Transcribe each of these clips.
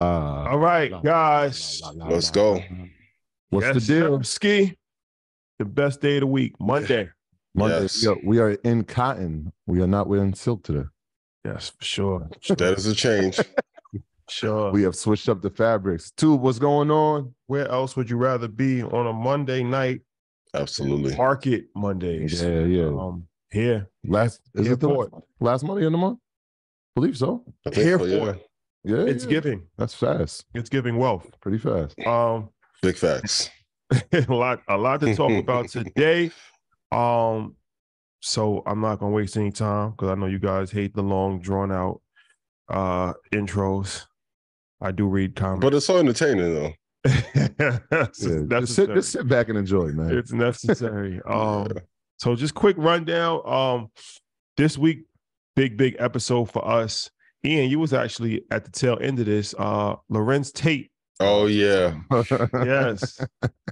All right, guys. Let's go. What's the deal? Ski, the best day of the week, Monday. Monday. Yes. We are in cotton. We are not wearing silk today. Yes, for sure. That is a change. Sure. We have switched up the fabrics. Tube, what's going on? Where else would you rather be on a Monday night? Absolutely. Market Mondays. Yeah. Here. Is it Airport. the last Monday in the month? I believe so. I think so, yeah. Airport. Yeah. It's giving. That's fast. It's giving wealth. Pretty fast. Big facts. a lot to talk about today. So I'm not gonna waste any time because I know you guys hate the long, drawn out intros. I do read comments. But it's so entertaining though. Just sit back and enjoy, man. It's necessary. So just quick rundown. This week, big episode for us. Ian, you was actually at the tail end of this. Lorenz Tate. Oh yeah. Yes.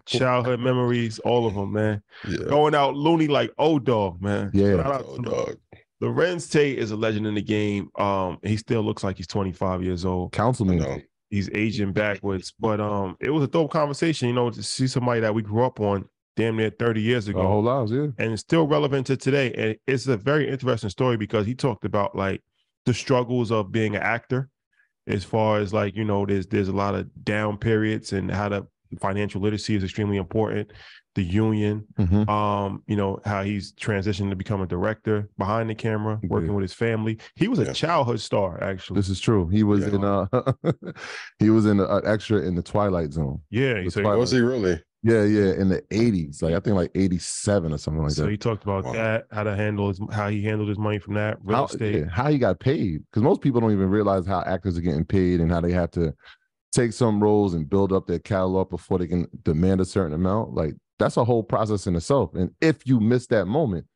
Childhood memories, all of them, man. Yeah. Going out loony like O-Dog, man. Yeah. Dog. Lorenz Tate is a legend in the game. He still looks like he's 25 years old. Councilman. He's aging backwards. But it was a dope conversation, to see somebody that we grew up on damn near 30 years ago. Our whole lives, yeah. And it's still relevant to today. And it's a very interesting story because he talked about like the struggles of being an actor, as far as like, there's a lot of down periods and how the financial literacy is extremely important. The union, how he's transitioned to become a director behind the camera, working with his family. He was a childhood star, actually. This is true. He was in an extra in the Twilight Zone. Yeah. Was he really? Yeah, in the 80s. Like I think like 87 or something like that. So he talked about that, how he handled his money from that, real estate. Yeah, how he got paid. Because most people don't even realize how actors are getting paid and how they have to take some roles and build up their catalog before they can demand a certain amount. Like that's a whole process in itself. And if you miss that moment,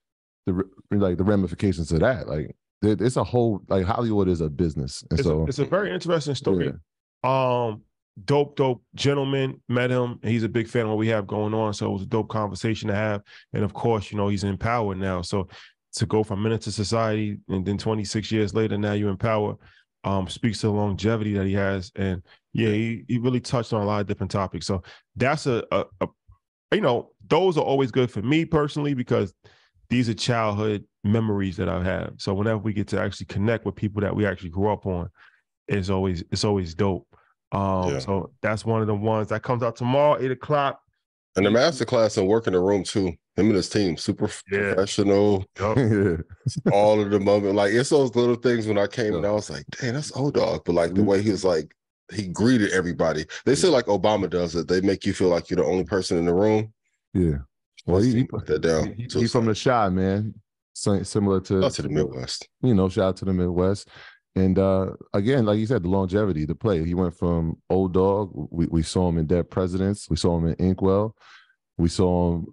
the ramifications of that, like it's a whole, like Hollywood is a business. And it's a very interesting story. Yeah. Dope gentleman, met him. He's a big fan of what we have going on. So it was a dope conversation to have. And of course, he's in power now. So to go from Menace to Society and then 26 years later, now you're in power, speaks to the longevity that he has. And he really touched on a lot of different topics. So that's those are always good for me personally, because these are childhood memories that I have. So whenever we get to actually connect with people that we actually grew up on, it's always dope. So that's one of the ones that comes out tomorrow, 8:00. And the masterclass and work in the room too. Him and his team, super professional. All of the moment, like it's those little things. When I came and I was like, "Dang, that's O-Dog." But like the way he was like, he greeted everybody. They say like Obama does it. They make you feel like you're the only person in the room. Yeah. Well, he put that down. He's from the Chi, man. Similar to the Midwest. Shout out to the Midwest. And again, like you said, the longevity, the play. He went from O-Dog. We saw him in Dead Presidents. We saw him in Inkwell. We saw him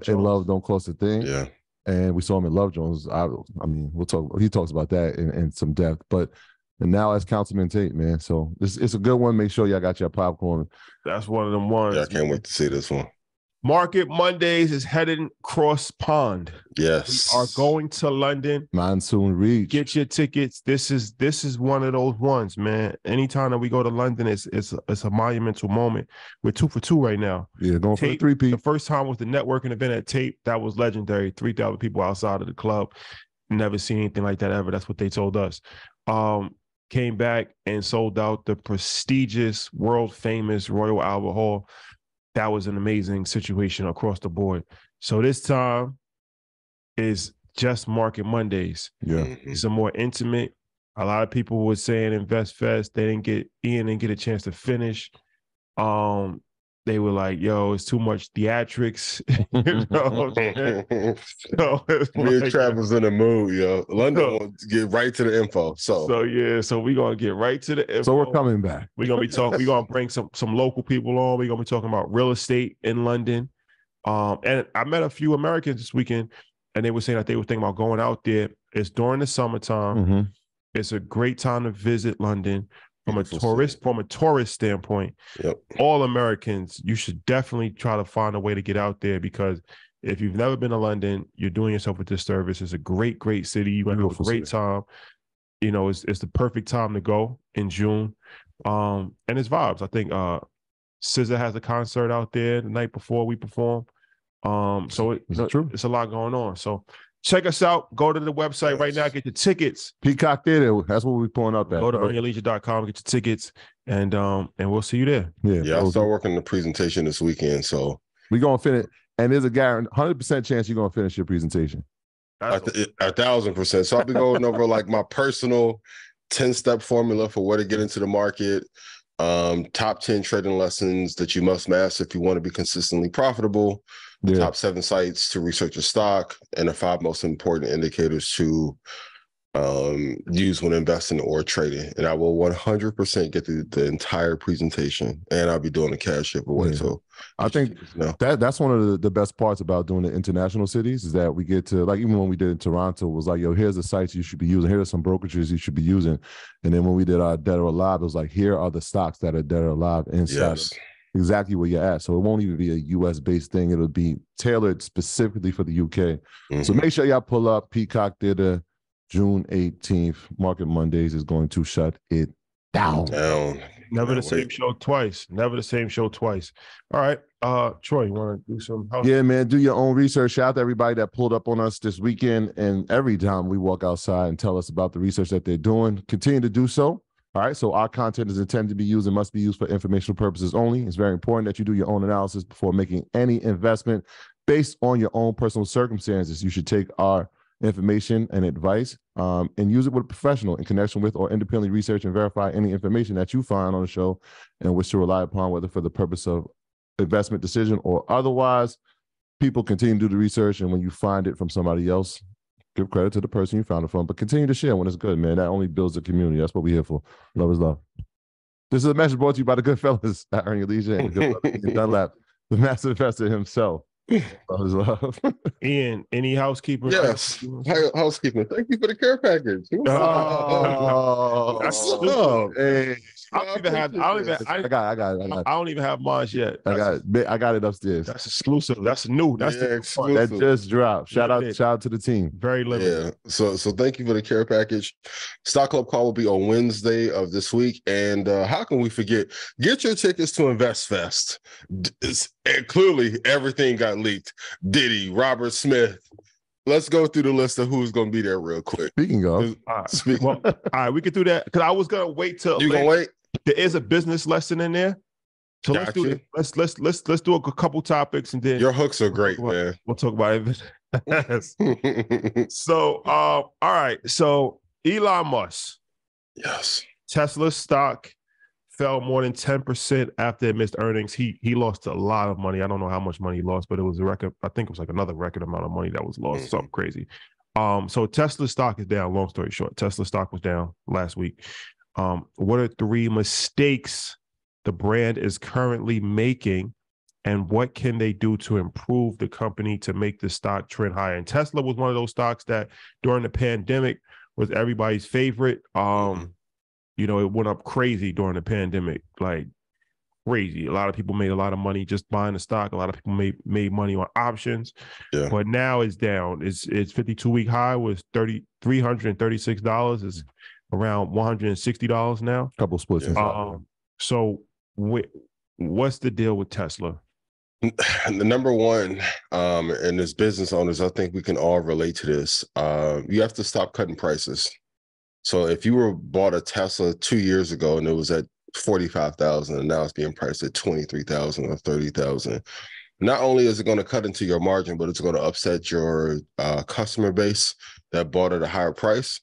in Love Don't Cost a Thing. Yeah. And we saw him in Love Jones. I mean, we'll talk. He talks about that in some depth. But now as Councilman Tate, man. So it's a good one. Make sure y'all got your popcorn. That's one of them ones. Yeah, I can't wait to see this one. Market Mondays is heading cross pond. Yes. We are going to London. Monsoon Reach. Get your tickets. This is one of those ones, man. Anytime that we go to London, it's a monumental moment. We're 2 for 2 right now. Yeah, going for the 3P. The first time was the networking event at Tape. That was legendary. 3,000 people outside of the club. Never seen anything like that ever. That's what they told us. Came back and sold out the prestigious, world famous Royal Albert Hall. That was an amazing situation across the board. So this time is just Market Mondays. Yeah. It's a more intimate. A lot of people were saying Invest Fest. Ian didn't get a chance to finish. They were like, yo, it's too much theatrics. Me and Travis in the mood, yo. London wants to get right to the info. So we're gonna get right to the info. So we're coming back. We're gonna be talking, we're gonna bring some local people on. We're gonna be talking about real estate in London. And I met a few Americans this weekend, and they were saying that they were thinking about going out there. It's during the summertime. Mm-hmm. It's a great time to visit London. From a tourist standpoint, yep. All Americans, you should definitely try to find a way to get out there, because if you've never been to London, you're doing yourself a disservice. It's a great, great city. You're going to have a great time. It's the perfect time to go in June. And it's vibes. I think SZA has a concert out there the night before we perform. So it's a lot going on. So check us out. Go to the website right now. Get your tickets. Peacock Theater. That's what we're pulling up at. Go to earningyourleisure.com. Get your tickets, and we'll see you there. Yeah. I'll start working the presentation this weekend. So we're gonna finish, and there's a guarantee 100% chance you're gonna finish your presentation. 1,000%. So I'll be going over like my personal 10-step formula for where to get into the market. Top 10 trading lessons that you must master if you want to be consistently profitable. The top 7 sites to research a stock, and the 5 most important indicators to use when investing or trading. And I will 100% get the entire presentation, and I'll be doing a cash giveaway. So I think that's one of the best parts about doing the international cities is that we get to, like, even when we did in Toronto, it was like, yo, here's the sites you should be using. Here are some brokerages you should be using. And then when we did our Dead or Alive, it was like, here are the stocks that are dead or alive inside exactly where you're at. So it won't even be a US-based thing. It'll be tailored specifically for the UK. So make sure y'all pull up. Peacock Theater, June 18th. Market Mondays is going to shut it down. Never the same show twice. Never the same show twice. All right. Troy, you want to do some house? Yeah, man. Do your own research. Shout out to everybody that pulled up on us this weekend. And every time we walk outside and tell us about the research that they're doing, continue to do so. All right. So our content is intended to be used and must be used for informational purposes only. It's very important that you do your own analysis before making any investment based on your own personal circumstances. You should take our information and advice and use it with a professional in connection with or independently research and verify any information that you find on the show and wish to rely upon, whether for the purpose of investment decision or otherwise. People continue to do the research, and when you find it from somebody else, give credit to the person you found it from, but continue to share when it's good, man. That only builds the community. That's what we're here for. Love is love. This is a message brought to you by the good fellas at Earn Your Leisure and good Dunlap, the master investor himself. Love is love. Ian, any housekeeping? Yes, housekeeping. Thank you for the care package. Hey. I don't even have mine yet. I got it upstairs. That's exclusive. That's new. That's exclusive. That just dropped. Shout out to the team. Very limited. Yeah. So thank you for the care package. Stock Club call will be on Wednesday of this week. And how can we forget? Get your tickets to Invest Fest. And clearly everything got leaked. Diddy, Robert Smith. Let's go through the list of who's going to be there real quick. Speaking of, all right, we can do that because I was going to wait till you gonna wait. There is a business lesson in there, so let's do it. Let's do a couple topics and then your hooks are great, man. We'll talk about it. So, all right. So Elon Musk, yes, Tesla stock fell more than 10% after it missed earnings. He lost a lot of money. I don't know how much money he lost, but it was a record. I think it was like another record amount of money that was lost. Something crazy. So Tesla stock is down. Long story short, Tesla stock was down last week. What are 3 mistakes the brand is currently making, and what can they do to improve the company to make the stock trend higher? And Tesla was one of those stocks that during the pandemic was everybody's favorite. You know, it went up crazy during the pandemic, like crazy. A lot of people made a lot of money just buying the stock. A lot of people made money on options. Yeah. But now it's down. Its 52-week high was $336. It's around $160 now. Couple splits. So what's the deal with Tesla? The number one, and as business owners, I think we can all relate to this. You have to stop cutting prices. So if you were bought a Tesla 2 years ago and it was at $45,000 and now it's being priced at $23,000 or $30,000, not only is it going to cut into your margin, but it's going to upset your customer base that bought at a higher price.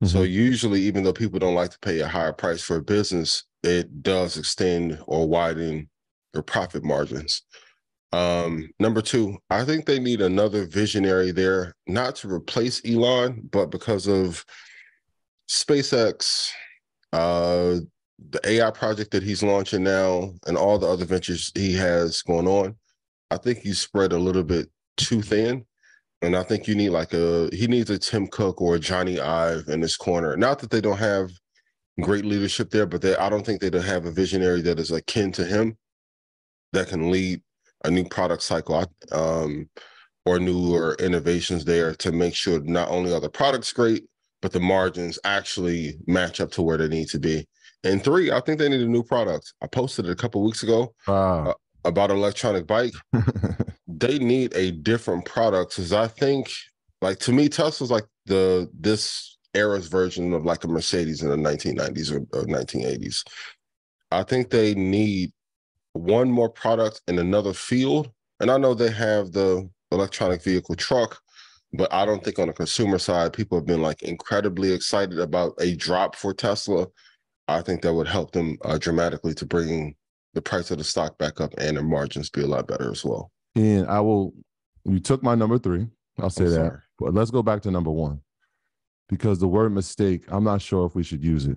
So usually, even though people don't like to pay a higher price for a business, it does extend or widen your profit margins. Number 2, I think they need another visionary there, not to replace Elon, but because of SpaceX, the AI project that he's launching now, and all the other ventures he has going on. I think he's spread a little bit too thin. And I think you need he needs a Tim Cook or a Johnny Ive in this corner. Not that they don't have great leadership there, but I don't think they don't have a visionary that is akin to him that can lead a new product cycle or newer innovations there to make sure not only are the products great, but the margins actually match up to where they need to be. And 3, I think they need a new product. I posted it a couple weeks ago about an electronic bike. They need a different product because I think, like, to me, Tesla's like this era's version of like a Mercedes in the 1990s or 1980s. I think they need one more product in another field. And I know they have the electronic vehicle truck, but I don't think on the consumer side, people have been like incredibly excited about a drop for Tesla. I think that would help them dramatically to bring the price of the stock back up and their margins be a lot better as well. And you took my number 3. I'll say that. But let's go back to number 1. Because the word mistake, I'm not sure if we should use it.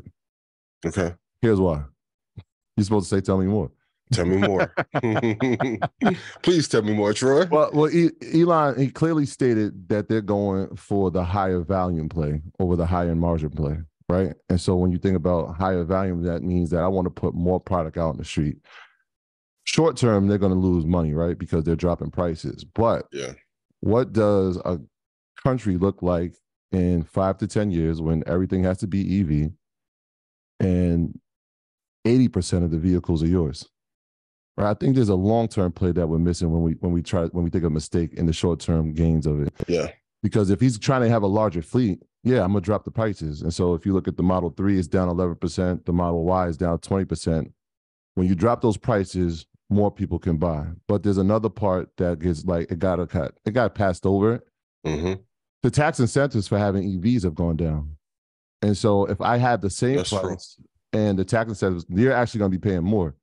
Okay. Here's why. You're supposed to say, tell me more. Tell me more. Please tell me more, Troy. Well, Elon, he clearly stated that they're going for the higher volume play over the higher margin play, right? And so when you think about higher volume, that means that I want to put more product out in the street. Short term, they're going to lose money, right? Because they're dropping prices. But what does a country look like in 5 to 10 years when everything has to be EV and 80% of the vehicles are yours? Right? I think there's a long-term play that we're missing when we think of mistake in the short-term gains of it. Yeah. Because if he's trying to have a larger fleet, I'm going to drop the prices. And so if you look at the Model 3, it's down 11%. The Model Y is down 20%. When you drop those prices, more people can buy. But there's another part that gets like, it got passed over. Mm-hmm. The tax incentives for having EVs have gone down. And so if I had the same price and the tax incentives, you're actually going to be paying more.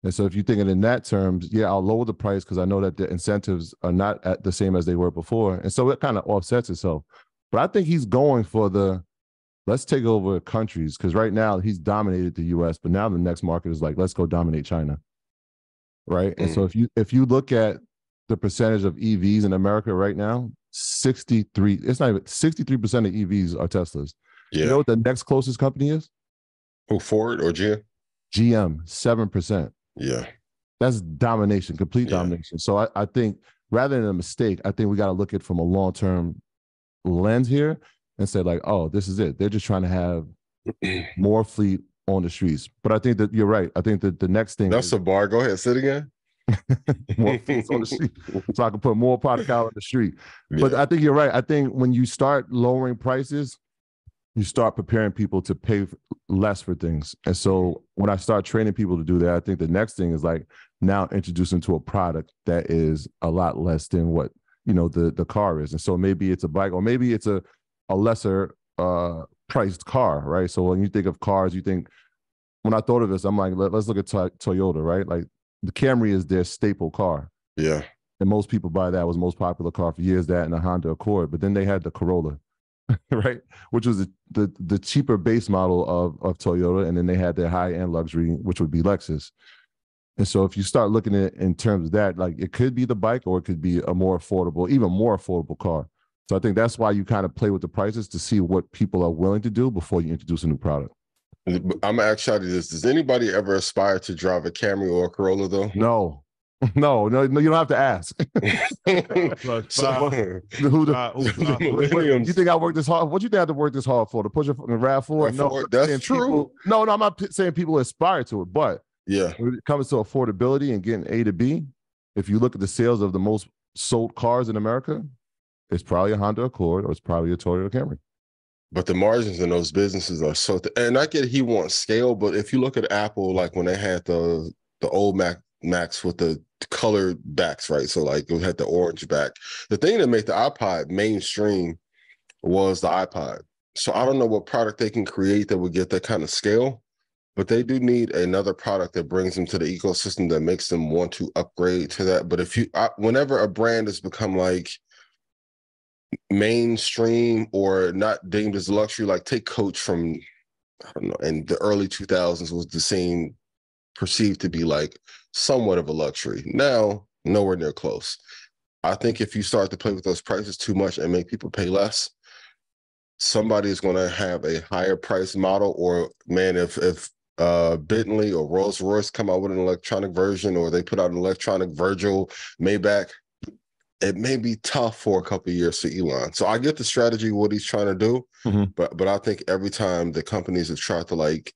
And so if you're thinking in that terms, I'll lower the price because I know that the incentives are not at the same as they were before. And so it kind of offsets itself. But I think he's going for let's take over countries, because right now he's dominated the US, but now the next market is like, let's go dominate China. Right. And so if you look at the percentage of EVs in America right now, 63% of EVs are Teslas. Yeah. You know what the next closest company is? Who, Ford or GM? GM, 7%. Yeah. That's domination, complete domination. So I think rather than a mistake, I think we got to look at it from a long-term lens here and say like, oh, this is it. They're just trying to have more fleet on the streets. But I think that you're right. I think that the next thing that's a bar. Go ahead, sit again. More fleet on the street, so I can put more product out on the street. But I think you're right. I think when you start lowering prices, you start preparing people to pay less for things. And so when I start training people to do that, I think the next thing is like now introduce them to a product that is a lot less than what, the car is. And so maybe it's a bike, or maybe it's a lesser priced car, right? So when you think of cars, when I thought of this, I'm like, let's look at Toyota, right? Like the Camry is their staple car. Yeah. And most people buy that. It was the most popular car for years, that and the Honda Accord. But then they had the Corolla, right? Which was the cheaper base model of Toyota. And then they had their high-end luxury, which would be Lexus. And so if you start looking at it in terms of that, like it could be the bike or it could be a more affordable, even more affordable car. So I think that's why you kind of play with the prices to see what people are willing to do before you introduce a new product. I'm going to ask you this. Does anybody ever aspire to drive a Camry or a Corolla though? No. No, you don't have to ask. You think I worked this hard? What do you think I have to work this hard for? To push a fucking RAV4? No, that's true. I'm not saying people aspire to it, but yeah, when it comes to affordability and getting A to B, if you look at the sales of the most sold cars in America, it's probably a Honda Accord or it's probably a Toyota Camry. But the margins in those businesses are so, and I get he wants scale, but if you look at Apple, like when they had the old Macs with the colored backs, right? So like it had the orange back. The thing that made the iPod mainstream was the iPod. So I don't know what product they can create that would get that kind of scale, but they do need another product that brings them to the ecosystem that makes them want to upgrade to that. But whenever a brand has become like mainstream or not deemed as luxury, like take Coach from, I don't know, in the early 2000s was the same, perceived to be like somewhat of a luxury. Now, nowhere near close. I think if you start to play with those prices too much and make people pay less, somebody is going to have a higher price model. Or man, if Bentley or Rolls-Royce come out with an electronic version, or they put out an electronic Virgil Maybach, it may be tough for a couple of years for Elon. So I get the strategy, what he's trying to do, but I think every time the companies have tried to like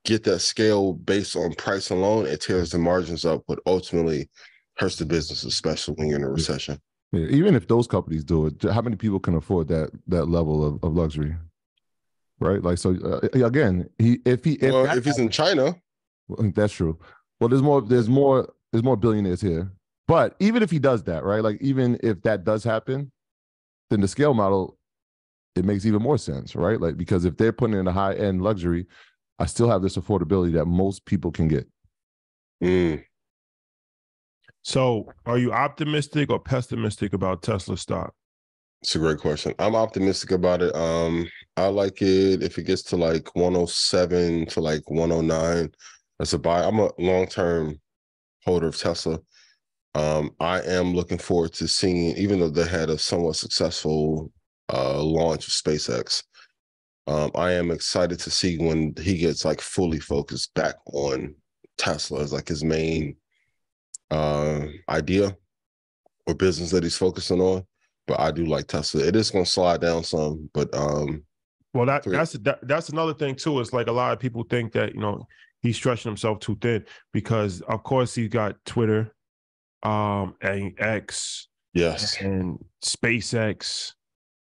get that scale based on price alone, it tears the margins up, but ultimately hurts the business, especially when you're in a recession. Yeah, even if those companies do it, how many people can afford that level of luxury? Right? Like, so again, if it's in China, that's true. Well, there's more billionaires here. But even if he does that, right? Like, even if that does happen, then the scale model, it makes even more sense, right? Like, because if they're putting in a high end luxury, I still have this affordability that most people can get. So, are you optimistic or pessimistic about Tesla stock? It's a great question. I'm optimistic about it. I like it if it gets to like 107 to like 109 as a buy. I'm a long-term holder of Tesla. I am looking forward to seeing, even though they had a somewhat successful launch of SpaceX, I am excited to see when he gets like fully focused back on Tesla as like his main idea or business that he's focusing on. But I do like Tesla. It is going to slide down some, but well, that's another thing too. It's like a lot of people think that, you know, he's stretching himself too thin because, of course, he's got Twitter, and X, yes, and SpaceX,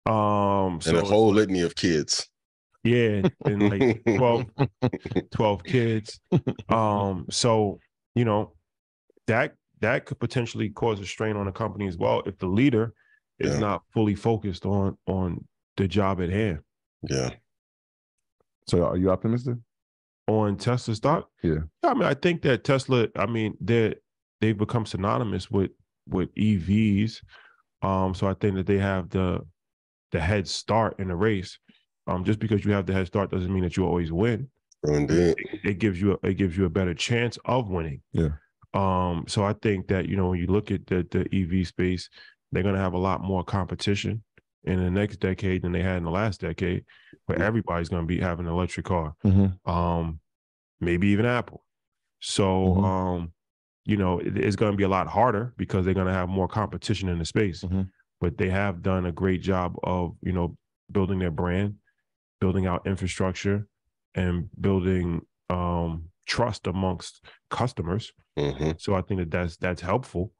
and a whole litany of kids. Yeah, and like 12 kids. So, you know, that could potentially cause a strain on the company as well if the leader is not fully focused on the job at hand. Yeah. So are you optimistic on Tesla stock? Yeah. I mean, I think that Tesla, I mean, they've become synonymous with EVs. So I think that they have the head start in the race. Just because you have the head start doesn't mean that you always win. Indeed. It gives you a better chance of winning. Yeah. So I think that, you know, when you look at the EV space, they're going to have a lot more competition in the next decade than they had in the last decade, where everybody's going to be having an electric car. Maybe even Apple. So, you know, it's going to be a lot harder because they're going to have more competition in the space. But they have done a great job of, you know, building their brand, building out infrastructure, and building trust amongst customers. So I think that's helpful.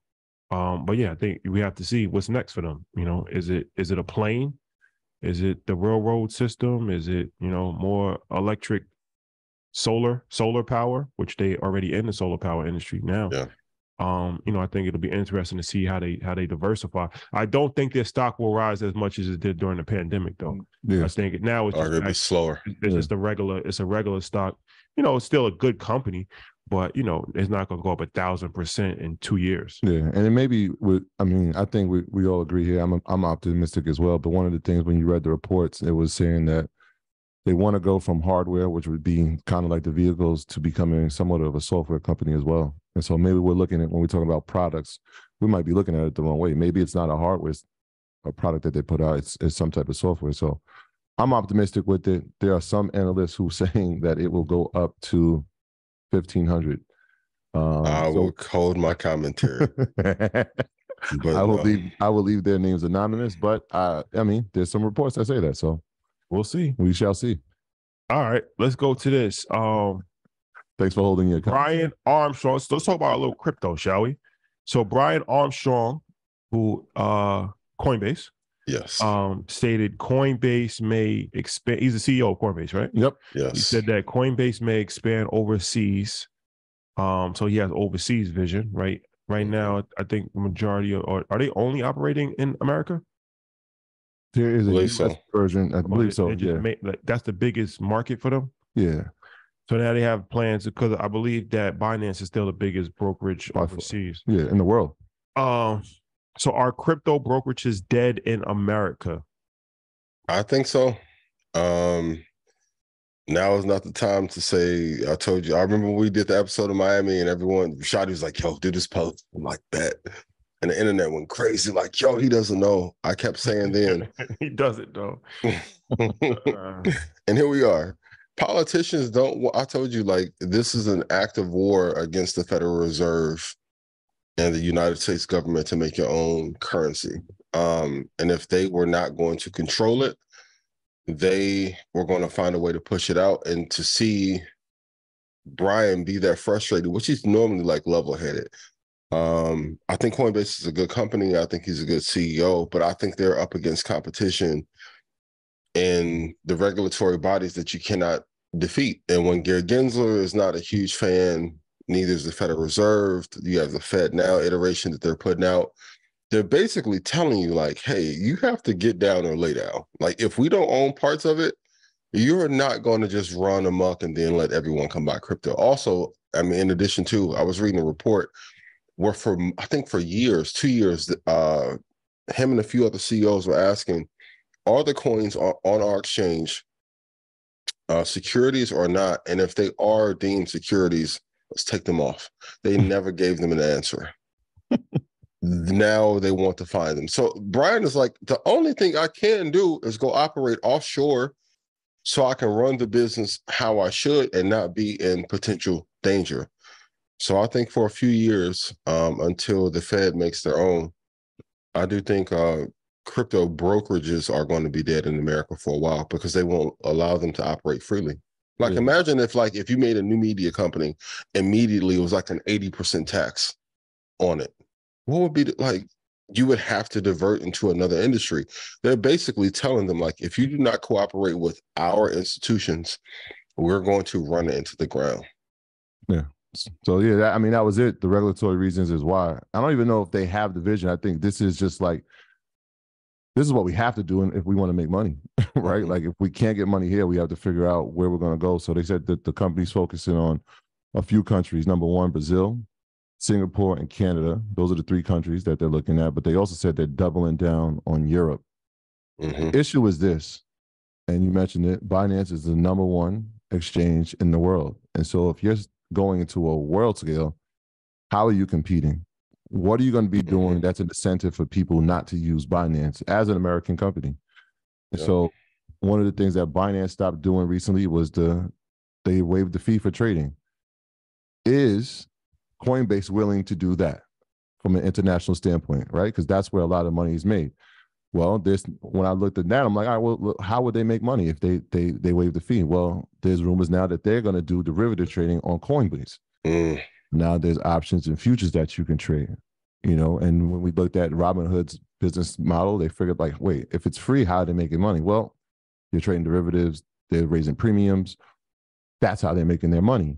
But yeah, I think we have to see what's next for them. You know, is it a plane? Is it the railroad system? Is it, you know, more electric solar power, which they already in the solar power industry now. Yeah. You know, I think it'll be interesting to see how they diversify. I don't think their stock will rise as much as it did during the pandemic, though. Yeah. I think now it's just be slower. It's just a regular stock. You know, it's still a good company, but you know, it's not going to go up 1,000% in 2 years. Yeah, and it may be. I mean, I think we all agree here. I'm optimistic as well. But one of the things when you read the reports, it was saying that they want to go from hardware, which would be kind of like the vehicles, to becoming somewhat of a software company as well. And so maybe we're looking at, when we're talking about products, we might be looking at it the wrong way. Maybe it's not a hardware, a product that they put out. It's some type of software. So I'm optimistic with it. There are some analysts who are saying that it will go up to 1,500. I will hold my commentary. But I will leave their names anonymous. But I mean, there's some reports that say that. So we'll see. We shall see. All right, let's go to this. Thanks for holding your Brian Armstrong. So let's talk about a little crypto, shall we? So Brian Armstrong, who Coinbase, yes, stated Coinbase may expand. He's the CEO of Coinbase, right? Yep. Yes. He said that Coinbase may expand overseas. So he has overseas vision, right? Right now, I think the majority are they only operating in America? There is a US version. I believe so. Yeah. That's the biggest market for them. Yeah. So now they have plans, because I believe that Binance is still the biggest brokerage overseas. Yeah, in the world. So are crypto brokerages dead in America? I think so. Now is not the time to say, I told you. I remember when we did the episode in Miami and everyone, Shadi was like, yo, do this post. I'm like, bet. And the internet went crazy, like, yo, he doesn't know. I kept saying then. He doesn't know. And here we are. Politicians don't, I told you, like, this is an active war against the Federal Reserve and the United States government to make your own currency. And if they were not going to control it, they were going to find a way to push it out. And to see Brian be that frustrated, which he's normally like level-headed. I think Coinbase is a good company. I think he's a good CEO, but I think they're up against competition and the regulatory bodies that you cannot defeat. And when Gary Gensler is not a huge fan, neither is the Federal Reserve. You have the Fed now iteration that they're putting out. They're basically telling you like, hey, you have to get down or lay down. Like if we don't own parts of it, you're not going to just run amok and then let everyone come buy crypto. Also, I mean, in addition to, I was reading a report where I think for years, 2 years, him and a few other CEOs were asking, are the coins on our exchange securities or not? And if they are deemed securities, let's take them off. They never gave them an answer. Now they want to find them. So Brian is like, the only thing I can do is go operate offshore so I can run the business how I should and not be in potential danger. So I think for a few years, until the Fed makes their own, I do think crypto brokerages are going to be dead in America for a while because they won't allow them to operate freely. Like imagine if you made a new media company, immediately it was like an 80% tax on it. What would be like? You would have to divert into another industry. They're basically telling them like, if you do not cooperate with our institutions, we're going to run it into the ground. Yeah. So yeah, I mean, that was it. The regulatory reasons is why. I don't even know if they have the vision. I think this is just like, this is what we have to do if we want to make money, right? Like if we can't get money here, we have to figure out where we're going to go. So they said that the company's focusing on a few countries. Number one, Brazil, Singapore, and Canada. Those are the 3 countries that they're looking at. But they also said they're doubling down on Europe. The issue is this, and you mentioned it, Binance is the number 1 exchange in the world. And so if you're going into a world scale, how are you competing? What are you going to be doing that's an incentive for people not to use Binance as an American company? And so one of the things that Binance stopped doing recently was they waived the fee for trading. Is Coinbase willing to do that from an international standpoint, right? Because that's where a lot of money is made. Well, when I looked at that, I'm like, all right, well, how would they make money if they waive the fee? Well, there's rumors now that they're going to do derivative trading on Coinbase. Now there's options and futures that you can trade, and when we looked at Robinhood's business model, they figured like, wait, if it's free, how are they making money? Well, you're trading derivatives, they're raising premiums. That's how they're making their money.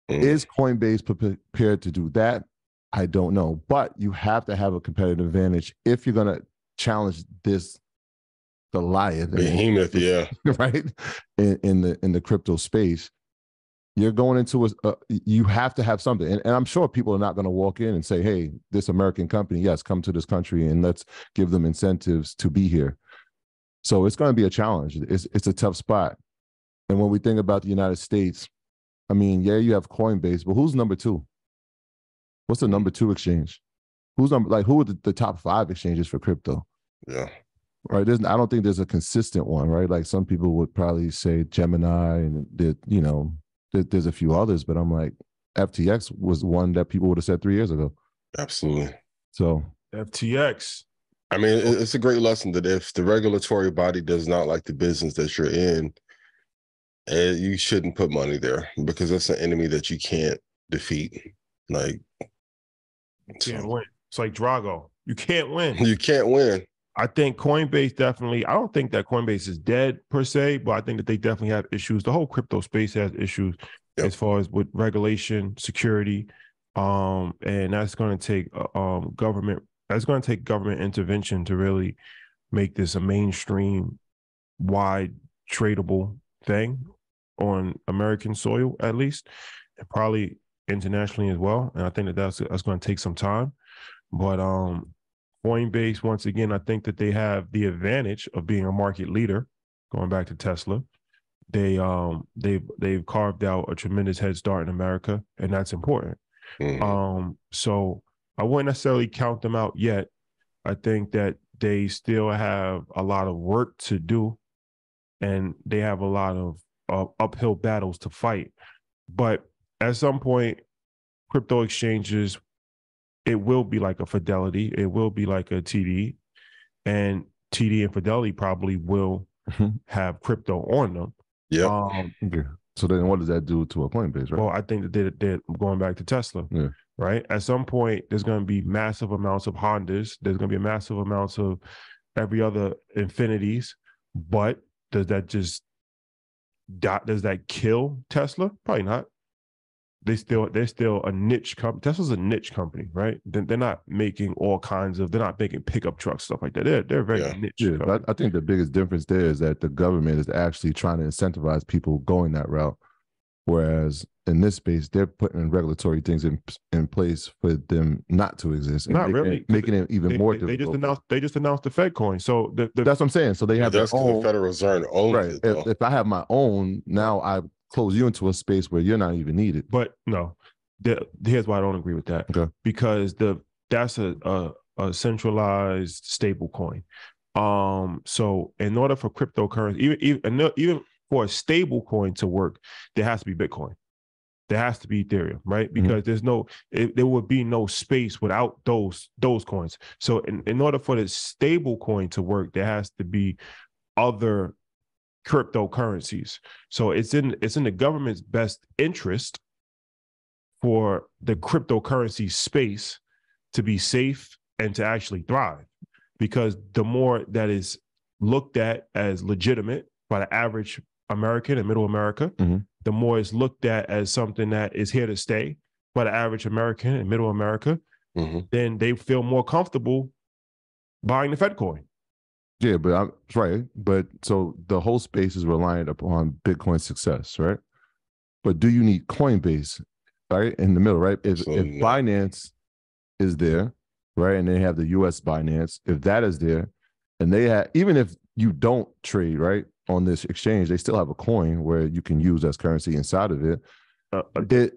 Is Coinbase prepared to do that? I don't know, but you have to have a competitive advantage if you're going to challenge this Goliath, behemoth, right, in the crypto space. You're going into you have to have something, and I'm sure people are not going to walk in and say, hey, this American company, yes, come to this country and let's give them incentives to be here. So it's going to be a challenge. It's a tough spot. And when we think about the United States, I mean, yeah, you have Coinbase, but who's number 2? What's the number 2 exchange? Who are the top 5 exchanges for crypto? Yeah. Right. I don't think there's a consistent one, right? Like some people would probably say Gemini, and there's a few others, but I'm like, FTX was one that people would have said 3 years ago. Absolutely. So FTX. I mean, it's a great lesson that if the regulatory body does not like the business that you're in, you shouldn't put money there because it's an enemy that you can't defeat. Like, you can't win. It's like Drago. You can't win. You can't win. I think Coinbase definitely, I don't think that Coinbase is dead per se, but I think that they definitely have issues. The whole crypto space has issues as far as with regulation, security, and that's going to take government intervention to really make this a mainstream wide tradable thing on American soil, at least, and probably internationally as well. And I think that that's going to take some time. But Coinbase, once again, I think that they have the advantage of being a market leader. Going back to Tesla, they've carved out a tremendous head start in America, and that's important. So I wouldn't necessarily count them out yet. I think that they still have a lot of work to do, and they have a lot of uphill battles to fight. But at some point, crypto exchanges, it will be like a Fidelity, it will be like a TD, and TD and Fidelity probably will have crypto on them. Yeah. So then what does that do to a Coinbase, right? Well, I think that they're going back to Tesla, right? At some point, there's going to be massive amounts of Hondas. There's going to be massive amounts of every other Infinities. But does that kill Tesla? Probably not. They're still a niche company. Tesla's a niche company, right? They're not making they're not making pickup trucks, stuff like that. They're very niche. Yeah, I think the biggest difference there is that the government is actually trying to incentivize people going that route. Whereas in this space, they're putting regulatory things in place for them not to exist. And making it even more difficult. They just announced the Fed coin. So that's what I'm saying. So they have their own. The Federal Reserve owns right. If I have my own, now I close you into a space where you're not even needed. But no, here's why I don't agree with that. Okay. Because that's a centralized stable coin. So in order for cryptocurrency, even for a stable coin to work, there has to be Bitcoin. There has to be Ethereum, right? Because there would be no space without those coins. So in order for the stable coin to work, there has to be other cryptocurrencies. So it's in the government's best interest for the cryptocurrency space to be safe and to actually thrive, because the more that is looked at as legitimate by the average American and middle America, the more it's looked at as something that is here to stay by the average American and middle America, then they feel more comfortable buying the Fed coin. Yeah, but right. But so the whole space is reliant upon Bitcoin's success, right? But do you need Coinbase, right, in the middle, right? If Binance is there, right, and they have the U.S. Binance, if that is there, and they have, even if you don't trade, right, on this exchange, they still have a coin where you can use as currency inside of it.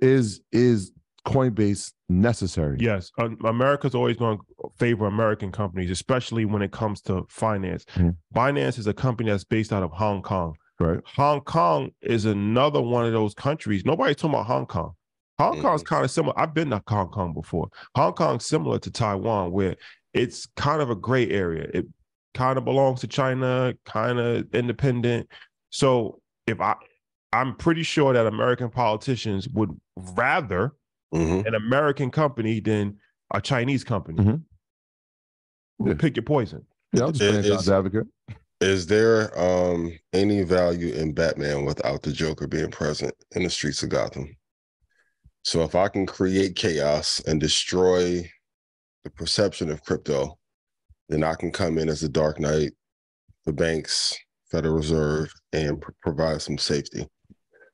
Is Coinbase necessary? Yes. America's always going to favor American companies, especially when it comes to finance. Binance is a company that's based out of Hong Kong. Right. Hong Kong is another one of those countries. Nobody's talking about Hong Kong. Hong Kong's kind of similar. I've been to Hong Kong before. Hong Kong's similar to Taiwan, where it's kind of a gray area. It kind of belongs to China, kind of independent. So I'm pretty sure that American politicians would rather an American company than a Chinese company. Pick your poison. Yeah, I'll just play God's advocate. Is there any value in Batman without the Joker being present in the streets of Gotham? So if I can create chaos and destroy the perception of crypto, then I can come in as the Dark Knight, the banks, Federal Reserve, and provide some safety.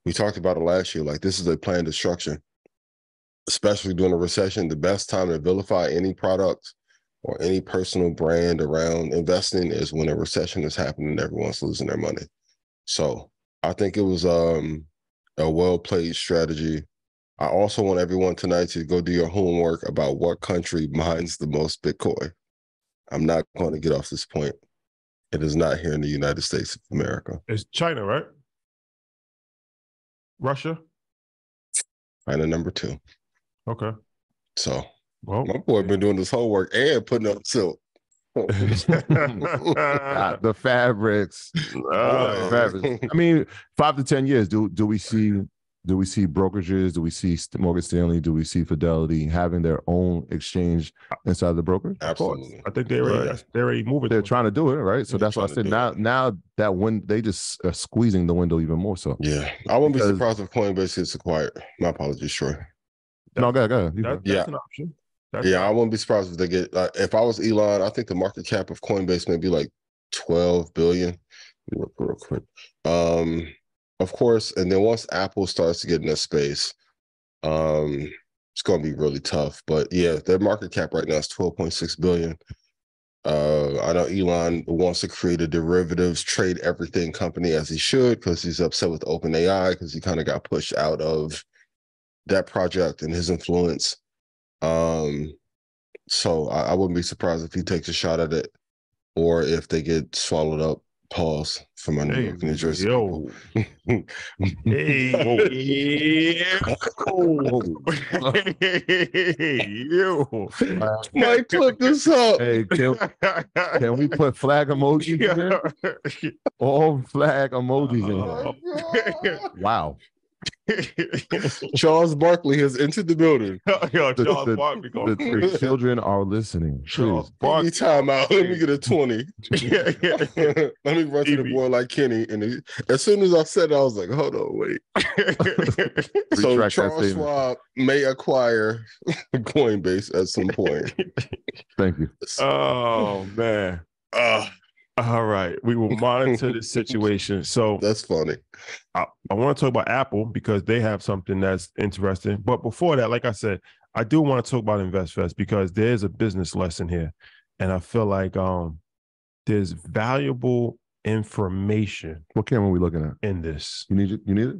We talked about it last year. Like, this is a planned destruction, especially during a recession. The best time to vilify any product or any personal brand around investing is when a recession is happening and everyone's losing their money. So I think it was a well-played strategy. I also want everyone tonight to go do your homework about what country mines the most Bitcoin. I'm not going to get off this point. It is not here in the United States of America. It's China, right? Russia? China number 2. Okay. So, my boy been doing this homework and putting up silk. The fabrics. Fabrics. I mean, 5 to 10 years. Do we see brokerages? Do we see Morgan Stanley? Do we see Fidelity having their own exchange inside the brokerage? Absolutely. I think they're already moving. They're trying to do it, right? So that's what I said. Now that when they just are squeezing the window even more so. Yeah, I wouldn't be surprised if Coinbase gets acquired. My apologies, Troy. No, go ahead. That's an option. I wouldn't be surprised if they get. If I was Elon, I think the market cap of Coinbase may be like 12 billion. Real quick. Of course, and then once Apple starts to get in that space, it's going to be really tough. But yeah, their market cap right now is 12.6 billion. I know Elon wants to create a derivatives trade everything company, as he should, because he's upset with OpenAI because he kind of got pushed out of that project and his influence. So I wouldn't be surprised if he takes a shot at it or if they get swallowed up. Pause for my New York, New Jersey. Yo. Might clip this up. Hey, can we put flag emojis in there? All flag emojis in there. Wow. Charles Barkley has entered the building. Yo, Charles Barkley going the children are listening. Charles Barkley. Give me time out. Let me get a 20. Let me run to the boy like Kenny. And as soon as I said it, I was like, hold on, wait. So Charles Schwab may acquire Coinbase at some point. Thank you. Oh, man. All right. We will monitor the situation. So that's funny. I want to talk about Apple because they have something that's interesting. But before that, like I said, I do want to talk about InvestFest because there's a business lesson here. And I feel like there's valuable information. What camera are we looking at? In this. You need it? You need it?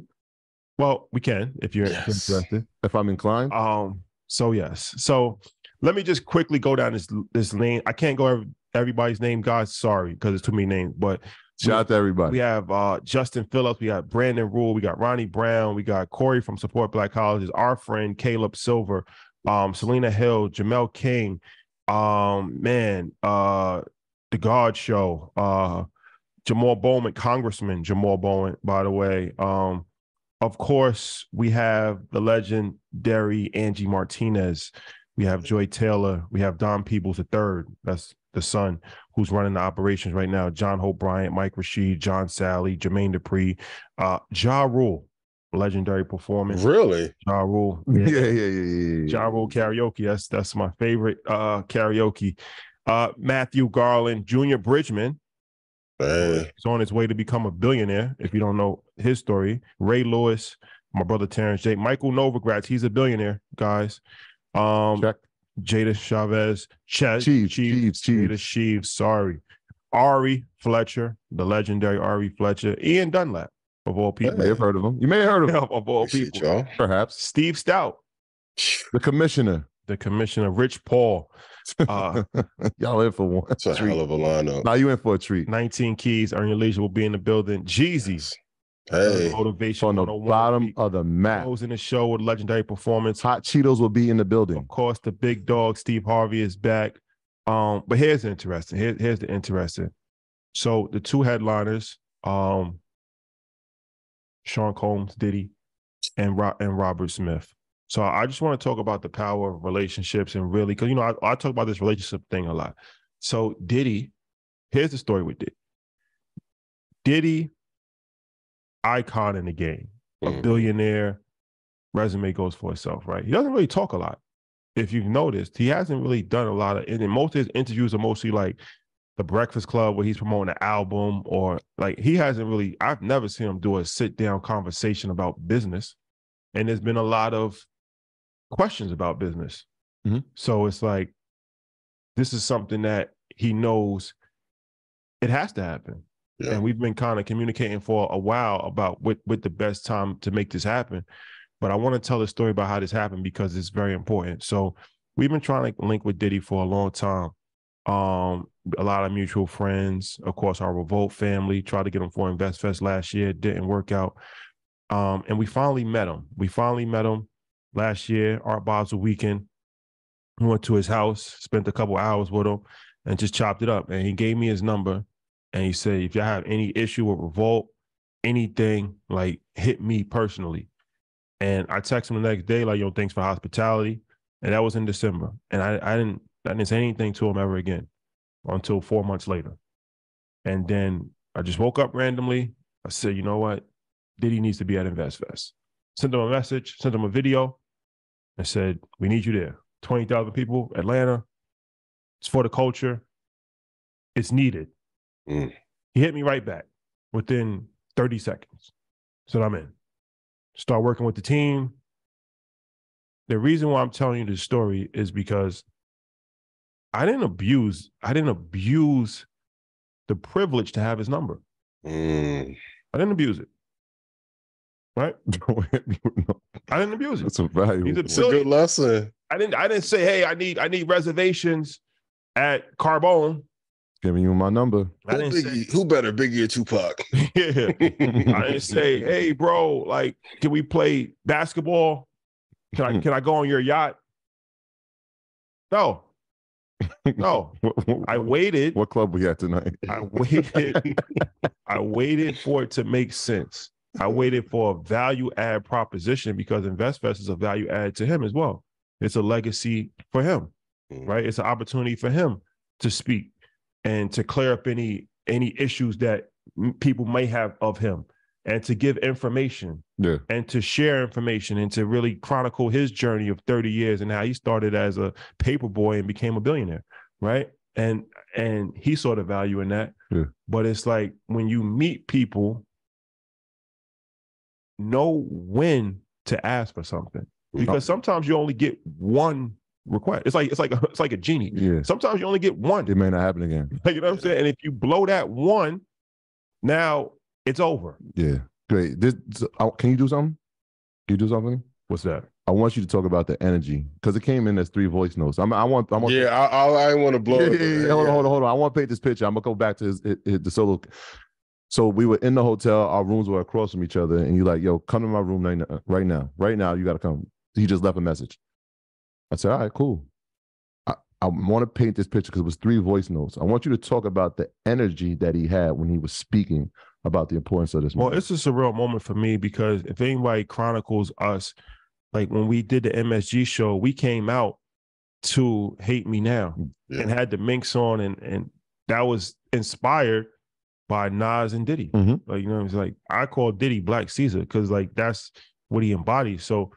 Well, we can if you're interested. If I'm inclined? So yes. So let me just quickly go down this lane. I can't go everybody's name, guys. Sorry, because it's too many names. But shout out to everybody. We have Justin Phillips, we got Brandon Rule, we got Ronnie Brown, we got Corey from Support Black Colleges, our friend Caleb Silver, Selena Hill, Jamel King, The God Show, Jamal Bowman, Congressman Jamal Bowman, by the way. Of course, we have the legendary Angie Martinez. We have Joy Taylor. We have Don Peebles III. That's the son who's running the operations right now. John Hope Bryant, Mike Rashid, John Sally, Jermaine Dupree, Ja Rule, legendary performance. Really? Ja Rule. Yeah. Ja Rule karaoke. That's my favorite karaoke. Matthew Garland, Junior Bridgman. He's on his way to become a billionaire, if you don't know his story. Ray Lewis, my brother Terrence J. Michael Novogratz, he's a billionaire, guys. Check. Jada Chavez, Chiefs, Jada Sheaves, sorry. Ari Fletcher, the legendary Ari Fletcher. Ian Dunlap, of all people. You may have heard of him. You may have heard of him. Of all people. Y'all. Perhaps. Steve Stout. The commissioner. Rich Paul. Y'all in for one. That's a hell of a lineup. Now you in for a treat. 19 Keys, Earn Your Leisure will be in the building. Jeezy. Hey. Motivation on the bottom of the map. Closing the show with legendary performance. Hot Cheetos will be in the building. Of course, the big dog, Steve Harvey, is back. But here's the interesting. Here's the interesting. So the two headliners, Sean Combs, Diddy, and Robert Smith. So I just want to talk about the power of relationships and really, because, I talk about this relationship thing a lot. So Diddy, here's the story with Diddy. Diddy, icon in the game, a billionaire, resume goes for itself, right? He doesn't really talk a lot. If you've noticed, he hasn't really done a lot of, and most of his interviews are mostly like The Breakfast Club where he's promoting an album, or like he hasn't really, I've never seen him do a sit down conversation about business. And there's been a lot of questions about business. So it's like, this is something that he knows it has to happen. Yeah. And we've been kind of communicating for a while about what the best time to make this happen. But I want to tell the story about how this happened because it's very important. So we've been trying to link with Diddy for a long time. A lot of mutual friends, of course, our Revolt family tried to get him for InvestFest last year. Didn't work out. And we finally met him. Last year, Art Basel weekend. We went to his house, spent a couple hours with him, and just chopped it up. And he gave me his number. And he said, if y'all have any issue with Revolt, anything, like, hit me personally. And I texted him the next day, like, yo, thanks for hospitality. And that was in December. And I didn't say anything to him ever again until 4 months later. And then I just woke up randomly. I said, you know what? Diddy needs to be at InvestFest. Sent him a message, sent him a video, and said, we need you there. 20,000 people, Atlanta. It's for the culture. It's needed. He hit me right back within 30 seconds. Said, I'm in. Start working with the team. The reason why I'm telling you this story is because I didn't abuse the privilege to have his number. I didn't abuse it. Right? I didn't abuse it. That's a value. It's a good lesson. I didn't say, hey, I need reservations at Carbone. Giving you my number. Who better, Biggie or Tupac? Yeah. I didn't say, hey, bro, like, can we play basketball? Can I go on your yacht? No. I waited. What club we at tonight? I waited for it to make sense. I waited for a value add proposition because InvestFest is a value add to him as well. It's a legacy for him, right? It's an opportunity for him to speak and to clear up any issues that people may have of him, and to give information and to share information and to really chronicle his journey of 30 years and how he started as a paper boy and became a billionaire, right? And he saw the value in that. Yeah. But it's like when you meet people, know when to ask for something, because sometimes you only get one request. It's like a genie. Yeah. Sometimes you only get one. It may not happen again. You know what I'm saying? And if you blow that one, now it's over. Yeah. Great. Can you do something? Can you do something? What's that? I want you to talk about the energy, because it came in as 3 voice notes. I want. Yeah, I want to blow it. Yeah. Hold on. I want to paint this picture. I'm gonna go back to the solo. So we were in the hotel. Our rooms were across from each other, and you're like, "Yo, come to my room right now. Right now, you got to come." He just left a message. I said, "All right, cool." I want to paint this picture because it was 3 voice notes. I want you to talk about the energy that he had when he was speaking about the importance of this moment. Well, it's a surreal moment for me, because if anybody chronicles us, like when we did the MSG show, we came out to Hate Me Now and had the Minx on, and that was inspired by Nas and Diddy. Like, you know, it's like I call Diddy Black Caesar because like that's what he embodies. So,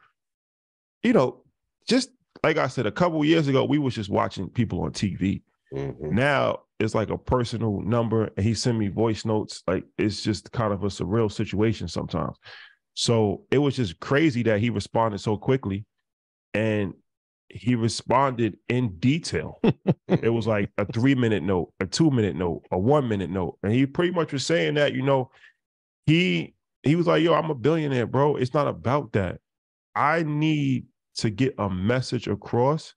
you know, just like I said, a couple of years ago, we was just watching people on TV. Now it's like a personal number, and he sent me voice notes. Like, it's just kind of a surreal situation sometimes. So it was just crazy that he responded so quickly, and he responded in detail. It was like a 3-minute note, a 2-minute note, a 1-minute note. And he pretty much was saying that, you know, he was like, yo, I'm a billionaire, bro. It's not about that. I need to get a message across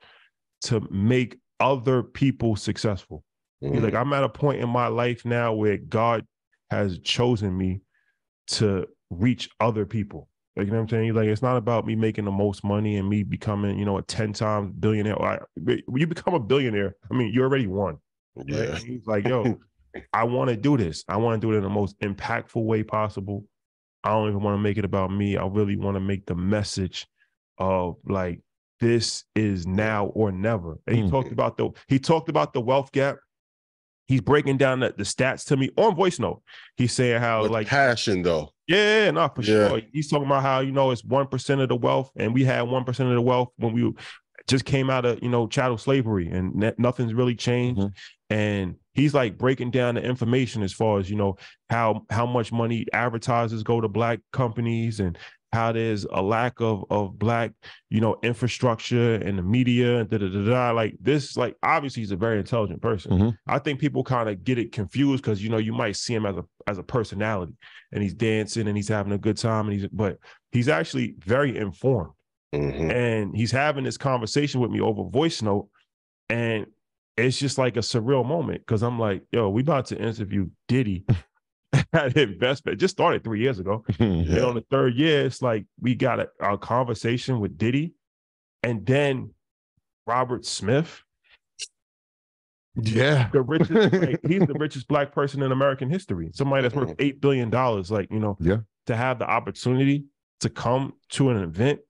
to make other people successful. He's like, I'm at a point in my life now where God has chosen me to reach other people. Like, you know what I'm saying? He's like, it's not about me making the most money and me becoming, you know, a 10 times billionaire. When you become a billionaire, I mean, you already won. Yeah. Right? He's like, yo, I want to do this. I want to do it in the most impactful way possible. I don't even want to make it about me. I really want to make the message of like, this is now or never. And he talked about the wealth gap. He's breaking down the stats to me on voice note. He's saying how with like passion though. Yeah, no, for sure. He's talking about how, you know, it's 1% of the wealth, and we had 1% of the wealth when we just came out of, you know, chattel slavery, and nothing's really changed. And he's like breaking down the information as far as, you know, how much money advertisers go to Black companies, and how there's a lack of Black, you know, infrastructure and the media and like this. Like, obviously he's a very intelligent person. I think people kind of get it confused because, you know, you might see him as a personality, and he's dancing and he's having a good time, but he's actually very informed. And he's having this conversation with me over voice note, and it's just like a surreal moment because I'm like, yo, we about to interview Diddy at InvestFest. Just started 3 years ago. And on the 3rd year, it's like we got a conversation with Diddy, and then Robert Smith. Yeah. The richest, like, he's the richest Black person in American history. Somebody that's worth $8 billion. Like, you know, to have the opportunity to come to an event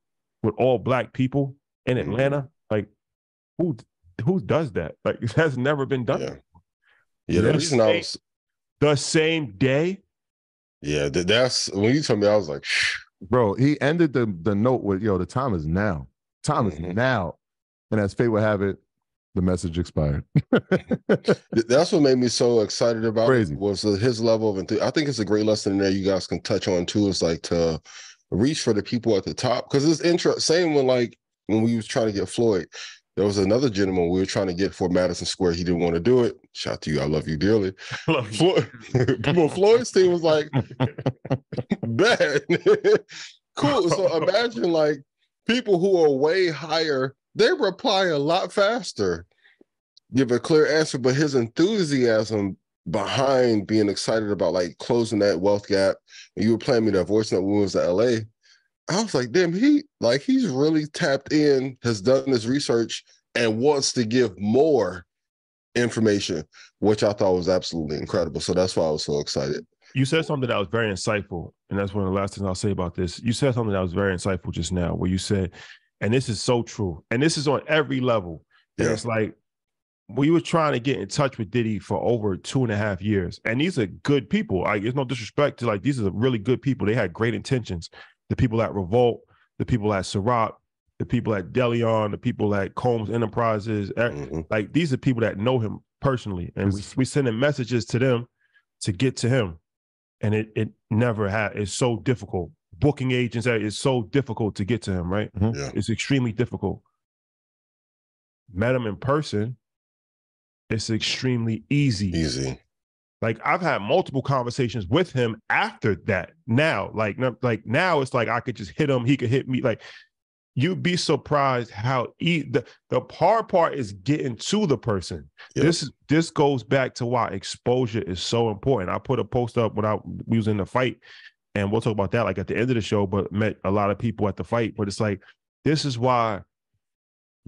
with all Black people in Atlanta, like who does that? Like, it has never been done. Yeah, the reason I was the same day. Yeah, that's when you told me, I was like, bro, he ended the note with, yo, the time is now. Time is now. And as fate would have it, the message expired. That's what made me so excited about it, was his level of enthusiasm. I think it's a great lesson in there you guys can touch on too. It's like to reach for the people at the top. Because it's interesting. Same when we was trying to get Floyd. There was another gentleman we were trying to get for Madison Square. He didn't want to do it. Shout out to you. I love you dearly. Floyd's team was like, bad. Cool. So imagine like people who are way higher, they reply a lot faster, give a clear answer, but his enthusiasm behind being excited about like closing that wealth gap. And you were playing me that voice note when we was in LA. I was like, damn, he's really tapped in, has done this research, and wants to give more information, which I thought was absolutely incredible. So that's why I was so excited. You said something that was very insightful, and that's one of the last things I'll say about this. You said something that was very insightful just now, where you said, and this is so true, and this is on every level. And it's like, we were trying to get in touch with Diddy for over 2.5 years, and these are good people. Like, there's no disrespect to, like, these are really good people. They had great intentions. The people at Revolt, the people at Ciroc, the people at Deleon, the people at Combs Enterprises, like, these are people that know him personally, and we sending messages to them to get to him, and it never had. It's so difficult. Booking agents, it's so difficult to get to him, right? It's extremely difficult. Met him in person, it's extremely easy. Like, I've had multiple conversations with him after that. Now, like now it's like I could just hit him, he could hit me. Like, you'd be surprised how the hard part is getting to the person. This goes back to why exposure is so important. I put a post up when we was in the fight, and we'll talk about that like at the end of the show, but met a lot of people at the fight. But it's like, this is why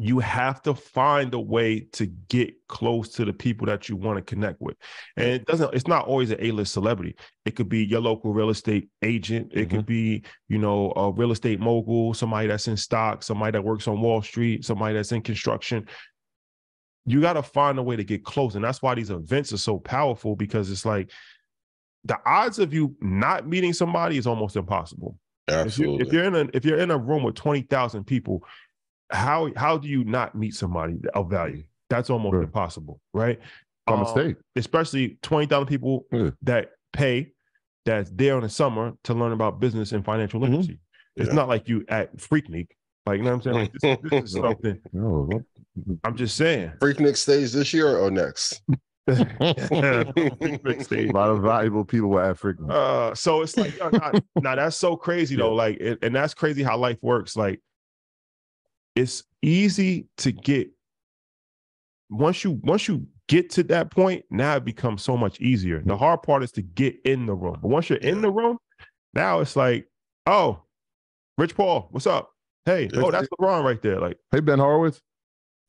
you have to find a way to get close to the people that you want to connect with. And it's not always an A-list celebrity. It could be your local real estate agent. It could be, a real estate mogul, somebody that's in stock, somebody that works on Wall Street, somebody that's in construction. You got to find a way to get close. And that's why these events are so powerful, because it's like, the odds of you not meeting somebody is almost impossible. Absolutely. If you're in a room with 20,000 people, how do you not meet somebody of value? That's almost impossible, right? By mistake. Especially 20,000 people that pay, that's there in the summer to learn about business and financial literacy. It's not like you at Freaknik. Like, you know what I'm saying? Like, this is something. I'm just saying. Freaknik stage this year or next? A lot of valuable people were at Freaknik. So it's like, now that's so crazy though. Like, and that's crazy how life works. Like, it's easy to get, once you get to that point, now it becomes so much easier. The hard part is to get in the room. But once you're in the room, now it's like, oh, Rich Paul, what's up? Hey, that's LeBron right there. Like, hey, Ben Horowitz.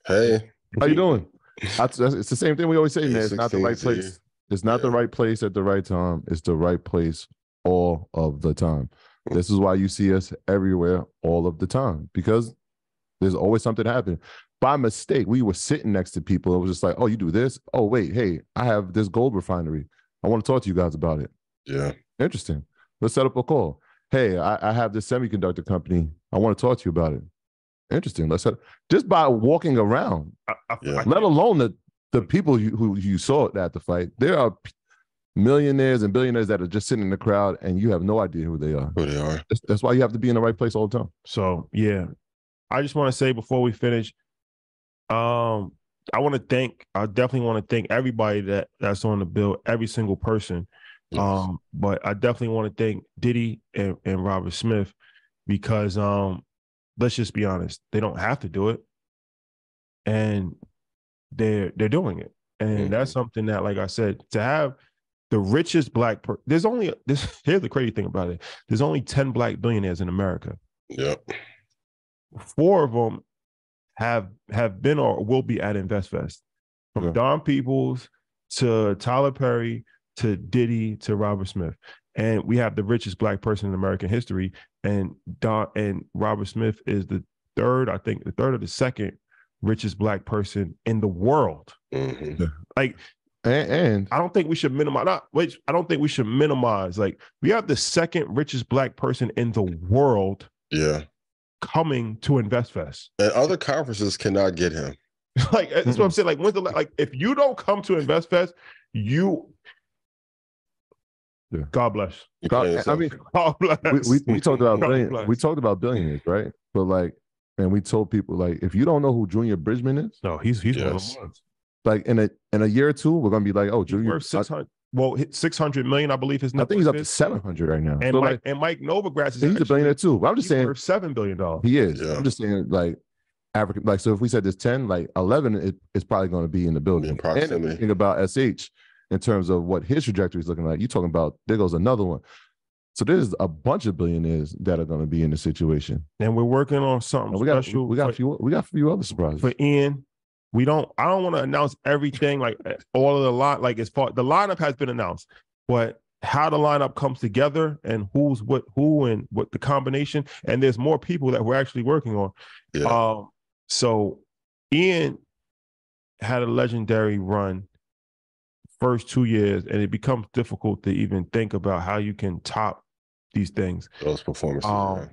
Hey. How you doing? It's the same thing we always say, man. It's not the right place. It's not the right place at the right time. It's the right place all of the time. This is why you see us everywhere all of the time, because there's always something happening. By mistake, we were sitting next to people. It was just like, oh, you do this? Oh, wait, hey, I have this gold refinery. I want to talk to you guys about it. Yeah. Interesting. Let's set up a call. Hey, I have this semiconductor company. I want to talk to you about it. Interesting. Let's set, just by walking around, let alone the people who you saw at the fight. There are millionaires and billionaires that are just sitting in the crowd, and you have no idea who they are. That's why you have to be in the right place all the time. So, yeah. I just want to say before we finish, I definitely want to thank everybody that's on the bill, every single person. Yes. But I definitely want to thank Diddy and Robert Smith, because let's just be honest, they don't have to do it, and they're doing it. And that's something that, like I said, to have the richest black here's the crazy thing about it. There's only 10 black billionaires in America. Yep. 4 of them have been or will be at InvestFest, from Don Peoples to Tyler Perry to Diddy to Robert Smith. And we have the richest black person in American history, and Robert Smith is the third or the second richest black person in the world. Like, and I don't think we should minimize. I don't think we should minimize. Like, we have the second richest black person in the world. Yeah. Coming to InvestFest, and other conferences cannot get him. Like, that's what I'm saying. Like, if you don't come to InvestFest, God bless. I mean, God bless. We talked about we talked about billionaires, right? But like, and we told people, like, if you don't know who Junior Bridgman is, no, he's one of the ones. Like, in a year or two, we're gonna be like, oh, Junior, worth 600. Well, 600 million, I believe his. I think he's up to 700 right now. And Mike Novogratz is. He's a billionaire too. But I'm just saying, worth $7 billion. He is. Yeah. I'm just saying, like, African. Like, so if we said there's 10, like 11, it's probably going to be in the building. And think about SH in terms of what his trajectory is looking like. You're talking about, there goes another one. So there's a bunch of billionaires that are going to be in the situation. And we're working on something special. We got a few other surprises for Ian. I don't want to announce everything, like all of the lot. Like, as far the lineup has been announced, but how the lineup comes together and who and what the combination. And there's more people that we're actually working on. Yeah. So Ian had a legendary run first 2 years, and it becomes difficult to even think about how you can top these things. Those performances.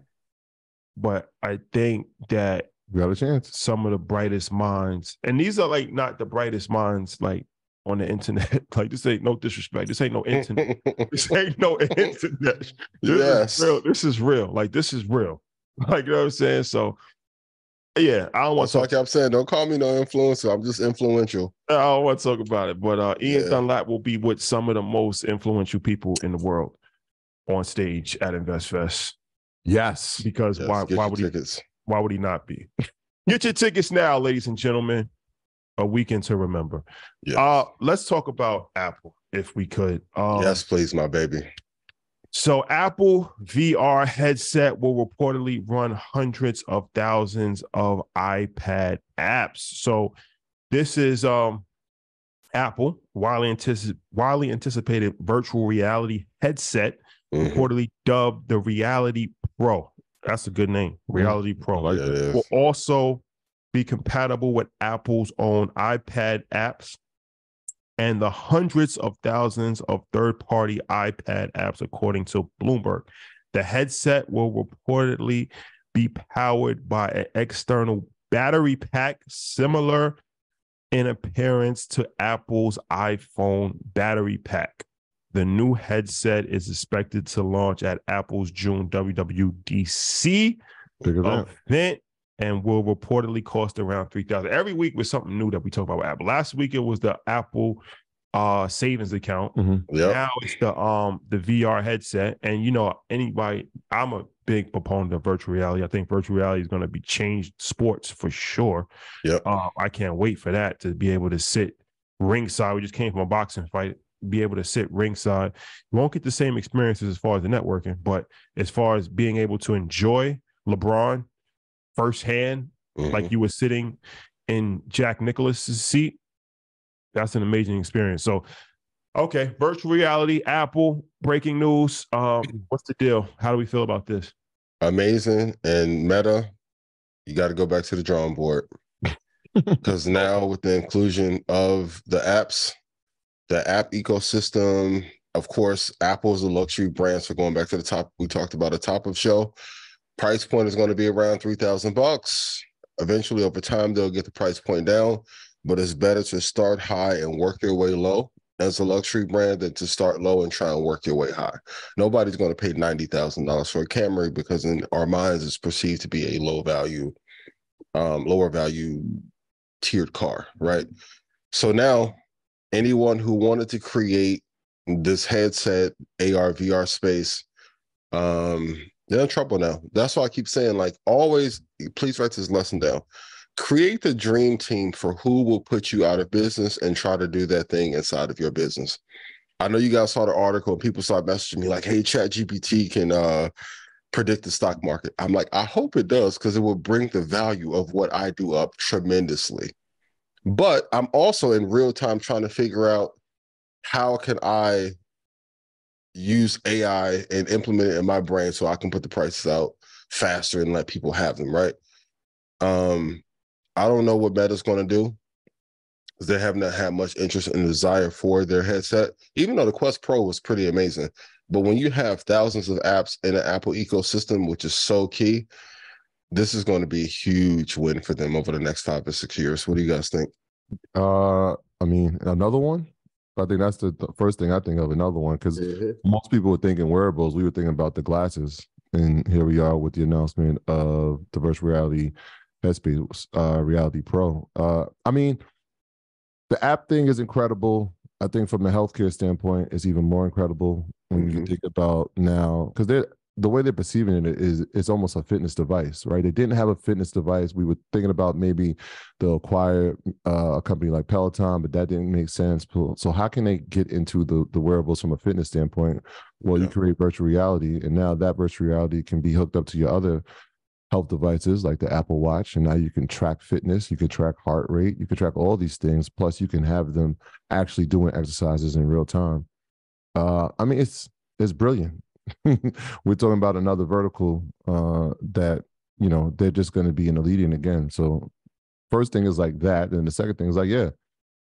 But I think that we got a chance. Some of the brightest minds, and these are like not the brightest minds like on the internet. Like, this ain't no disrespect. This ain't no internet. This ain't no internet. This is real. This is real. Like, this is real. Like, you know what I'm saying? So yeah, I don't want to talk. Like I'm saying, don't call me no influencer. I'm just influential. I don't want to talk about it. But Ian Dunlap will be with some of the most influential people in the world on stage at InvestFest. Yes. Because why would he not be? Get your tickets now, ladies and gentlemen. A weekend to remember. Yes. Let's talk about Apple, if we could. Yes, please, my baby. So Apple VR headset will reportedly run hundreds of thousands of iPad apps. So this is Apple widely anticipated virtual reality headset, reportedly dubbed the Reality Pro. That's a good name, Reality Pro. Will also be compatible with Apple's own iPad apps and the hundreds of thousands of third-party iPad apps, according to Bloomberg. The headset will reportedly be powered by an external battery pack similar in appearance to Apple's iPhone battery pack. The new headset is expected to launch at Apple's June WWDC event and will reportedly cost around $3,000. Every week with something new that we talk about with Apple. Last week it was the Apple savings account. Now it's the VR headset. And I'm a big proponent of virtual reality. I think virtual reality is going to be changed sports for sure. I can't wait for that, to be able to sit ringside. We just came from a boxing fight. Be able to sit ringside. You won't get the same experiences as far as the networking, but as far as being able to enjoy LeBron firsthand, like you were sitting in Jack Nicklaus's seat, that's an amazing experience. So, okay, virtual reality, Apple, breaking news. What's the deal? How do we feel about this? Amazing. And Meta, you got to go back to the drawing board, because now with the inclusion of the apps, the app ecosystem, of course, Apple is a luxury brand. So going back to the top, we talked about a top of show. Price point is going to be around $3,000. Eventually, over time, they'll get the price point down, but it's better to start high and work your way low as a luxury brand than to start low and try and work your way high. Nobody's going to pay $90,000 for a Camry, because in our minds, it's perceived to be a lower value tiered car, right? So now, anyone who wanted to create this headset, AR, VR space, they're in trouble now. That's why I keep saying, like, always, please write this lesson down. Create the dream team for who will put you out of business and try to do that thing inside of your business. I know you guys saw the article and people started messaging me like, hey, ChatGPT can predict the stock market. I'm like, I hope it does, because it will bring the value of what I do up tremendously. But I'm also in real time trying to figure out, how can I use AI and implement it in my brain so I can put the prices out faster and let people have them, right? I don't know what Meta's going to do, because they have not had much interest and desire for their headset, even though the Quest Pro was pretty amazing. But when you have thousands of apps in an Apple ecosystem, which is so key, this is going to be a huge win for them over the next 5 or 6 years. What do you guys think? I mean, another one? I think that's the first thing I think of, another one, because most people were thinking wearables. We were thinking about the glasses. And here we are with the announcement of the virtual reality headspace, Reality Pro. I mean, the app thing is incredible. I think from a healthcare standpoint, it's even more incredible when you think about now, because the way they're perceiving it is it's almost a fitness device, right? They didn't have a fitness device. We were thinking about maybe they'll acquire a company like Peloton, but that didn't make sense. So how can they get into the wearables from a fitness standpoint? Well, you create virtual reality, and now that virtual reality can be hooked up to your other health devices like the Apple Watch, and now you can track fitness, you can track heart rate, you can track all these things, plus you can have them actually doing exercises in real time. I mean, it's brilliant. We're talking about another vertical that, you know, they're just going to be in the leading again. So first thing is like that, and the second thing is like, yeah,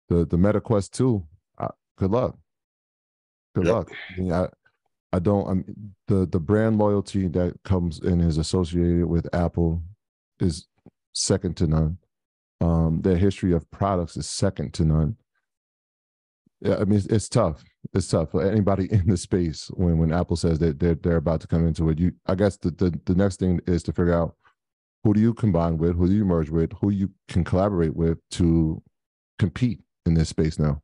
the Meta Quest 2. Good luck. Good luck. I mean, I don't. The brand loyalty that comes and is associated with Apple is second to none. Their history of products is second to none. Yeah, I mean, it's tough. It's tough for anybody in the space when Apple says that they're about to come into it. I guess the next thing is to figure out who do you combine with, who do you merge with, who you can collaborate with to compete in this space now.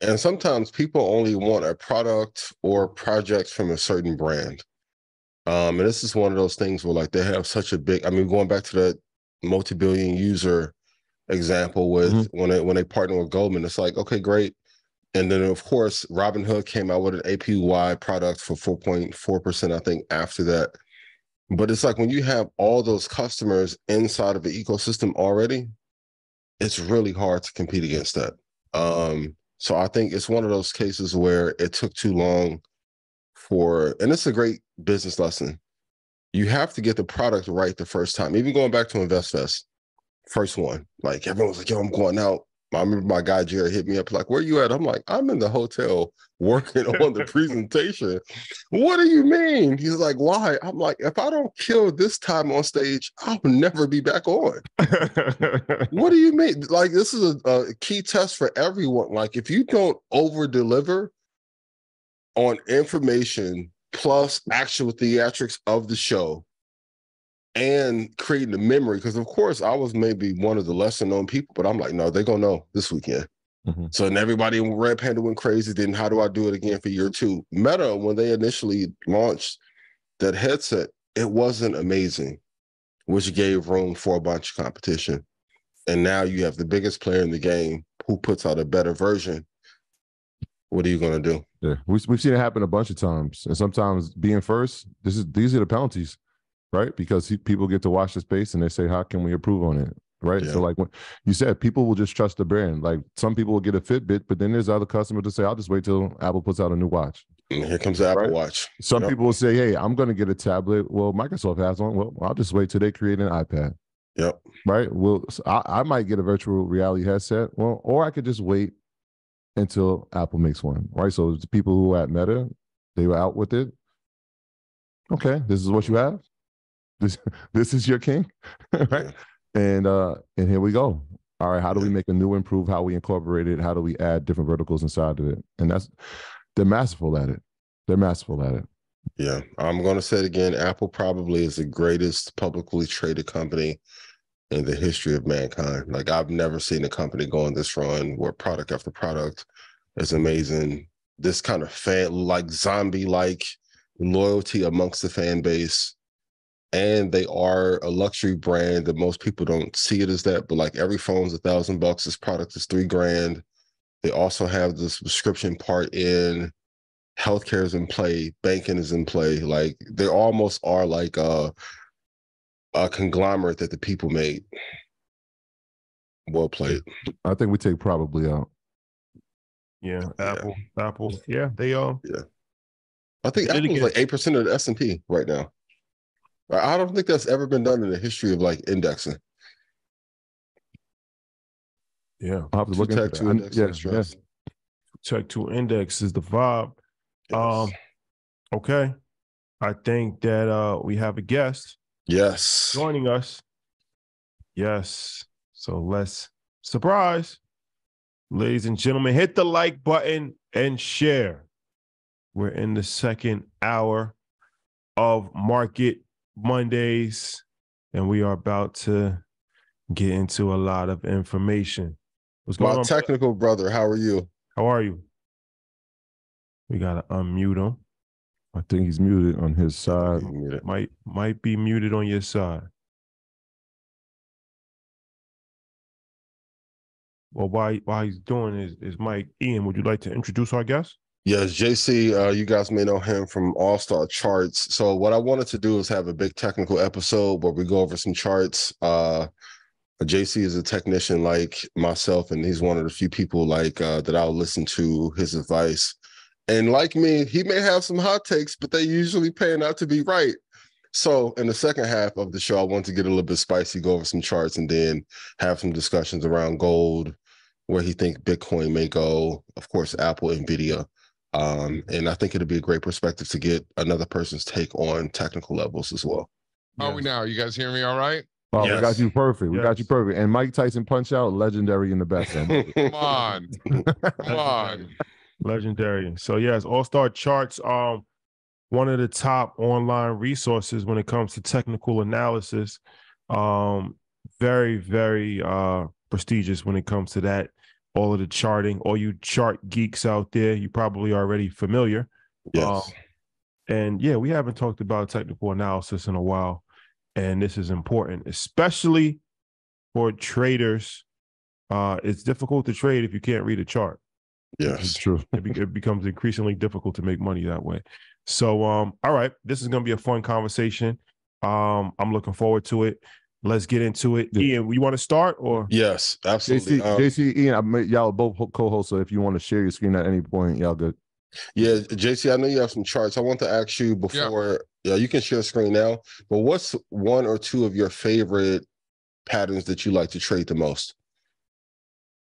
And sometimes people only want a product or projects from a certain brand. And this is one of those things where like they have such a big, I mean, going back to the multi-billion user example with when they partner with Goldman, it's like, okay, great. And then of course, Robinhood came out with an APY product for 4.4%, I think, after that. But it's like when you have all those customers inside of the ecosystem already, it's really hard to compete against that. So I think it's one of those cases where it took too long and it's a great business lesson. You have to get the product right the first time. Even going back to InvestFest, first one, like everyone was like, yo, I'm going out. I remember my guy Jared hit me up like, where you at? I'm like, I'm in the hotel working on the presentation. What do you mean? He's like, why? I'm like, if I don't kill this time on stage, I'll never be back on. What do you mean? Like, this is a key test for everyone. Like, if you don't over deliver on information plus actual theatrics of the show, and creating the memory, because of course I was maybe one of the lesser known people, but I'm like, no, they're gonna know this weekend. So and everybody in Red Panda went crazy. Then how do I do it again for year two? Meta, when they initially launched that headset, it wasn't amazing, which gave room for a bunch of competition. And now you have the biggest player in the game who puts out a better version. What are you gonna do? Yeah, we've seen it happen a bunch of times, and sometimes being first, these are the penalties. Right? Because people get to watch the space and they say, how can we improve on it? Right. Yeah. So like when you said, people will just trust the brand. Like some people will get a Fitbit, but then there's other customers to say, I'll just wait till Apple puts out a new watch. And here comes the Apple Watch. Some people will say, hey, I'm going to get a tablet. Well, Microsoft has one. Well, I'll just wait till they create an iPad. Yep. Right. Well, so I might get a virtual reality headset. Well, or I could just wait until Apple makes one. Right. So the people who were at Meta, they were out with it. Okay. This is what you have. This is your king, right? And here we go. All right, how do we make a new improve? How we incorporate it? How do we add different verticals inside of it? And they're masterful at it. They're masterful at it. Yeah, I'm going to say it again. Apple probably is the greatest publicly traded company in the history of mankind. Like I've never seen a company go on this run where product after product is amazing. This kind of zombie-like loyalty amongst the fan base. And they are a luxury brand that most people don't see it as that, but like every phone's $1,000. This product is $3,000. They also have the subscription part in, healthcare is in play, banking is in play. Like they almost are like a conglomerate that the people made. Well played. I think we take probably out. Yeah, Apple. Yeah, they are. Yeah, I think Apple's like 8% of the S&P right now. I don't think that's ever been done in the history of like indexing. Yeah, I'll have to look into that. Yes. Tech 2 index is the vibe. Yes. Okay. I think that we have a guest. Yes. Joining us. Yes. So let's surprise. Ladies and gentlemen, hit the like button and share. We're in the second hour of Market Mondays, and we are about to get into a lot of information. What's going on? My technical brother, how are you? How are you? We gotta unmute him. I think he's muted on his side. Might be muted on your side. Well, while he's doing his mic, Ian, would you like to introduce our guest? Yes, JC, you guys may know him from All-Star Charts. So what I wanted to do is have a big technical episode where we go over some charts. JC is a technician like myself, and he's one of the few people like that I'll listen to his advice And like me, he may have some hot takes, but they usually pan out to be right. So in the second half of the show, I want to get a little bit spicy, go over some charts, and then have some discussions around gold, where he thinks Bitcoin may go, of course, Apple, Nvidia. And I think it'll be a great perspective to get another person's take on technical levels as well. How are we now? You guys hear me all right? Oh, Yes. we got you perfect. We got you perfect. And Mike Tyson punch out, legendary in the best. Come on. Come on. Legendary. So yes, All-Star Charts, one of the top online resources when it comes to technical analysis. Very, very prestigious when it comes to that. All of the charting, all you chart geeks out there, you probably already familiar. Yes. And yeah, we haven't talked about technical analysis in a while. And this is important, especially for traders. It's difficult to trade if you can't read a chart. Yes, it's true. It becomes increasingly difficult to make money that way. So, all right, this is going to be a fun conversation. I'm looking forward to it. Let's get into it. Yeah. Ian, you want to start or? Yes, absolutely. JC, Ian, y'all both co-hosts, so if you want to share your screen at any point, y'all good. Yeah, JC, I know you have some charts. I want to ask you before, yeah, you can share the screen now, but what's one or two of your favorite patterns that you like to trade the most?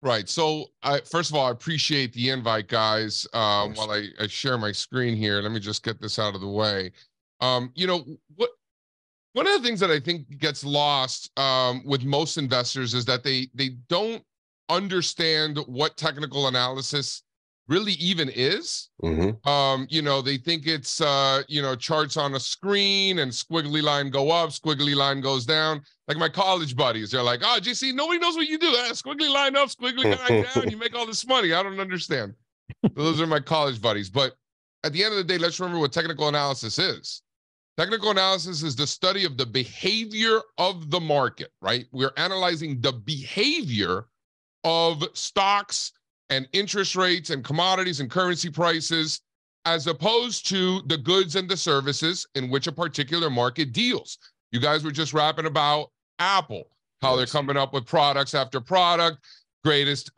Right. So, first of all, I appreciate the invite, guys. While I share my screen here, let me just get this out of the way. You know, one of the things that I think gets lost with most investors is that they don't understand what technical analysis really even is. Mm-hmm. You know, they think it's you know, charts on a screen and squiggly line go up, squiggly line goes down. Like my college buddies, they're like, "Oh, JC, nobody knows what you do. Squiggly line up, squiggly line down, you make all this money. I don't understand." Those are my college buddies. But at the end of the day, let's remember what technical analysis is. Technical analysis is the study of the behavior of the market, right? We're analyzing the behavior of stocks and interest rates and commodities and currency prices, as opposed to the goods and the services in which a particular market deals. You guys were just rapping about Apple, how they're coming up with products after product, greatest,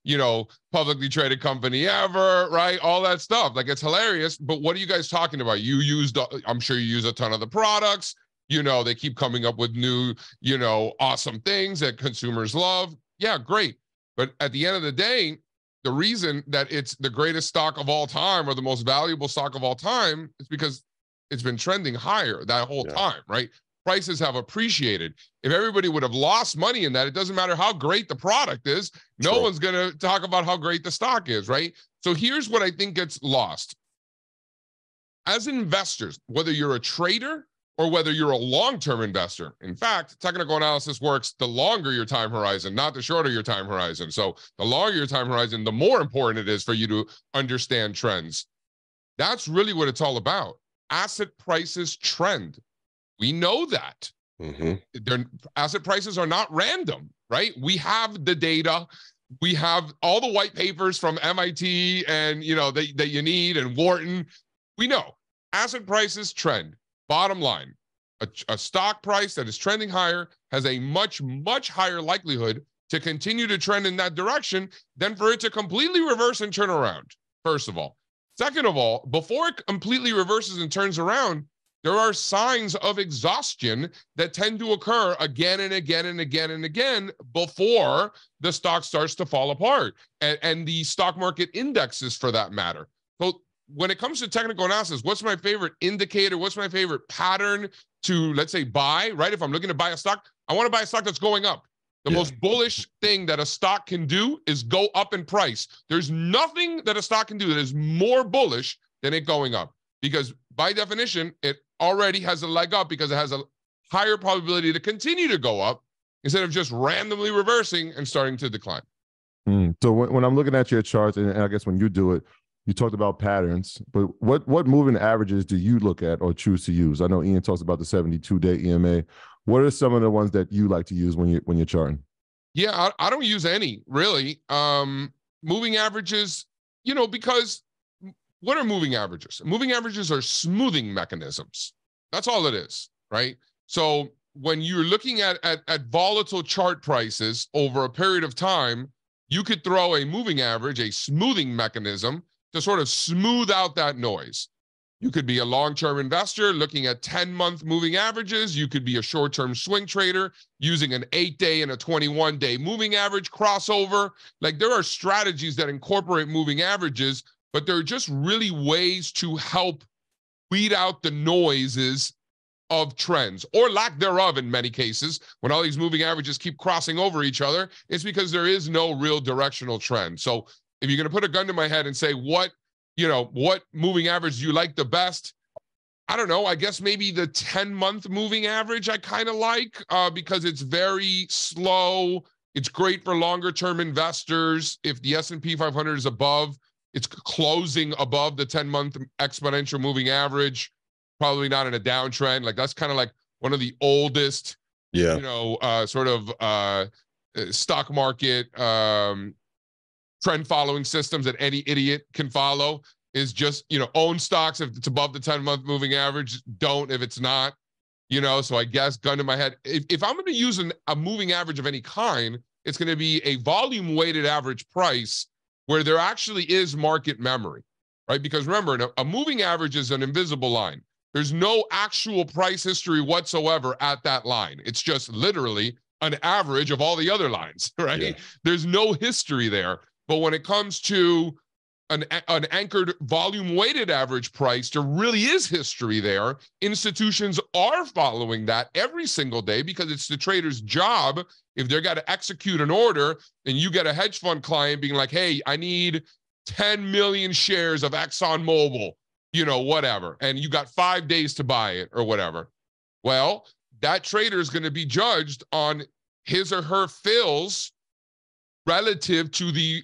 you know, publicly traded company ever, right? All that stuff. Like, it's hilarious. But what are you guys talking about? You used, I'm sure you use a ton of the products. You know, they keep coming up with new, you know, awesome things that consumers love. Yeah, great. But at the end of the day, the reason that it's the greatest stock of all time or the most valuable stock of all time is because it's been trending higher that whole time, right? Prices have appreciated. If everybody would have lost money in that, it doesn't matter how great the product is. No one's going to talk about how great the stock is, right? So here's what I think gets lost. As investors, whether you're a trader or whether you're a long-term investor, in fact, technical analysis works the longer your time horizon, not the shorter your time horizon. So the longer your time horizon, the more important it is for you to understand trends. That's really what it's all about. Asset prices trend. We know that. Asset prices are not random, right? We have the data. We have all the white papers from MIT and, you know, that you need, and Wharton. We know asset prices trend. Bottom line, a stock price that is trending higher has a much, much higher likelihood to continue to trend in that direction than for it to completely reverse and turn around, first of all. Second of all, before it completely reverses and turns around, there are signs of exhaustion that tend to occur again and again and again and again before the stock starts to fall apart, and the stock market indexes for that matter. So when it comes to technical analysis, what's my favorite indicator? What's my favorite pattern to, let's say, buy, right? If I'm looking to buy a stock, I want to buy a stock that's going up. The most bullish thing that a stock can do is go up in price. There's nothing that a stock can do that is more bullish than it going up, because by definition, it already has a leg up because it has a higher probability to continue to go up instead of just randomly reversing and starting to decline. So when I'm looking at your charts, and I guess when you do it, you talked about patterns, but what moving averages do you look at or choose to use? I know Ian talks about the 72-day EMA. What are some of the ones that you like to use when you're charting? Yeah, I don't use any, really. Moving averages, you know, because what are moving averages? Moving averages are smoothing mechanisms. That's all it is, right? So when you're looking at volatile chart prices over a period of time, you could throw a moving average, a smoothing mechanism, to sort of smooth out that noise. You could be a long-term investor looking at 10-month moving averages. You could be a short-term swing trader using an 8-day and a 21-day moving average crossover. Like, there are strategies that incorporate moving averages, but there are just really ways to help weed out the noises of trends, or lack thereof in many cases. When all these moving averages keep crossing over each other, it's because there is no real directional trend. So if you're going to put a gun to my head and say, what moving average do you like the best? I don't know. I guess maybe the 10-month moving average I kind of like, because it's very slow. It's great for longer term investors. If the S&P 500 is above, it's closing above the 10-month exponential moving average, probably not in a downtrend. Like, that's kind of like one of the oldest, sort of stock market trend following systems that any idiot can follow, is just, own stocks if it's above the 10-month moving average, don't if it's not, so I guess, gun to my head, if I'm going to use a moving average of any kind, it's going to be a volume weighted average price where there actually is market memory, right? Because remember, a moving average is an invisible line. There's no actual price history whatsoever at that line. It's just literally an average of all the other lines, right? Yeah. There's no history there. But when it comes to an anchored volume-weighted average price, there really is history there. Institutions are following that every single day because it's the trader's job. If they're got to execute an order and you get a hedge fund client being like, hey, I need 10 million shares of ExxonMobil, whatever, and you got 5 days to buy it or whatever. Well, that trader is going to be judged on his or her fills relative to the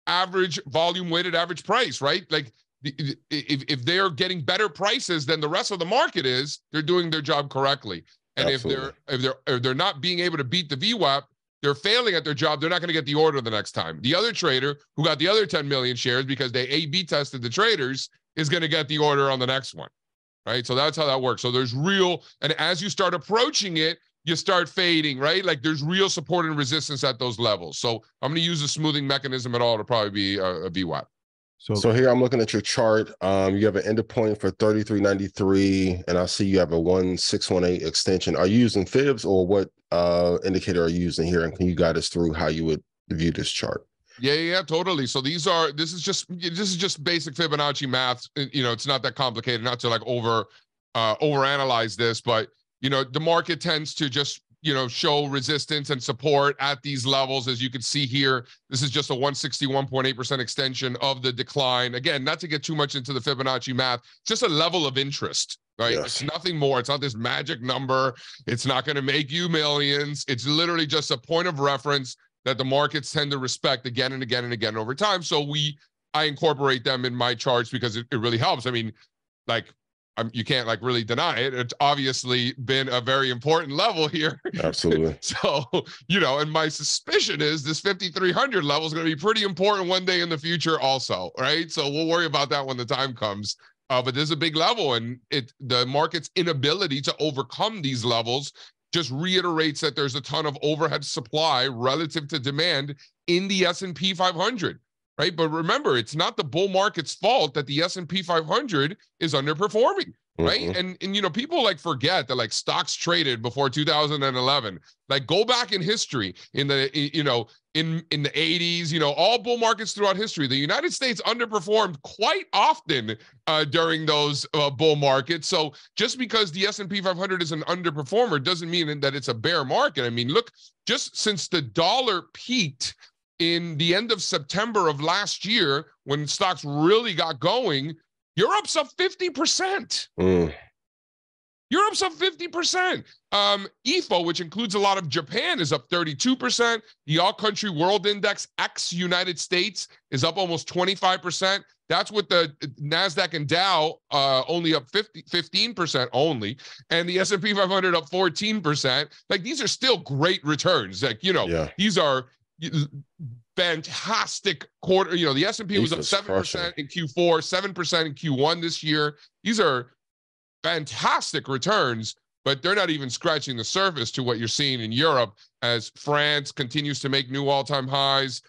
average volume weighted average price, right? Like, if they're getting better prices than the rest of the market is, they're doing their job correctly. And Absolutely. if they're not being able to beat the VWAP, they're failing at their job, they're not going to get the order the next time. The other trader who got the other 10 million shares because they A/B tested the traders is going to get the order on the next one, right? So that's how that works. So there's real, and as you start approaching it, you start fading, right? Like, there's real support and resistance at those levels. So I'm going to use a smoothing mechanism at all to probably be a VWAP. So here I'm looking at your chart. You have an end point for 33.93, and I see you have a 1618 extension. Are you using fibs, or what indicator are you using here? And can you guide us through how you would view this chart? Yeah, totally. So this is just basic Fibonacci math. It's not that complicated, not to like overanalyze this, but the market tends to just, show resistance and support at these levels. As you can see here, this is just a 161.8% extension of the decline. Again, not to get too much into the Fibonacci math, just a level of interest, right? Yes. It's nothing more. It's not this magic number. It's not going to make you millions. It's literally just a point of reference that the markets tend to respect again and again and again over time. So I incorporate them in my charts because it really helps. I mean, like, you can't like really deny it. It's obviously been a very important level here. Absolutely. So, and my suspicion is this 5,300 level is going to be pretty important one day in the future also, right? So we'll worry about that when the time comes. But there's a big level, and the market's inability to overcome these levels just reiterates that there's a ton of overhead supply relative to demand in the S&P 500. Right. But remember, it's not the bull market's fault that the S&P 500 is underperforming. Right. Mm-hmm. And people like forget that like stocks traded before 2011, like go back in history in the, in the 80s, all bull markets throughout history. The United States underperformed quite often during those bull markets. So just because the S&P 500 is an underperformer doesn't mean that it's a bear market. I mean, look, just since the dollar peaked in the end of September of last year, when stocks really got going, Europe's up 50%. Europe's up 50%. EFO, which includes a lot of Japan, is up 32%. The All-Country World Index ex-United States is up almost 25%. That's with the NASDAQ and Dow only up 15% only, and the S&P 500 up 14%. Like, these are still great returns. Like, These are fantastic quarter. The S&P was up 7% in Q4, 7% in Q1 this year. These are fantastic returns, but they're not even scratching the surface to what you're seeing in Europe as France continues to make new all-time highs.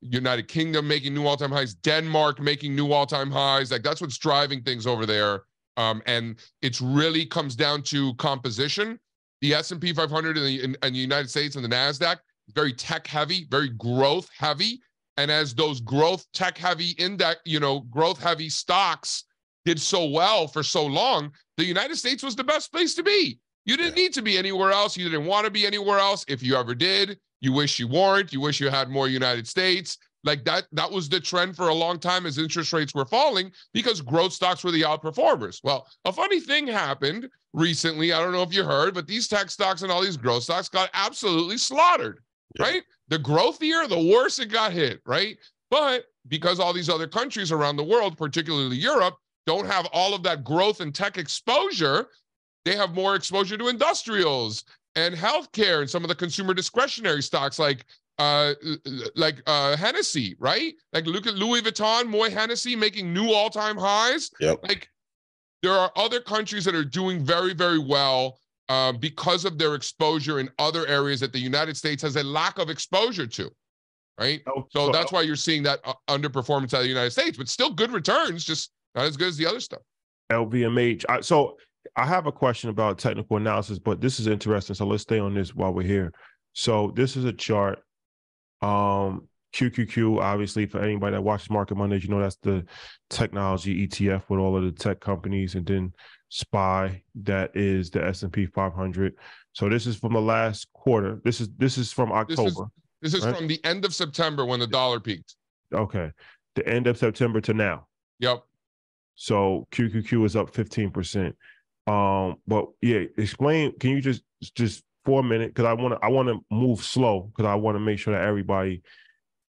United Kingdom making new all-time highs, Denmark making new all-time highs. Like that's what's driving things over there. And it's really comes down to composition. The S&P 500 in the United States and the NASDAQ, very tech heavy, very growth heavy. And as those growth tech heavy index, growth heavy stocks did so well for so long, the United States was the best place to be. You didn't need to be anywhere else. You didn't want to be anywhere else. If you ever did, you wish you weren't. You wish you had more United States. Like that was the trend for a long time as interest rates were falling because growth stocks were the outperformers. Well, a funny thing happened recently. I don't know if you heard, but these tech stocks and all these growth stocks got absolutely slaughtered, right? The growthier, the worse it got hit, right? But because all these other countries around the world, particularly Europe, don't have all of that growth and tech exposure, they have more exposure to industrials and healthcare and some of the consumer discretionary stocks like Hennessy, right? Like look at Louis Vuitton, Moët Hennessy making new all-time highs. Yep. Like there are other countries that are doing very, very well because of their exposure in other areas that the United States has a lack of exposure to, right? So that's why you're seeing that underperformance out of the United States, but still good returns, just not as good as the other stuff. LVMH. So I have a question about technical analysis, but this is interesting. So let's stay on this while we're here. So this is a chart. QQQ, obviously, for anybody that watches Market Mondays, that's the technology ETF with all of the tech companies, and then SPY, that is the S&P 500. So this is from the last quarter. This is from October. This is right? From the end of September when the dollar peaked. Okay, the end of September to now. Yep. So QQQ is up 15%. But yeah, explain. Can you just for a minute, because I want to move slow, because I want to make sure that everybody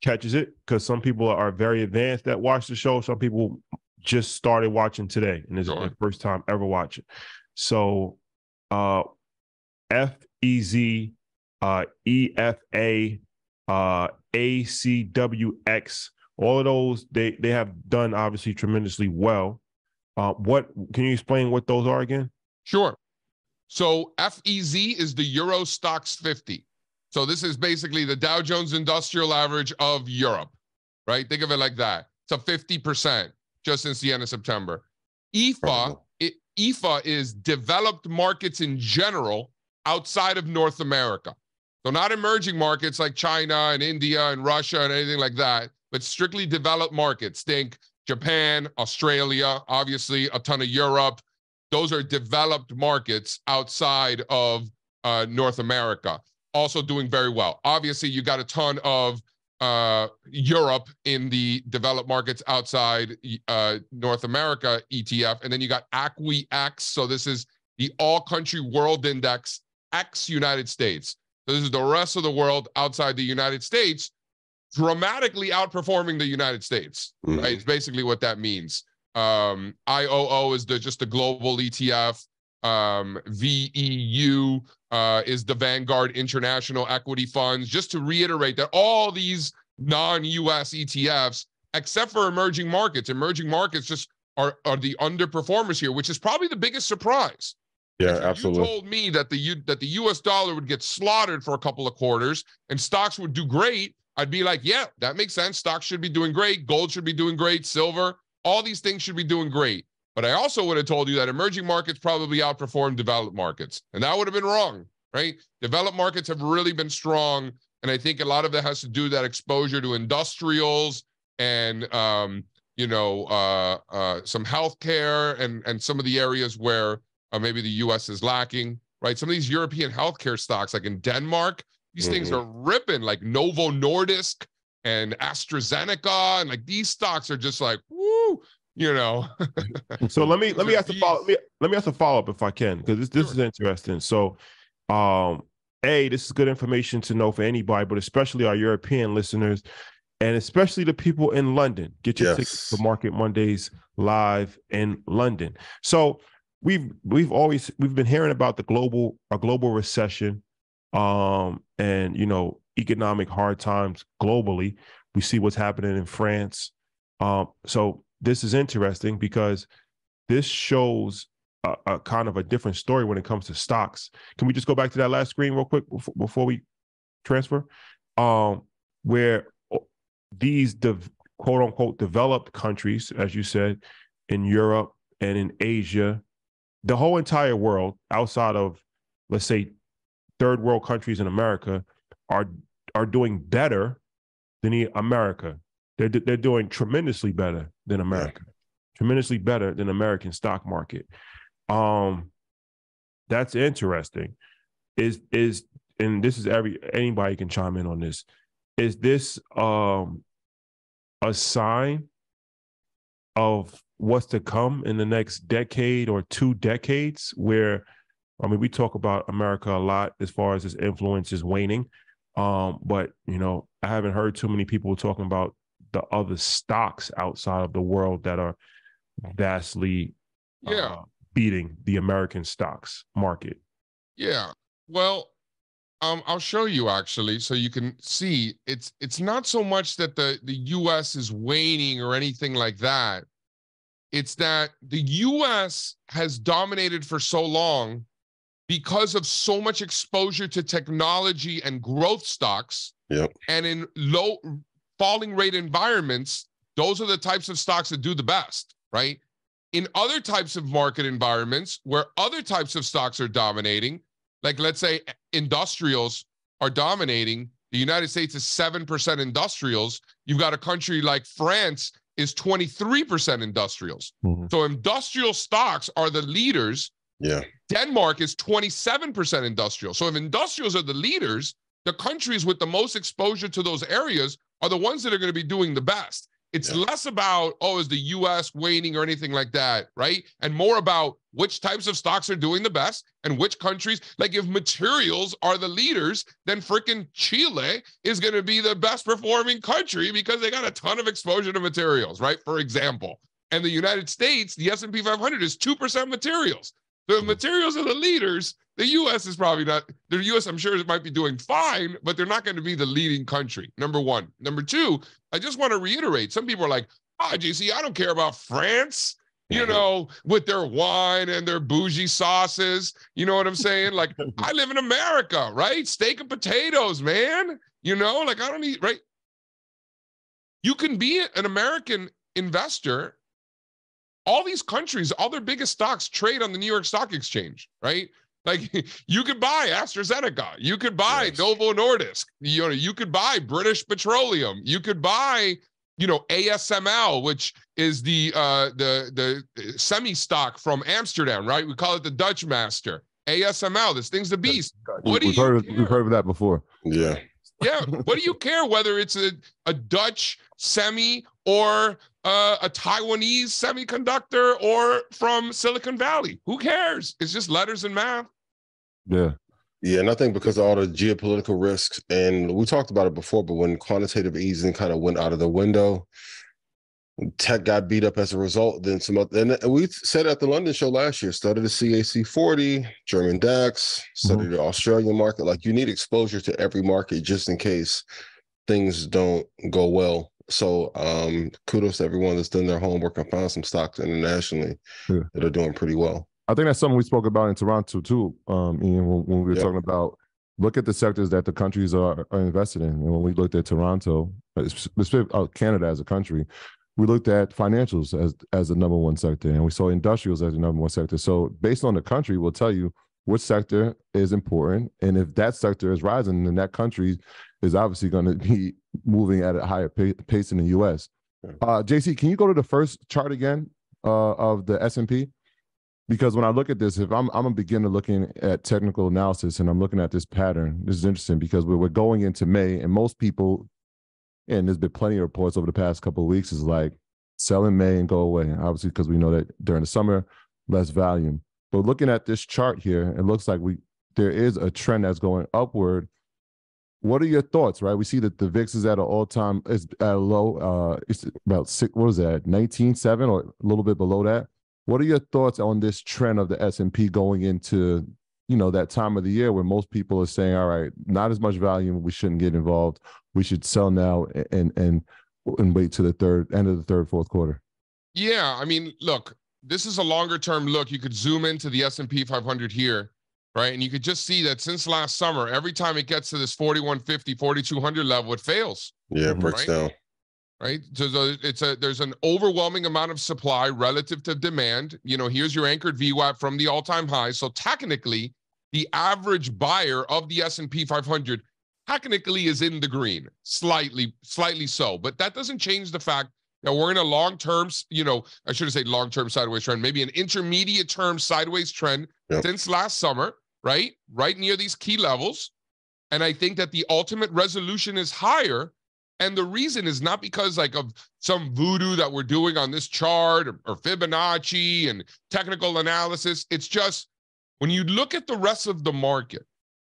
catches it, because some people are very advanced that watch the show. Some people just started watching today and this is their first time ever watching. So FEZ, EFA, ACWX, all of those, they have done obviously tremendously well. What can you explain what those are again? Sure. So FEZ is the Euro Stoxx 50. So this is basically the Dow Jones Industrial Average of Europe, right? Think of it like that. It's a 50% just since the end of September. IFA is developed markets in general outside of North America. So not emerging markets like China and India and Russia and anything like that, but strictly developed markets. Think Japan, Australia, obviously a ton of Europe. Those are developed markets outside of North America, also doing very well. Obviously, you got a ton of Europe in the developed markets outside North America ETF. And then you got ACWI-X. So this is the All-Country World Index X United States. So this is the rest of the world outside the United States, dramatically outperforming the United States, right? It's basically what that means. IOO is just the global ETF. VEU is the Vanguard International Equity Funds. Just to reiterate that all these non-US ETFs, except for emerging markets just are the underperformers here, which is probably the biggest surprise. Yeah, if absolutely. You told me that the US dollar would get slaughtered for a couple of quarters and stocks would do great, I'd be like, yeah, that makes sense. Stocks should be doing great. Gold should be doing great. Silver, all these things should be doing great. But I also would have told you that emerging markets probably outperform developed markets. And that would have been wrong, right? Developed markets have really been strong. And I think a lot of that has to do with that exposure to industrials and, some healthcare and some of the areas where maybe the U.S. is lacking, right? Some of these European healthcare stocks, like in Denmark, these things are ripping, like Novo Nordisk and AstraZeneca, and like these stocks are just like, woo, So let me ask a follow up if I can, because this is interesting. So, this is good information to know for anybody, but especially our European listeners, and especially the people in London. Get your tickets for Market Mondays live in London. So we've been hearing about a global recession, and economic hard times globally. We see what's happening in France. So this is interesting because this shows a kind of a different story when it comes to stocks. Can we just go back to that last screen real quick before we transfer? Where these quote unquote developed countries, as you said, in Europe and in Asia, the whole entire world outside of, let's say, third world countries in America are doing better than America. They're doing tremendously better than America, tremendously better than American stock market. That's interesting. And this is anybody can chime in on this. Is this a sign of what's to come in the next decade or 2 decades? Where, I mean, we talk about America a lot as far as its influence is waning, but I haven't heard too many people talking about the other stocks outside of the world that are vastly beating the American stocks market. Yeah. Well, I'll show you actually, so you can see it's not so much that the U.S. is waning or anything like that. It's that the U.S. has dominated for so long because of so much exposure to technology and growth stocks. Yep. And in low falling rate environments, those are the types of stocks that do the best, right? In other types of market environments where other types of stocks are dominating, like let's say industrials are dominating, the United States is 7% industrials. You've got a country like France is 23% industrials. Mm-hmm. So industrial stocks are the leaders. Yeah. Denmark is 27% industrial. So if industrials are the leaders, the countries with the most exposure to those areas are the ones that are going to be doing the best. It's less about, is the U.S. waning or anything like that, right? And more about which types of stocks are doing the best and which countries. Like if materials are the leaders, then freaking Chile is going to be the best performing country because they got a ton of exposure to materials, right? For example. And the United States, the S&P 500 is 2% materials. So if materials are the leaders, the U.S. is probably not. The U.S., I'm sure, it might be doing fine, but they're not going to be the leading country, number one. Number two, I just want to reiterate, some people are like, JC, I don't care about France, with their wine and their bougie sauces. You know what I'm saying? Like, I live in America, right? Steak and potatoes, man. I don't eat, right? You can be an American investor. All these countries, all their biggest stocks trade on the New York Stock Exchange, right? Like you could buy AstraZeneca, you could buy Novo Nordisk, you could buy British Petroleum, you could buy, ASML, which is the semi stock from Amsterdam, right? We call it the Dutch Master. ASML, this thing's the beast. We've heard of that before. Yeah. Yeah. What do you care whether it's a Dutch semi or a Taiwanese semiconductor or from Silicon Valley? Who cares? It's just letters and math. Yeah. Yeah, and I think because of all the geopolitical risks, and we talked about it before, but when quantitative easing kind of went out of the window, tech got beat up as a result. Then and we said at the London show last year, studied the CAC 40, German DAX, studied the Australian market. Like you need exposure to every market just in case things don't go well. So kudos to everyone that's done their homework and found some stocks internationally that are doing pretty well. I think that's something we spoke about in Toronto too, Ian, when we were talking about look at the sectors that the countries are invested in. And when we looked at Toronto, Canada as a country, we looked at financials as the number one sector, and we saw industrials as the number one sector. So based on the country, we'll tell you which sector is important. And if that sector is rising, then that country is obviously going to be moving at a higher pace in the U.S. JC, can you go to the first chart again of the S&P? Because when I look at this, if I'm a beginner looking at technical analysis and I'm looking at this pattern, this is interesting because we're going into May, and most people, and there's been plenty of reports over the past couple of weeks, is like sell in May and go away. Obviously, because we know that during the summer, less volume. But looking at this chart here, it looks like there is a trend that's going upward. What are your thoughts, right? We see that the VIX is at an all-time, it's at a low, it's about 19.7 or a little bit below that. What are your thoughts on this trend of the S&P going into, that time of the year where most people are saying, all right, not as much volume, we shouldn't get involved. We should sell now and wait to the end of the third, fourth quarter? Yeah, I mean, look, this is a longer-term look. You could zoom into the S&P 500 here, right? And you could just see that since last summer, every time it gets to this 4150, 4200 level, it fails. Yeah, it breaks down. right? So there's an overwhelming amount of supply relative to demand. Here's your anchored VWAP from the all-time high. So technically, the average buyer of the S&P 500 technically is in the green, slightly so. But that doesn't change the fact that we're in a long-term, I shouldn't say long-term sideways trend, maybe an intermediate-term sideways trend since last summer, right? Right near these key levels. And I think that the ultimate resolution is higher. And the reason is not because of some voodoo that we're doing on this chart or Fibonacci and technical analysis. It's just when you look at the rest of the market,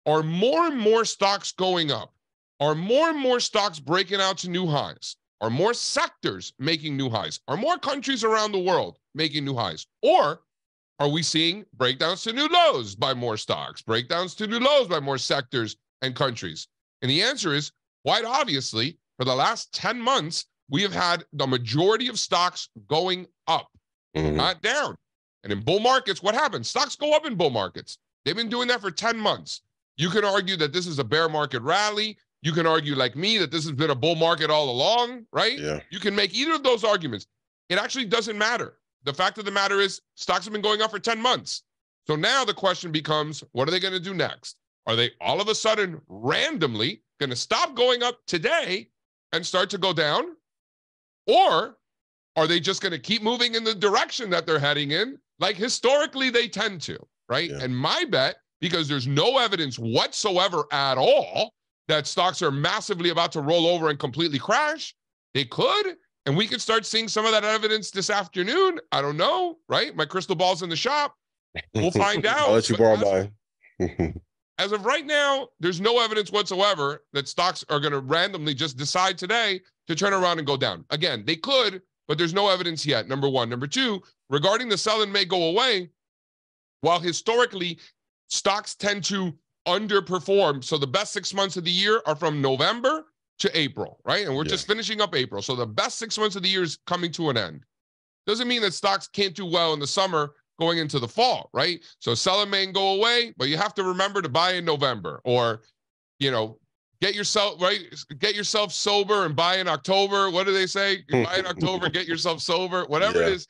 are more and more stocks going up? Are more and more stocks breaking out to new highs? Are more sectors making new highs? Are more countries around the world making new highs? Or are we seeing breakdowns to new lows by more stocks, breakdowns to new lows by more sectors and countries? And the answer is, quite obviously, for the last 10 months, we have had the majority of stocks going up, not down. And in bull markets, what happens? Stocks go up in bull markets. They've been doing that for 10 months. You can argue that this is a bear market rally. You can argue, like me, that this has been a bull market all along, right? Yeah. You can make either of those arguments. It actually doesn't matter. The fact of the matter is stocks have been going up for 10 months. So now the question becomes, what are they going to do next? Are they all of a sudden randomly going to stop going up today and start to go down? Or are they just going to keep moving in the direction that they're heading in, like historically they tend to, right? Yeah. And my bet, because there's no evidence whatsoever at all that stocks are massively about to roll over and completely crash, they could, and we could start seeing some of that evidence this afternoon. I don't know, right? My crystal ball's in the shop. We'll find out. I'll let you borrow mine. As of right now, there's no evidence whatsoever that stocks are going to randomly just decide today to turn around and go down. Again, they could, but there's no evidence yet, number one. Number two, regarding the sell-in may go away, while historically stocks tend to underperform. So the best 6 months of the year are from November to April, right? And we're just finishing up April. So the best 6 months of the year is coming to an end. Doesn't mean that stocks can't do well in the summer going into the fall, right? So sell-in may go away, but you have to remember to buy in November, or, get yourself sober and buy in October. What do they say? Buy in October, get yourself sober, whatever it is,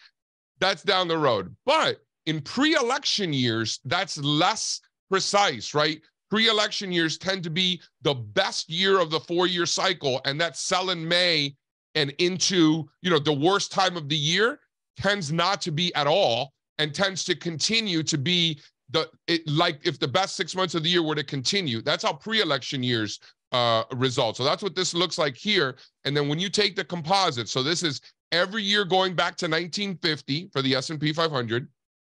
that's down the road. But in pre-election years, that's less precise, right? Pre-election years tend to be the best year of the 4-year cycle, and that sell in May and into, the worst time of the year tends not to be at all, and tends to continue to be like if the best 6 months of the year were to continue. That's how pre-election years result. So that's what this looks like here. And then when you take the composite, so this is every year going back to 1950 for the S&P 500.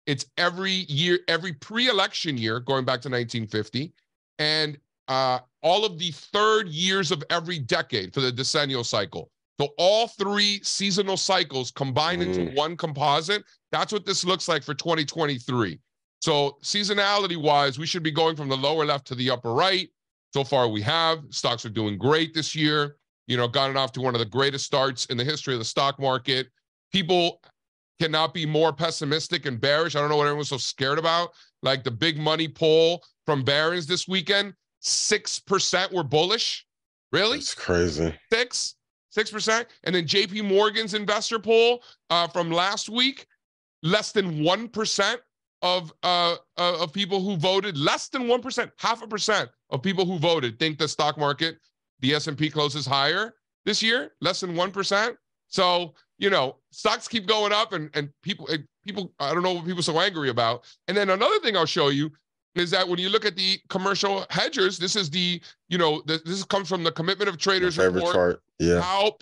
It's every year, every pre-election year going back to 1950. And all of the third years of every decade for the decennial cycle. So all 3 seasonal cycles combined into one composite. That's what this looks like for 2023. So seasonality-wise, we should be going from the lower left to the upper right. So far we have. Stocks are doing great this year. Gotten off to one of the greatest starts in the history of the stock market. People cannot be more pessimistic and bearish. I don't know what everyone's so scared about. Like the big money poll from Barron's this weekend, 6% were bullish. Really? That's crazy. 6%. And then JP Morgan's investor poll from last week, less than 1% of people who voted, less than 1%, 0.5% of people who voted think the stock market, the S&P closes higher this year, less than 1%. So, stocks keep going up, and people, I don't know what people are so angry about. And then another thing I'll show you is that when you look at the commercial hedgers, this is this comes from the Commitment of Traders report. Chart. Yeah. How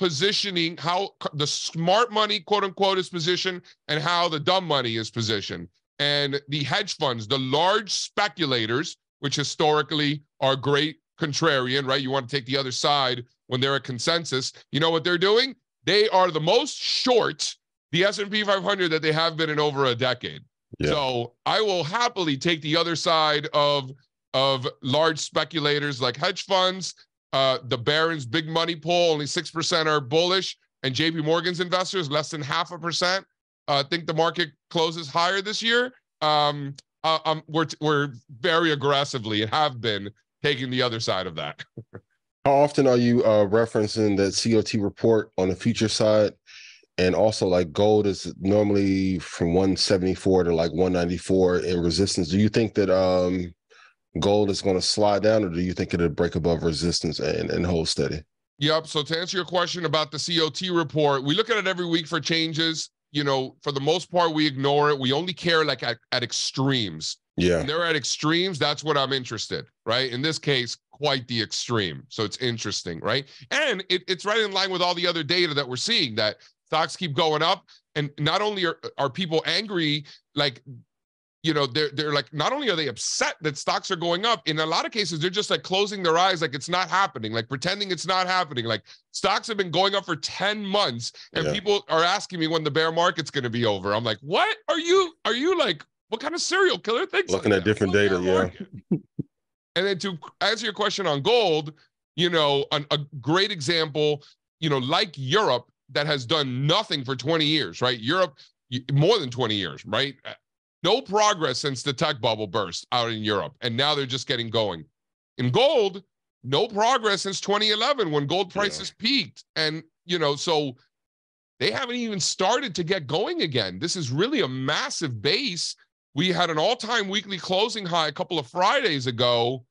the smart money, quote unquote, is positioned, and how the dumb money is positioned. And the hedge funds, the large speculators, which historically are great contrarian, right? You want to take the other side when they're a consensus. You know what they're doing? They are the most short the S&P 500 that they have been in over a decade. Yeah. So I will happily take the other side of large speculators like hedge funds. The Barron's big money poll, only 6% are bullish, and JP Morgan's investors, less than 0.5%, think the market closes higher this year. We're very aggressively and have been taking the other side of that. How often are you referencing that COT report on the future side? And also, like, gold is normally from 174 to like 194 in resistance. Do you think that gold is going to slide down, or do you think it'll break above resistance and hold steady? Yep. So to answer your question about the COT report, we look at it every week for changes. You know, for the most part, we ignore it. We only care like at extremes. Yeah. When they're at extremes, that's when I'm interested, right? In this case, quite the extreme. So it's interesting, right? And it's right in line with all the other data that we're seeing, that stocks keep going up. And not only are people angry, like, you know, they're like, not only are they upset that stocks are going up, in a lot of cases, they're just like closing their eyes, like it's not happening, like pretending it's not happening. Like stocks have been going up for 10 months and people are asking me when the bear market's going to be over. I'm like, what are you like, what kind of serial killer thinks looking like at different data? Yeah. And then to answer your question on gold, you know, a great example, you know, like Europe, that has done nothing for 20 years, right? Europe, more than 20 years, right? No progress since the tech bubble burst out in Europe. And now they're just getting going. In gold, no progress since 2011 when gold prices peaked. And, you know, so they haven't even started to get going again. This is really a massive base. We had an all-time weekly closing high a couple of Fridays ago.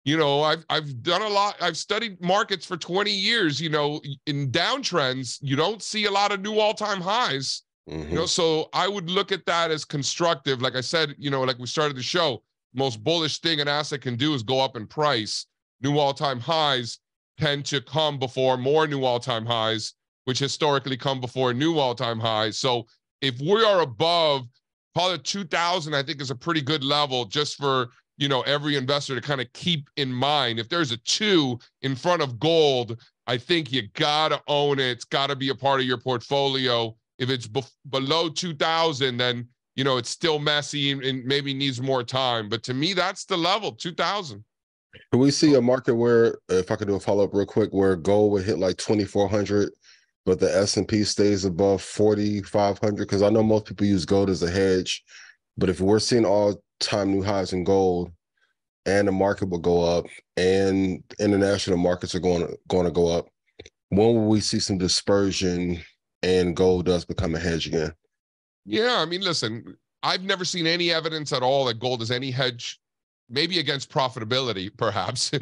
You know, I've done a lot. I've studied markets for 20 years. You know, in downtrends, you don't see a lot of new all-time highs. You know, so I would look at that as constructive. Like I said, you know, like we started the show, most bullish thing an asset can do is go up in price. New all-time highs tend to come before more new all-time highs, which historically come before new all-time highs. So if we are above, call it 2,000, I think is a pretty good level just for, you know, every investor to kind of keep in mind. If there's a 2 in front of gold, I think you got to own it. It's got to be a part of your portfolio. If it's below 2,000, then, you know, it's still messy and maybe needs more time. But to me, that's the level, 2,000. Can we see a market where, if I could do a follow-up real quick, where gold would hit like 2,400, but the S&P stays above 4,500? Because I know most people use gold as a hedge, but if we're seeing all-time new highs in gold and the market will go up and international markets are going to go up, when will we see some dispersion and gold does become a hedge again? Yeah, I mean, listen, I've never seen any evidence at all that gold is any hedge, maybe against profitability, perhaps.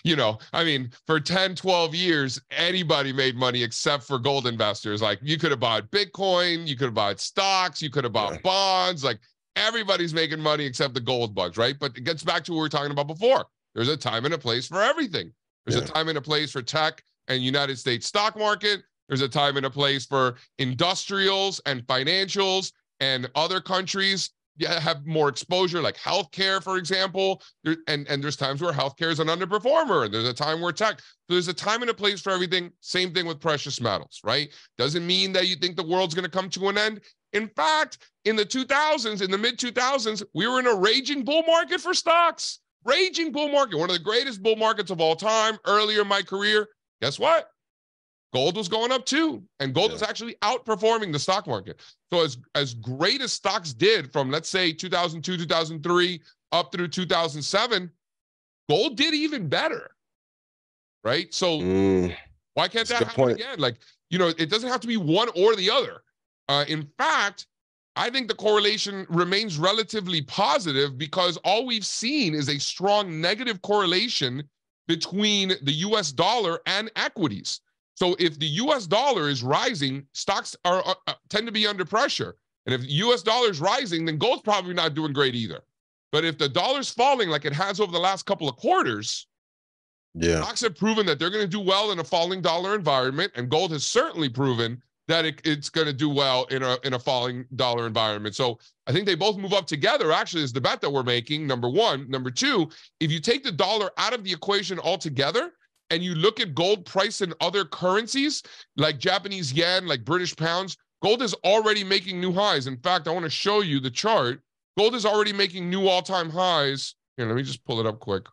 You know, I mean, for 10, 12 years, anybody made money except for gold investors. Like you could have bought Bitcoin, you could have bought stocks, you could have bought bonds. Like everybody's making money except the gold bugs, right? But it gets back to what we were talking about before. There's a time and a place for everything. There's a time and a place for tech and United States stock market. There's a time and a place for industrials and financials, and other countries have more exposure, like healthcare, for example. And there's times where healthcare is an underperformer, and there's a time where tech. So there's a time and a place for everything. Same thing with precious metals, right? Doesn't mean that you think the world's going to come to an end. In fact, in the 2000s, in the mid 2000s, we were in a raging bull market for stocks. Raging bull market, one of the greatest bull markets of all time. Earlier in my career, guess what? Gold was going up too, and gold was actually outperforming the stock market. So as great as stocks did from, let's say, 2002, 2003 up through 2007, gold did even better, right? So why can't that happen again? Like, you know, it doesn't have to be one or the other. In fact, I think the correlation remains relatively positive because all we've seen is a strong negative correlation between the US dollar and equities. So if the U.S. dollar is rising, stocks tend to be under pressure. And if the U.S. dollar is rising, then gold's probably not doing great either. But if the dollar's falling like it has over the last couple of quarters, stocks have proven that they're going to do well in a falling dollar environment, and gold has certainly proven that it's going to do well in a falling dollar environment. So I think they both move up together, actually, is the bet that we're making, number one. Number two, if you take the dollar out of the equation altogether, and you look at gold price in other currencies, like Japanese yen, like British pounds, gold is already making new highs. In fact, I want to show you the chart. Gold is already making new all-time highs. Here, let me just pull it up quick.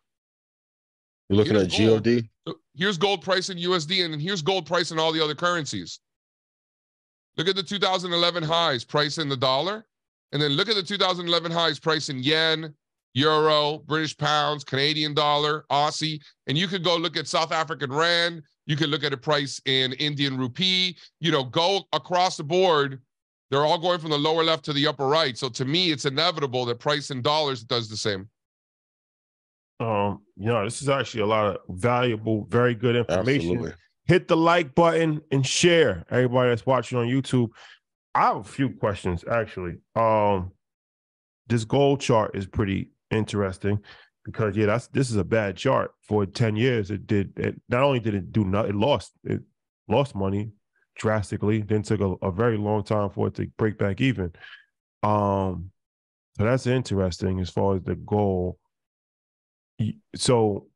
You're looking at GOD? Here's gold price in USD, and then here's gold price in all the other currencies. Look at the 2011 highs, price in the dollar. And then look at the 2011 highs, price in yen, euro, British pounds, Canadian dollar, Aussie, and you could go look at South African rand. You could look at a price in Indian rupee, go across the board. They're all going from the lower left to the upper right. So to me, it's inevitable that price in dollars does the same. This is actually a lot of valuable, very good information. Absolutely. Hit the like button and share. Everybody that's watching on YouTube. I have a few questions, actually. This gold chart is pretty interesting because this is a bad chart for 10 years. It not only did it do nothing, it lost money drastically, then took a very long time for it to break back even. So that's interesting as far as the goal. So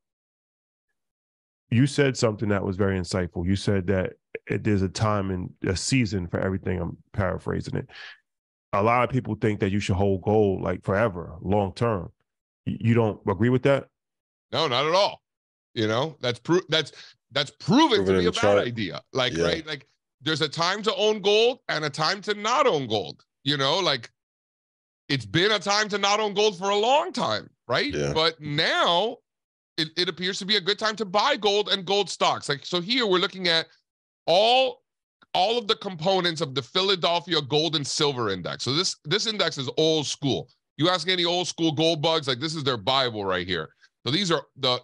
you said something that was very insightful. You said that there's a time and a season for everything. I'm paraphrasing it. A lot of people think that you should hold gold like forever, long term. You don't agree with that? No, not at all. That's proven to be a bad idea. Right? Like there's a time to own gold and a time to not own gold. It's been a time to not own gold for a long time, right? Yeah. But now it appears to be a good time to buy gold and gold stocks. So here we're looking at all of the components of the Philadelphia Gold and Silver Index. So this index is old school. You ask any old school gold bugs, this is their Bible right here. So these are the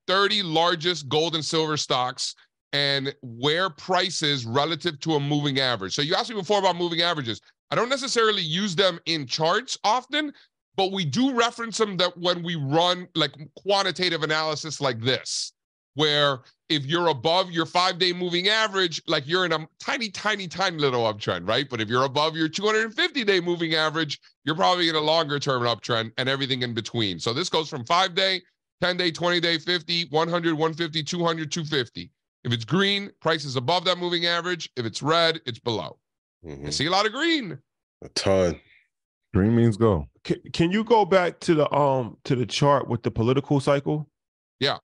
30 largest gold and silver stocks and where prices relative to a moving average. So you asked me before about moving averages. I don't necessarily use them in charts often, but we do reference them that when we run quantitative analysis like this, where if you're above your 5-day moving average, you're in a tiny, tiny, tiny little uptrend, right? But if you're above your 250-day moving average, you're probably in a longer term uptrend and everything in between. So this goes from 5-day, 10-day, 20-day, 50, 100, 150, 200, 250. If it's green, price is above that moving average. If it's red, it's below. Mm-hmm. I see a lot of green. A ton. Green means go. Can you go back to the chart with the political cycle? Yeah.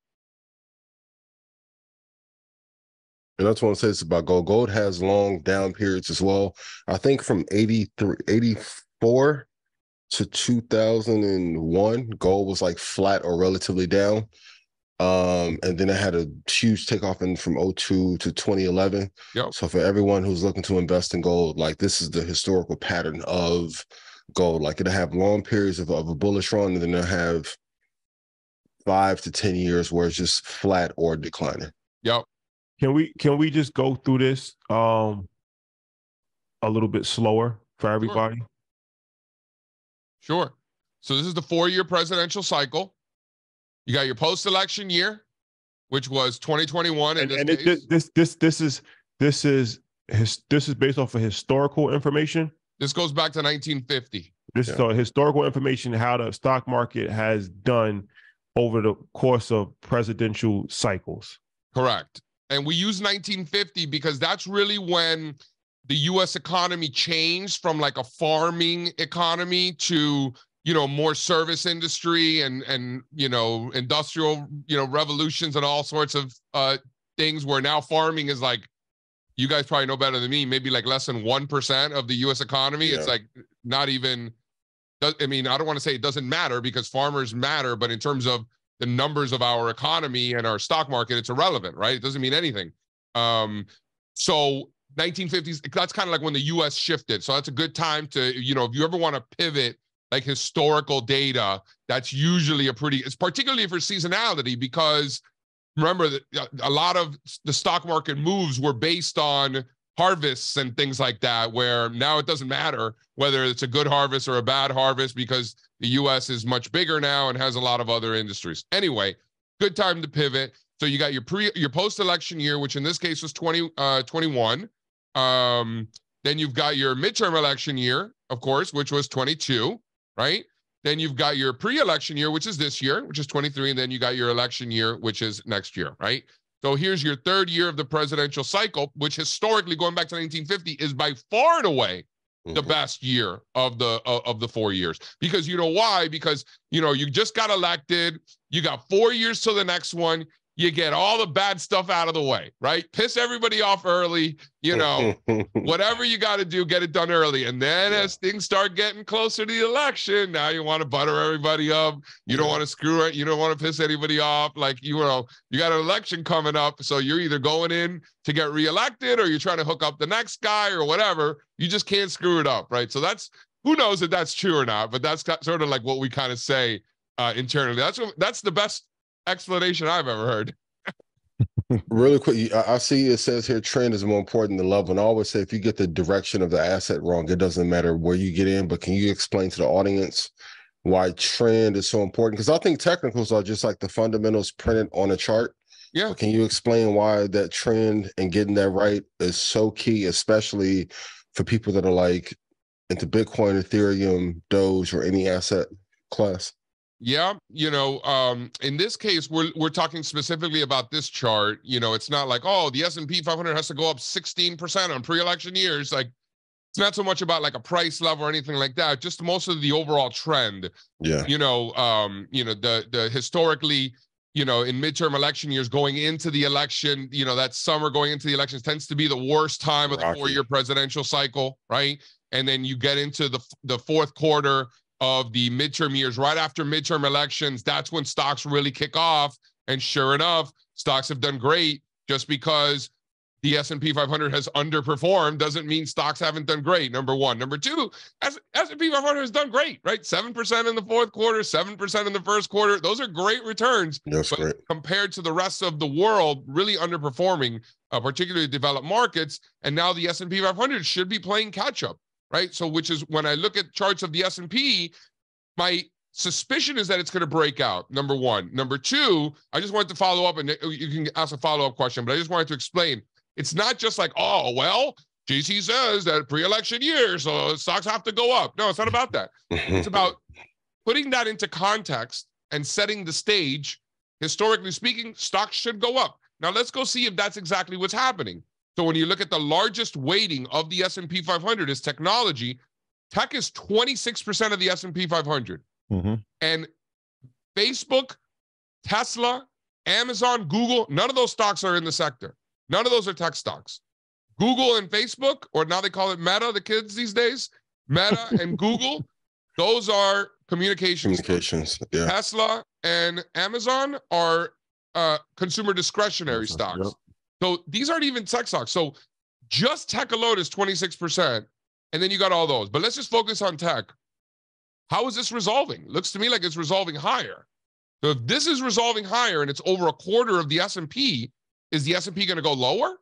And that's what I'm saying about gold. Gold has long down periods as well. I think from 84 to 2001, gold was flat or relatively down. And then it had a huge takeoff from 02 to 2011. Yep. So for everyone who's looking to invest in gold, this is the historical pattern of gold. It'll have long periods of a bullish run, and then it'll have 5 to 10 years where it's just flat or declining. Yep. Can we just go through this a little bit slower for everybody? Sure. So this is the 4-year presidential cycle. You got your post-election year, which was 2021. This is based off of historical information. This goes back to 1950. This is historical information, how the stock market has done over the course of presidential cycles. Correct. And we use 1950 because that's really when the U.S. economy changed from a farming economy to more service industry and industrial, revolutions and all sorts of things where now farming is you guys probably know better than me, maybe less than 1% of the U.S. economy. Yeah. It's not even, I don't want to say it doesn't matter because farmers matter, but in terms of the numbers of our economy and our stock market, it's irrelevant, right? It doesn't mean anything. So 1950s, that's kind of when the U.S. shifted. So that's a good time to, if you ever want to pivot historical data, that's usually it's particularly for seasonality, because remember that a lot of the stock market moves were based on harvests and things like that, where now it doesn't matter whether it's a good harvest or a bad harvest because the U.S. is much bigger now and has a lot of other industries. Anyway, good time to pivot. So you got your post-election year, which in this case was 2021. Then you've got your midterm election year, of course, which was 22, right? Then you've got your pre-election year, which is this year, which is 23. And then you got your election year, which is next year, right? So here's your third year of the presidential cycle, which historically, going back to 1950, is by far and away the best year of the 4 years. Because you know why? Because, you just got elected. You got 4 years to the next one. you get all the bad stuff out of the way, right? Piss everybody off early, whatever you got to do, get it done early. And then as things start getting closer to the election, now you want to butter everybody up. You don't want to screw it. You don't want to piss anybody off. Like, you got an election coming up. So you're either going in to get reelected or you're trying to hook up the next guy or whatever. You just can't screw it up, right? So who knows if that's true or not, but that's sort of like what we kind of say internally. That's the best explanation I've ever heard. Really quick, I see it says here trend is more important than level. And I always say if you get the direction of the asset wrong, it doesn't matter where you get in. But can you explain to the audience why trend is so important? Because I think technicals are just like the fundamentals printed on a chart. Yeah. But can you explain why that trend and getting that right is so key, especially for people that are like into Bitcoin, Ethereum, Doge, or any asset class? Yeah, in this case, we're talking specifically about this chart. It's not like, oh, the S&P 500 has to go up 16% on pre-election years. Like, it's not so much about like a price level or anything like that. Just most of the overall trend. Yeah. The historically, in midterm election years going into the election, that summer going into the elections tends to be the worst time of the 4-year presidential cycle, right? And then you get into the fourth quarter of the midterm years, right after midterm elections. That's when stocks really kick off. And sure enough, stocks have done great. Just because the S&P 500 has underperformed doesn't mean stocks haven't done great, number one. Number two, S&P 500 has done great, right? 7% in the fourth quarter, 7% in the first quarter. Those are great returns. That's great. Compared to the rest of the world, really underperforming, particularly developed markets. And now the S&P 500 should be playing catch up. Right. So which is when I look at charts of the S&P, my suspicion is that it's going to break out. Number one. Number two, I just wanted to follow up, and you can ask a follow-up question, but I just wanted to explain. It's not just like, oh, well, GC says that pre-election year, so stocks have to go up. No, it's not about that. It's about putting that into context and setting the stage. Historically speaking, stocks should go up. Now let's go see if that's exactly what's happening. So when you look at the largest weighting of the S&P 500 is technology. Tech is 26% of the S&P 500. Mm-hmm. And Facebook, Tesla, Amazon, Google, none of those stocks are in the sector. None of those are tech stocks. Google and Facebook, or now they call it Meta, the kids these days, Meta and Google, those are communications. Yeah. Tesla and Amazon are consumer discretionary stocks. Yep. So these aren't even tech stocks. So just tech alone is 26%. And then you got all those. But let's just focus on tech. How is this resolving? Looks to me like it's resolving higher. So if this is resolving higher and it's over a quarter of the S&P, is the S&P going to go lower?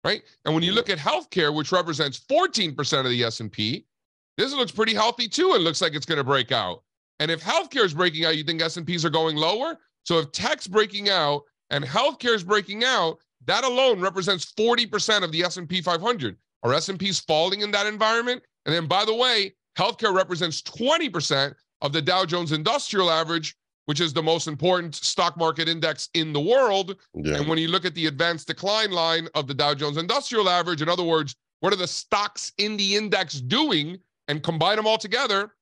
Right? And when you look at healthcare, which represents 14% of the S&P, this looks pretty healthy too. It looks like it's going to break out. And if healthcare is breaking out, you think S&Ps are going lower? So if tech's breaking out and healthcare is breaking out, that alone represents 40% of the S&P 500. Are S&Ps falling in that environment? And then, by the way, healthcare represents 20% of the Dow Jones Industrial Average, which is the most important stock market index in the world. Yeah. And when you look at the advanced decline line of the Dow Jones Industrial Average, in other words, what are the stocks in the index doing, and combine them all together,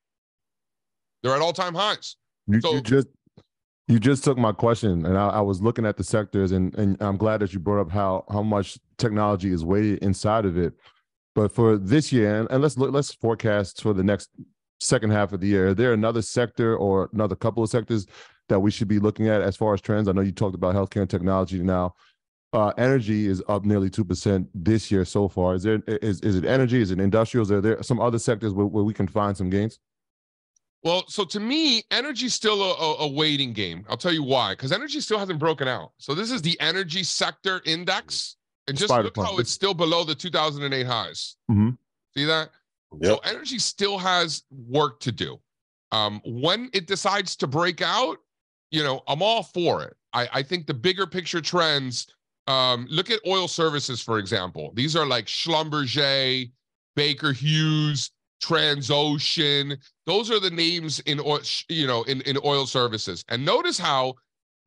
they're at all-time highs. You just took my question, and I was looking at the sectors, and I'm glad that you brought up how much technology is weighted inside of it. But for this year, and let's forecast for the next second half of the year, is there another sector or another couple of sectors that we should be looking at as far as trends? I know you talked about healthcare and technology now. Energy is up nearly 2% this year so far. Is it energy? Is it industrials? Are there some other sectors where we can find some gains? Well, so to me, energy is still a waiting game. I'll tell you why. Because energy still hasn't broken out. So this is the energy sector index. And just look how it's still below the 2008 highs. Mm-hmm. See that? Yep. So energy still has work to do. When it decides to break out, I'm all for it. I think the bigger picture trends, look at oil services, for example. These are like Schlumberger, Baker Hughes, Transocean. Those are the names in oil, in oil services. And notice how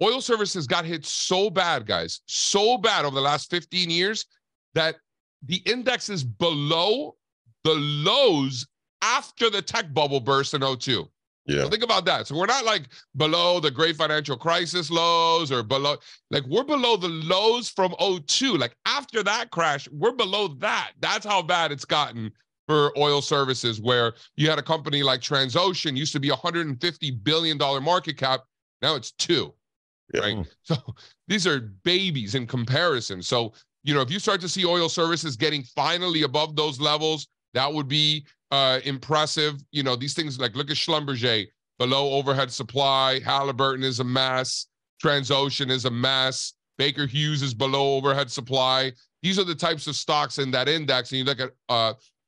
oil services got hit so bad, guys, so bad over the last 15 years that the index is below the lows after the tech bubble burst in 2002. Yeah. So think about that. So we're not like below the great financial crisis lows or below, like we're below the lows from 2002. Like after that crash, we're below that. That's how bad it's gotten for oil services, where you had a company like Transocean used to be $150 billion market cap. Now it's 2, right? So these are babies in comparison. So, you know, if you start to see oil services getting finally above those levels, that would be impressive. You know, these things like, look at Schlumberger, below overhead supply. Halliburton is a mess. Transocean is a mess. Baker Hughes is below overhead supply. These are the types of stocks in that index. And you look at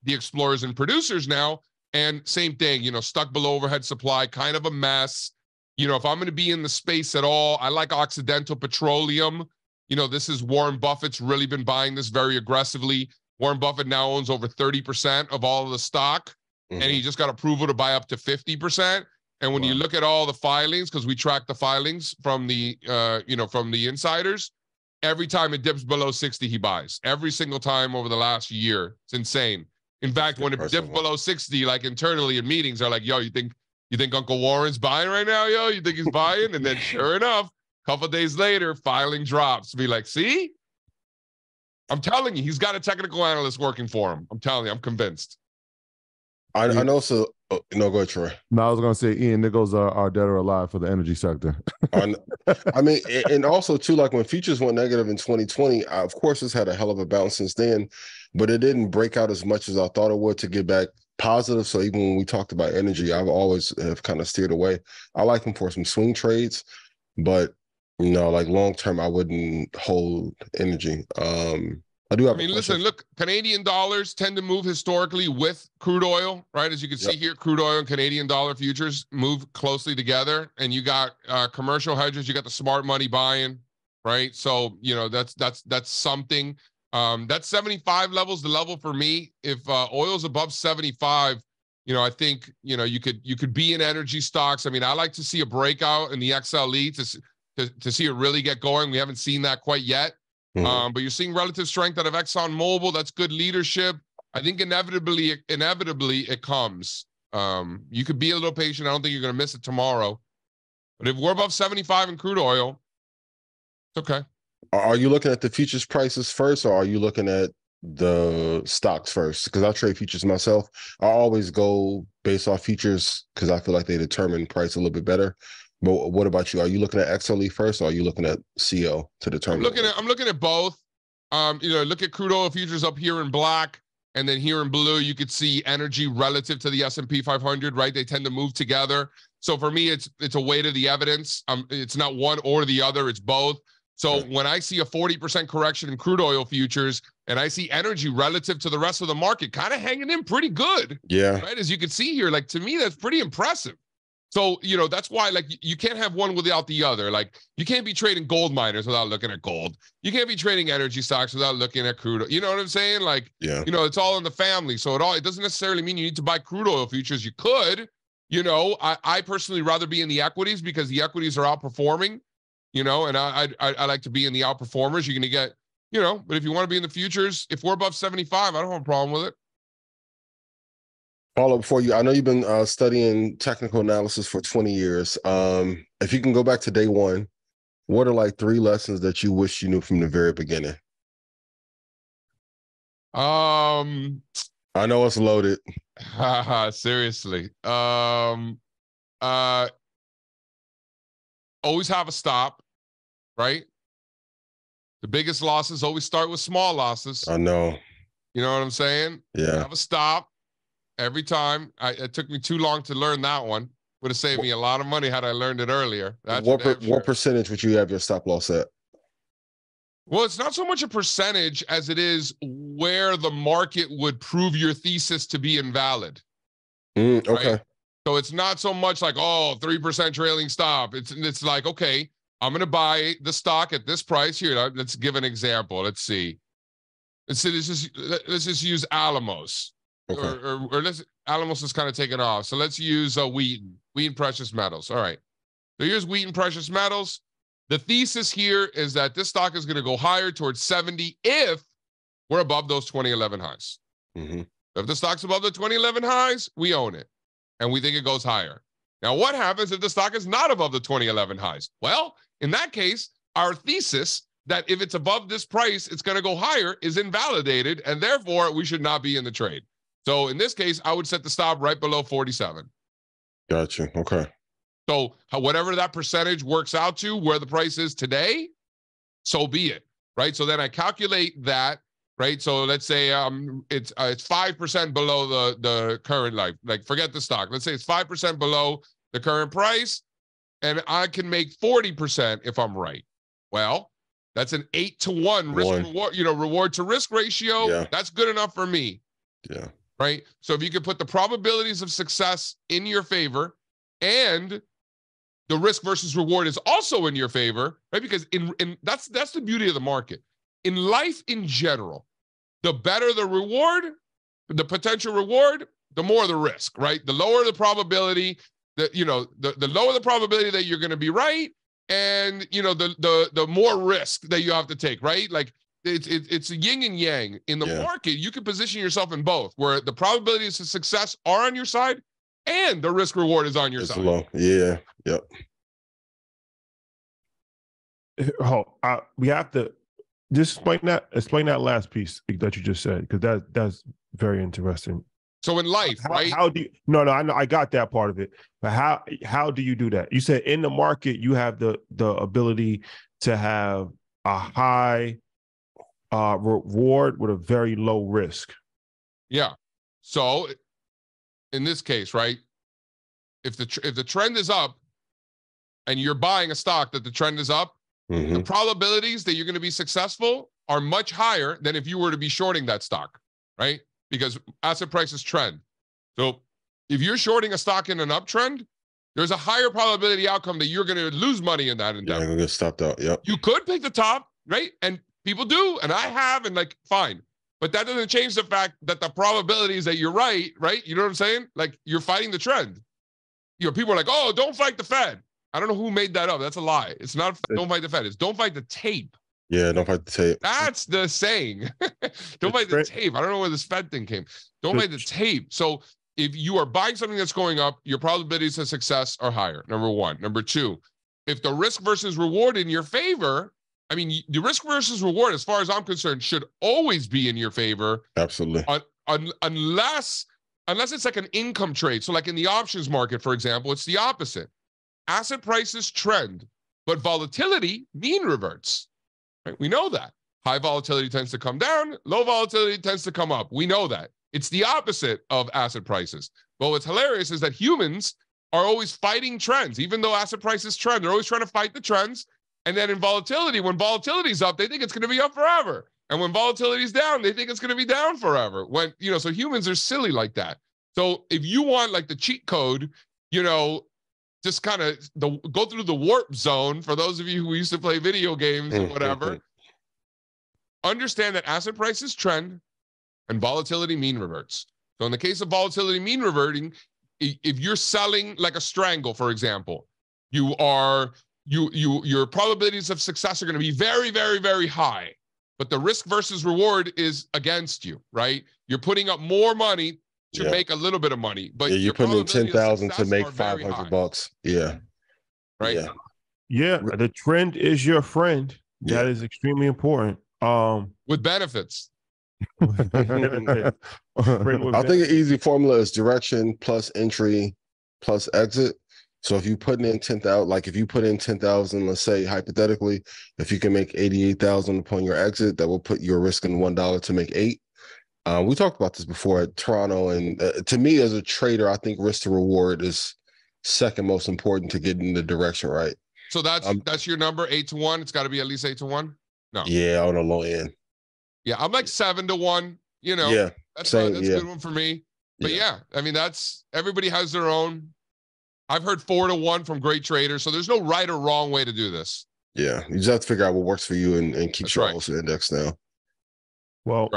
the explorers and producers now, and same thing, you know, stuck below overhead supply, kind of a mess. You know, if I'm going to be in the space at all, I like Occidental Petroleum. You know, this is Warren Buffett's really been buying this very aggressively. Warren Buffett now owns over 30% of all of the stock, and he just got approval to buy up to 50%. And when you look at all the filings, because we track the filings from the, you know, from the insiders, every time it dips below 60, he buys. Every single time over the last year. It's insane. In fact, when it dips below 60, like internally in meetings, are like, yo, you think Uncle Warren's buying right now, yo? You think he's buying? And then sure enough, a couple of days later, filing drops. Be like, see? I'm telling you, he's got a technical analyst working for him. I'm telling you, I'm convinced. I know. So, no, go ahead, Troy. No, I was going to say, Ian, nickels are dead or alive for the energy sector. I mean, and also, too, like when futures went negative in 2020, of course, it's had a hell of a bounce since then, but it didn't break out as much as I thought it would to get back positive. So even when we talked about energy, I've always have kind of steered away. I like them for some swing trades, but, you know, like long term, I wouldn't hold energy. I do have. I mean, listen, look, Canadian dollars tend to move historically with crude oil, right? As you can see here, crude oil and Canadian dollar futures move closely together, and you got commercial hedgers, you got the smart money buying, right? So, you know, that's something. That's 75 levels, the level for me. If oil's above 75, you know, I think, you know, you could be in energy stocks. I mean, I like to see a breakout in the XLE to see it really get going. We haven't seen that quite yet. But you're seeing relative strength out of ExxonMobil. That's good leadership. I think inevitably it comes. You could be a little patient. I don't think you're going to miss it tomorrow. But if we're above 75 in crude oil, it's okay. Are you looking at the futures prices first, or are you looking at the stocks first? Because I trade futures myself. I always go based off futures because I feel like they determine price a little bit better. But what about you? Are you looking at XLE first, or are you looking at CO to determine? I'm looking at both. You know, look at crude oil futures up here in black, and then here in blue, you could see energy relative to the S&P 500, right? They tend to move together. So for me, it's a weight of the evidence. It's not one or the other, it's both. So when I see a 40% correction in crude oil futures, and I see energy relative to the rest of the market kind of hanging in pretty good. Yeah. Right? As you can see here, like to me, that's pretty impressive. So, you know, that's why, like, you can't have one without the other. Like, you can't be trading gold miners without looking at gold. You can't be trading energy stocks without looking at crude. You know what I'm saying? Like, you know, it's all in the family. So it doesn't necessarily mean you need to buy crude oil futures. You could, you know, I personally rather be in the equities because the equities are outperforming, you know, and I like to be in the outperformers. You're going to get, you know, but if you want to be in the futures, if we're above 75, I don't have a problem with it. Follow up for you. I know you've been studying technical analysis for 20 years. If you can go back to day one, what are like 3 lessons that you wish you knew from the very beginning? I know it's loaded. Seriously. Always have a stop, right? The biggest losses always start with small losses. I know. You know what I'm saying? Yeah. Have a stop. Every time. It took me too long to learn that one. Would have saved me a lot of money had I learned it earlier. That's what percentage would you have your stop loss at? Well, it's not so much a percentage as it is where the market would prove your thesis to be invalid. Okay. Right? So it's not so much like, 3% trailing stop. It's like, okay, I'm going to buy the stock at this price here. Let's give an example. Let's see. Let's just use Alamos. Okay. Or Alamos is kind of taken off. So let's use Wheaton Precious Metals. All right. So here's Wheaton Precious Metals. The thesis here is that this stock is going to go higher towards 70 if we're above those 2011 highs. If the stock's above the 2011 highs, we own it. And we think it goes higher. Now, what happens if the stock is not above the 2011 highs? Well, in that case, our thesis that if it's above this price, it's going to go higher is invalidated, and therefore we should not be in the trade. So in this case, I would set the stop right below 47. Gotcha. Okay. So whatever that percentage works out to where the price is today, so be it, right? So then I calculate that, right? So let's say it's 5% below the current life. Like forget the stock. Let's say it's 5% below the current price, and I can make 40% if I'm right. Well, that's an 8-to-1 risk reward, reward to risk ratio. Yeah. That's good enough for me. Yeah. Right. So if you could put the probabilities of success in your favor, and the risk versus reward is also in your favor, right? Because in that's the beauty of the market. In life in general, the better the reward, the potential reward, the more the risk, right? The lower the probability that, the lower the probability that you're going to be right, and the more risk that you have to take, right? Like it's a yin and yang. In the market, you can position yourself in both, where the probabilities of success are on your side and the risk reward is on your side. Low. Yeah. Yep. We have to just explain that last piece that you just said, because that's very interesting. So in life, right? How do you? No, I know I got that part of it, but how do you do that? You said in the market you have the ability to have a high reward with a very low risk. Yeah. So in this case, right? If the trend is up, and you're buying a stock that the trend is up, the probabilities that you're going to be successful are much higher than if you were to be shorting that stock, right? Because asset prices trend. So if you're shorting a stock in an uptrend, there's a higher probability outcome that you're going to lose money in that endeavor. Yeah, I'm going to get stopped out. Yep. You could pick the top, right? And people do, and I have, and like, fine. But that doesn't change the fact that the probability is that you're right? You know what I'm saying? Like, you're fighting the trend. People are like, oh, don't fight the Fed. I don't know who made that up. That's a lie. It's not don't fight the Fed. It's don't fight the tape. Yeah, don't fight the tape. That's the saying. Don't fight the tape. I don't know where this Fed thing came. Don't fight the tape. So if you are buying something that's going up, your probabilities of success are higher, number one. Number two, if the risk versus reward in your favor, I mean, the risk versus reward, as far as I'm concerned, should always be in your favor. Absolutely. Unless it's like an income trade. So like in the options market, for example, it's the opposite. Asset prices trend, but volatility mean reverts. Right? We know that. High volatility tends to come down. Low volatility tends to come up. We know that. It's the opposite of asset prices. But what's hilarious is that humans are always fighting trends. Even though asset prices trend, they're always trying to fight the trends. And then in volatility, when volatility's up, they think it's going to be up forever. And when volatility's down, they think it's going to be down forever. So humans are silly like that. So if you want like the cheat code, just kind of go through the warp zone for those of you who used to play video games or whatever, understand that asset prices trend and volatility mean reverts. So in the case of volatility mean reverting, if you're selling like a strangle, for example, your probabilities of success are going to be very, very, very high, but the risk versus reward is against you, right? You're putting up more money to make a little bit of money, but you're putting in 10,000 to make $500. Yeah. Right. Yeah. The trend is your friend. That is extremely important. With benefits. I think an easy formula is direction plus entry plus exit. So if you put in 10,000, like if you put in 10,000, let's say hypothetically, if you can make 88,000 upon your exit, that will put your risk in $1 to make 8. We talked about this before at Toronto, and to me as a trader, I think risk to reward is second most important to get in the direction right. So that's your number, 8-to-1. It's got to be at least 8-to-1. No. Yeah, on the low end. Yeah, I'm like 7-to-1. Yeah, that's a good one for me. But yeah, I mean everybody has their own. I've heard 4-to-1 from great traders, so there's no right or wrong way to do this. Yeah, you just have to figure out what works for you and keep your wholesale index now. Well,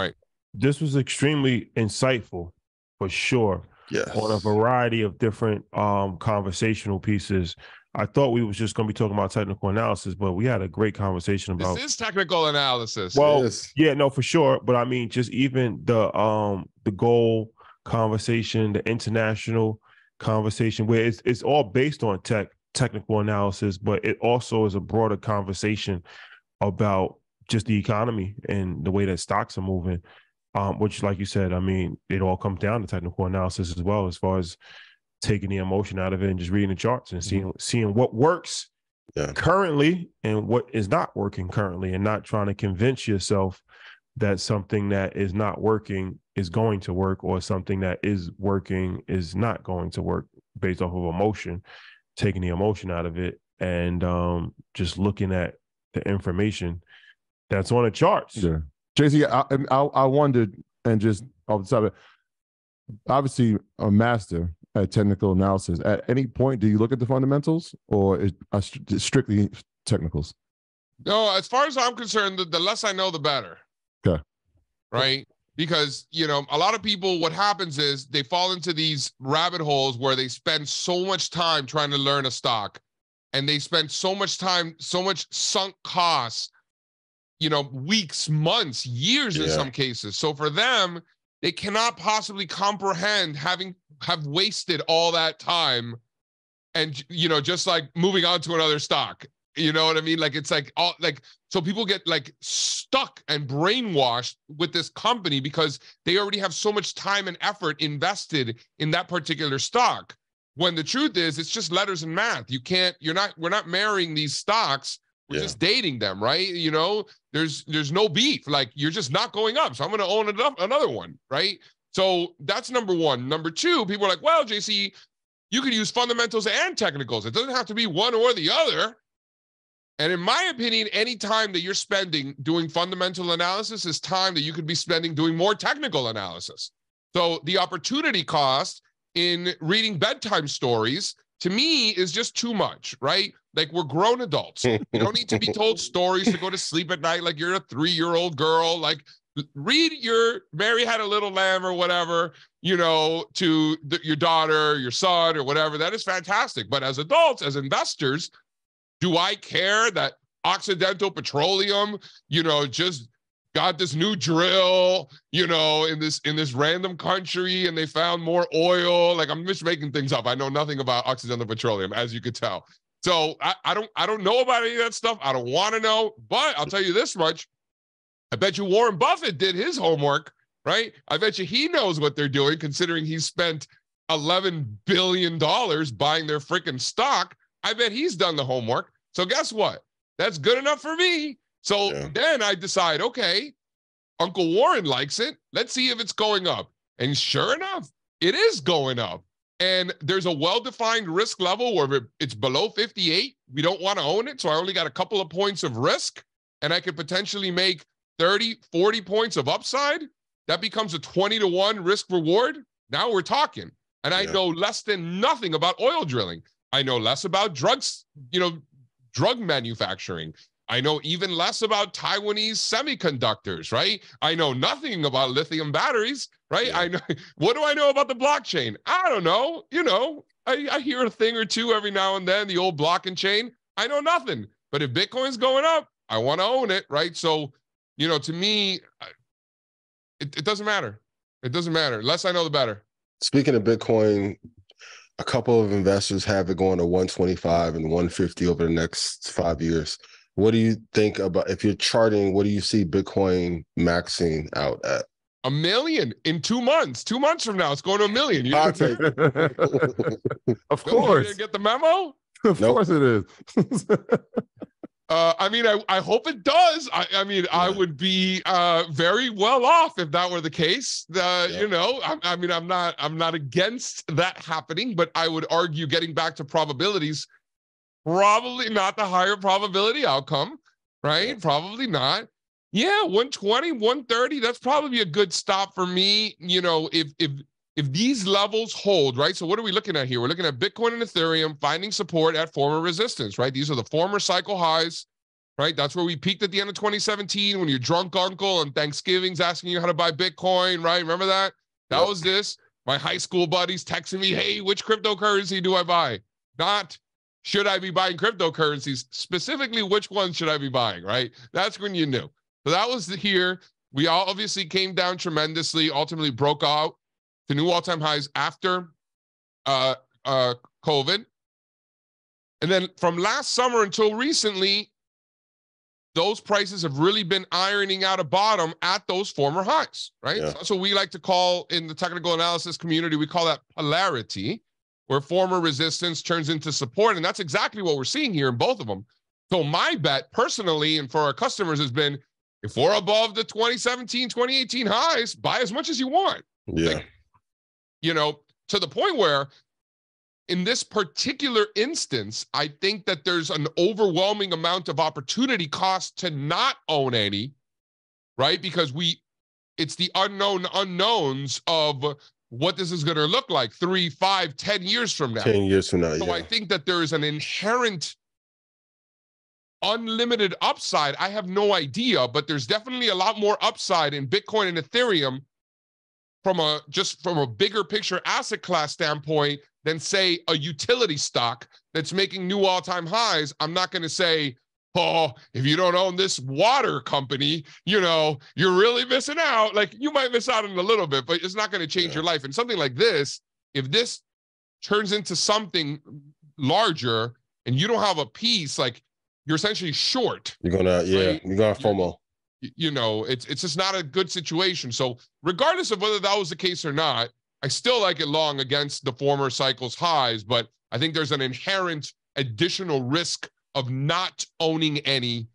this was extremely insightful, for sure. Yes. On a variety of different conversational pieces. I thought we was just going to be talking about technical analysis, but we had a great conversation about. This is technical analysis. Well, yeah, no, for sure. But I mean, just even the goal conversation, the international conversation where it's all based on technical analysis, but it also is a broader conversation about just the economy and the way that stocks are moving, which, like you said, I mean, it all comes down to technical analysis as well, as far as taking the emotion out of it and just reading the charts and seeing what works currently and what is not working currently, and not trying to convince yourself that something that is not working is going to work, or something that is working is not going to work based off of emotion, taking the emotion out of it and just looking at the information that's on the charts. Yeah. JC, I wondered, and just off the top of it, obviously a master at technical analysis. At any point, do you look at the fundamentals, or is it strictly technicals? No, as far as I'm concerned, the less I know, the better. Okay. Right? Because, you know, a lot of people, what happens is they fall into these rabbit holes where they spend so much time trying to learn a stock, and they spend so much time, so much sunk costs, you know, weeks, months, years in some cases. So for them, they cannot possibly comprehend have wasted all that time and, you know, just like moving on to another stock. You know what I mean? Like, it's like, all like, so people get like stuck and brainwashed with this company because they already have so much time and effort invested in that particular stock. When the truth is, it's just letters and math. We're not marrying these stocks. We're just dating them, right? You know, there's no beef. Like, you're just not going up. So I'm going to own another one, right? So that's number one. Number two, people are like, well, JC, you could use fundamentals and technicals. It doesn't have to be one or the other. And in my opinion, any time that you're spending doing fundamental analysis is time that you could be spending doing more technical analysis. So the opportunity cost in reading bedtime stories, to me, is just too much, right? Like, we're grown adults. You don't need to be told stories to go to sleep at night like you're a 3-year-old girl. Like, read your Mary Had a Little Lamb or whatever, you know, to your daughter, your son, or whatever. That is fantastic. But as adults, as investors, do I care that Occidental Petroleum, you know, just got this new drill, you know, in this random country, and they found more oil? Like, I'm just making things up. I know nothing about Occidental Petroleum, as you could tell. So I don't know about any of that stuff. I don't want to know. But I'll tell you this much: I bet you Warren Buffett did his homework, right? I bet you he knows what they're doing, considering he spent $11 billion buying their freaking stock. I bet he's done the homework. So guess what? That's good enough for me. So then I decide, okay, Uncle Warren likes it. Let's see if it's going up. And sure enough, it is going up. And there's a well-defined risk level where it's below 58. We don't want to own it. So I only got a couple of points of risk, and I could potentially make 30, 40 points of upside. That becomes a 20-to-1 risk reward. Now we're talking. And I know less than nothing about oil drilling. I know less about drugs, you know, drug manufacturing. I know even less about Taiwanese semiconductors, right? I know nothing about lithium batteries, right? I know. What do I know about the blockchain? I don't know. You know, I hear a thing or two every now and then, the old block and chain. I know nothing. But if Bitcoin's going up, I want to own it, right? So, you know, to me, it doesn't matter. It doesn't matter. Less I know, the better. Speaking of Bitcoin, a couple of investors have it going to 125 and 150 over the next 5 years. What do you think about, if you're charting, what do you see Bitcoin maxing out at? $1 million in 2 months. 2 months from now, it's going to $1 million. You Of course. You get the memo? Of course it is. I mean, I hope it does. I mean, I would be very well off if that were the case. You know, I mean, I'm not against that happening, but I would argue, getting back to probabilities, probably not the higher probability outcome, right? Probably not. Yeah, 120, 130, that's probably a good stop for me. You know, if these levels hold, right? So what are we looking at here? We're looking at Bitcoin and Ethereum finding support at former resistance, right? These are the former cycle highs, right? That's where we peaked at the end of 2017 when your drunk uncle on Thanksgiving's asking you how to buy Bitcoin, right? Remember that? That was this. My high school buddies texting me, hey, which cryptocurrency do I buy? Not, should I be buying cryptocurrencies? Specifically, which ones should I be buying, right? That's when you knew. So that was here. We all obviously came down tremendously, ultimately broke out to new all-time highs after COVID. And then from last summer until recently, those prices have really been ironing out a bottom at those former highs, right? Yeah. So that's what we like to call, in the technical analysis community, we call that polarity, where former resistance turns into support. And that's exactly what we're seeing here in both of them. So my bet personally, and for our customers, has been, if we're above the 2017, 2018 highs, buy as much as you want. Yeah. Like, you know, to the point where in this particular instance, I think that there's an overwhelming amount of opportunity cost to not own any, right? Because it's the unknown unknowns of what this is going to look like 3, 5, 10 years from now. 10 years from now, So I think that there is an inherent unlimited upside. I have no idea, but there's definitely a lot more upside in Bitcoin and Ethereum from a bigger picture asset class standpoint than, say, a utility stock that's making new all-time highs. I'm not going to say, oh, if you don't own this water company, you know, you're really missing out. Like, you might miss out on a little bit, but it's not going to change your life. And something like this, if this turns into something larger and you don't have a piece, like, you're essentially short. You're gonna, right? You're gonna FOMO. You know, it's just not a good situation. So regardless of whether that was the case or not, I still like it long against the former cycle's highs, but I think there's an inherent additional risk of not owning any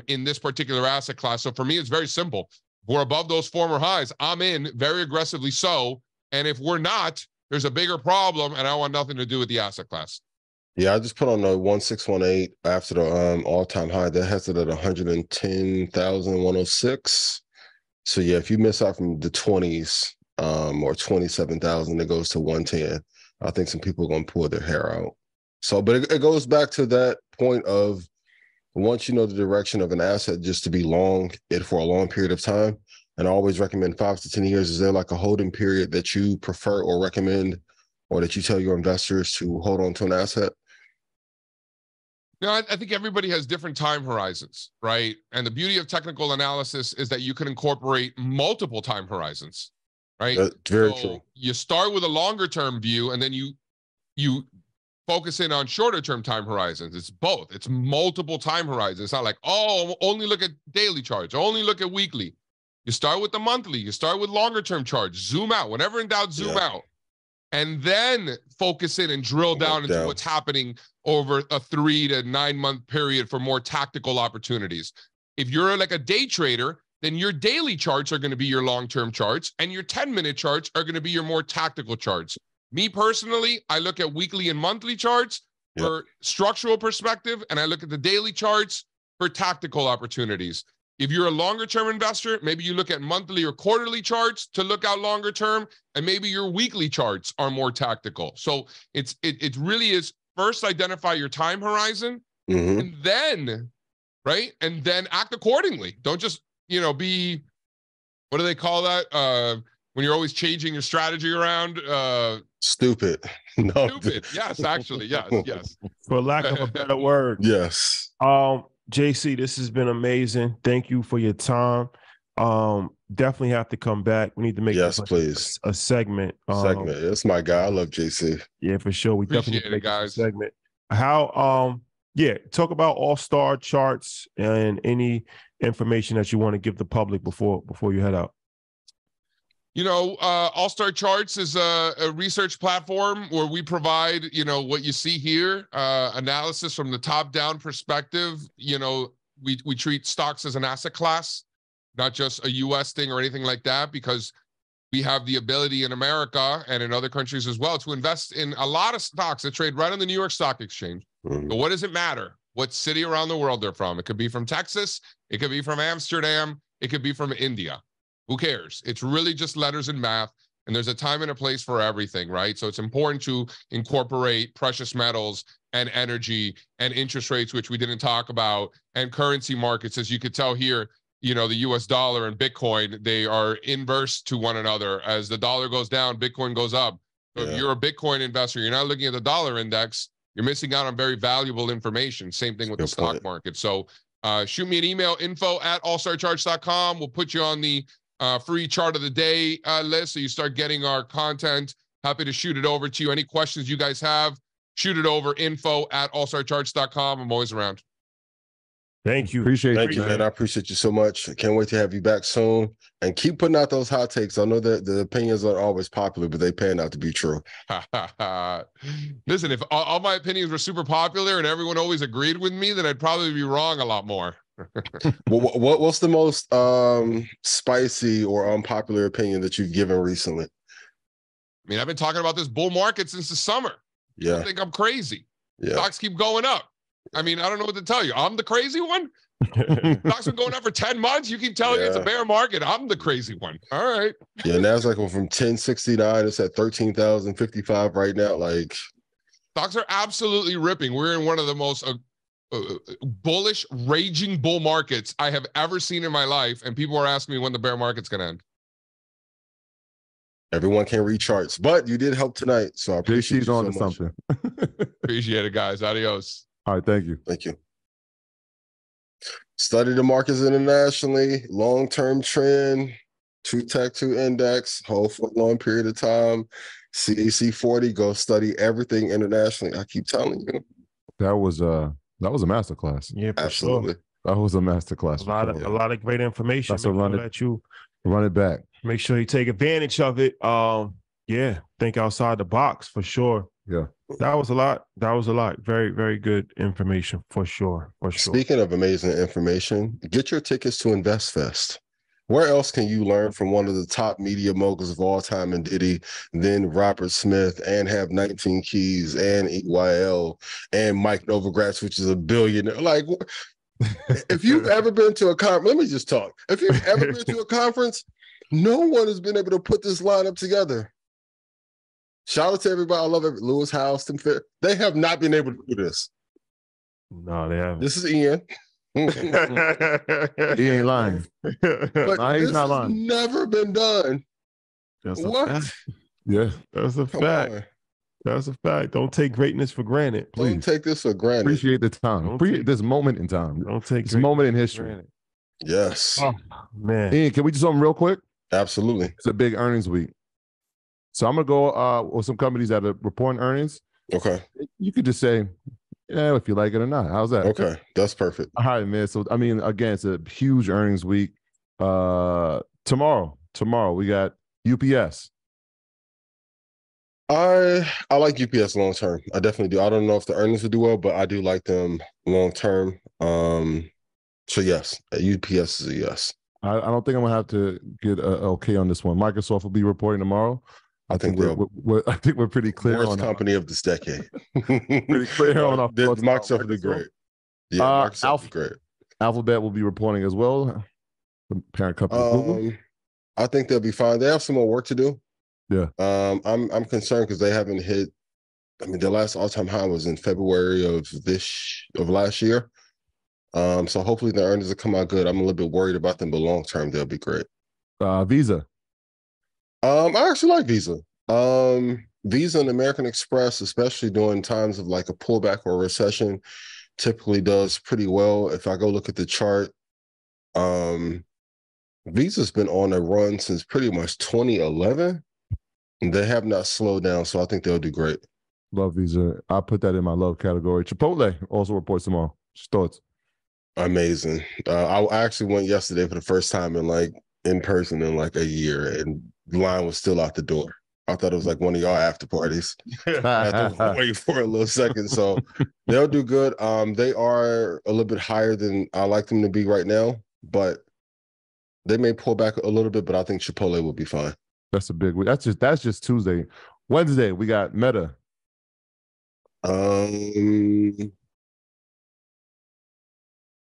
in this particular asset class. So for me, it's very simple. If we're above those former highs, I'm in, very aggressively so. And if we're not, there's a bigger problem, and I want nothing to do with the asset class. Yeah, I just put on the 1618 after the all-time high. That has it at 110,106. So yeah, if you miss out from the 20s or 27,000, it goes to 110. I think some people are going to pull their hair out. So, but it goes back to that point of, once you know the direction of an asset, just to be long it for a long period of time. And I always recommend 5 to 10 years. Is there like a holding period that you prefer or recommend, or that you tell your investors to hold on to an asset? You know, I think everybody has different time horizons, right? And the beauty of technical analysis is that you can incorporate multiple time horizons, right? Very true. You start with a longer term view, and then you focus in on shorter term time horizons. It's both. It's multiple time horizons. It's not like, oh, only look at daily charts, only look at weekly. You start with the monthly. You start with longer term charts. Zoom out. Whenever in doubt, zoom out. And then focus in and drill down into what's happening over a 3 to 9 month period for more tactical opportunities. If you're like a day trader, then your daily charts are going to be your long-term charts, and your 10-minute charts are going to be your more tactical charts. Me personally, I look at weekly and monthly charts for structural perspective, and I look at the daily charts for tactical opportunities. If you're a longer term investor, maybe you look at monthly or quarterly charts to look out longer term, and maybe your weekly charts are more tactical. So it really is, first identify your time horizon, and then, right? And then act accordingly. Don't just, be, what do they call that? When you're always changing your strategy around? Stupid. No. Stupid. Yes, actually. Yes. For lack of a better word. Yes. JC, this has been amazing. Thank you for your time. Definitely have to come back. We need to make please. A segment. That's my guy. I love JC. Yeah, for sure. We Appreciate definitely make guys. a segment. How talk about all-star charts and any information that you want to give the public before you head out. All-Star Charts is a research platform where we provide, what you see here, analysis from the top-down perspective. We treat stocks as an asset class, not just a U.S. thing or anything like that, because we have the ability in America and in other countries as well to invest in a lot of stocks that trade right on the New York Stock Exchange. But what does it matter what city around the world they're from? It could be from Texas. It could be from Amsterdam. It could be from India. Who cares? It's really just letters and math, and there's a time and a place for everything, right? So it's important to incorporate precious metals and energy and interest rates, which we didn't talk about, and currency markets. As you could tell here, the US dollar and Bitcoin, they are inverse to one another. As the dollar goes down, Bitcoin goes up. So if you're a Bitcoin investor, you're not looking at the dollar index, you're missing out on very valuable information. Same thing with the stock market. So shoot me an email, info@allstarcharts.com. We'll put you on the free chart of the day list, so you start getting our content Happy to shoot it over to you. Any questions you guys have, shoot it over, info@allstarcharts.com. I'm always around. Thank you. Thank you, man. I appreciate you so much. I can't wait to have you back soon. And keep putting out those hot takes. I know that the opinions aren't always popular, but they pan out to be true. Listen, if all my opinions were super popular and everyone always agreed with me, then I'd probably be wrong a lot more. What's the most spicy or unpopular opinion that you've given recently? I mean, I've been talking about this bull market since the summer. Yeah. I think I'm crazy. Yeah. Stocks keep going up. I mean, I don't know what to tell you. I'm the crazy one. Stocks been going up for 10 months. You keep telling me it's a bear market. I'm the crazy one. All right. Yeah, NASDAQ went from 1069. It's at 13,055 right now. Like, stocks are absolutely ripping. We're in one of the most bullish, raging bull markets I have ever seen in my life. And people are asking me when the bear market's going to end. Everyone can read charts, but you did help tonight. So I appreciate you so much. Something. Appreciate it, guys. Adios. All right, thank you. Thank you. Study the markets internationally, long-term trend, 2 Tech 2 index, hold for a long period of time, CAC 40, go study everything internationally. I keep telling you. That was a masterclass. Yeah, absolutely. Sure. That was a masterclass. A lot of great information. That's run it back. Make sure you take advantage of it. Think outside the box for sure. Yeah. That was a lot. Very, very good information for sure. Speaking of amazing information, get your tickets to InvestFest. Where else can you learn from one of the top media moguls of all time in Diddy, then Robert Smith, and have 19 Keys, and EYL, and Mike Novogratz, which is a billionaire? Like, if you've ever been to a conference, let me just talk. If you've ever been to a conference, no one has been able to put this lineup together. Shout out to everybody. I love it. Lewis House, Tim Fair. They have not been able to do this. No, they haven't. This is Ian. He ain't lying. But he's not lying. Never been done. That's what? Fact. Yeah. That's a fact. That's a fact. Don't take greatness for granted. Please. Don't take this for granted. Appreciate the time. Appreciate this moment in time. Don't take this moment in history. Yes. Oh, man. Ian, can we do something real quick? Absolutely. It's a big earnings week. So I'm going to go with some companies that are reporting earnings. Okay. You could just say, yeah, if you like it or not. How's that? Okay. That's perfect. All right, man. So, I mean, again, it's a huge earnings week. Tomorrow, we got UPS. I like UPS long term. I definitely do. I don't know if the earnings will do well, but I do like them long term. So yes, UPS is a yes. I don't think I'm gonna have to get a okay on this one. Microsoft will be reporting tomorrow. I think we're pretty clear worst on company of this decade. Pretty clear on our thoughts. Microsoft will be great. Yeah, Microsoft will be great. Alphabet will be reporting as well. The parent company Google. I think they'll be fine. They have some more work to do. Yeah. I'm concerned because they haven't hit. I mean, their last all-time high was in February of last year. So hopefully the earnings will come out good. I'm a little bit worried about them, but long term they'll be great. Visa. I actually like Visa. Visa and American Express, especially during times of like a pullback or a recession, typically does pretty well. If I go look at the chart, Visa's been on a run since pretty much 2011. And they have not slowed down, so I think they'll do great. Love Visa. I'll put that in my love category. Chipotle also reports tomorrow. Just thoughts. Amazing. I actually went yesterday for the first time in person in like a year, and the line was still out the door. I thought it was like one of y'all after parties. I had to wait for a little second. So they'll do good. They are a little bit higher than I like them to be right now, but they may pull back a little bit, but I think Chipotle will be fine. That's a big week. That's just Tuesday. Wednesday, we got Meta.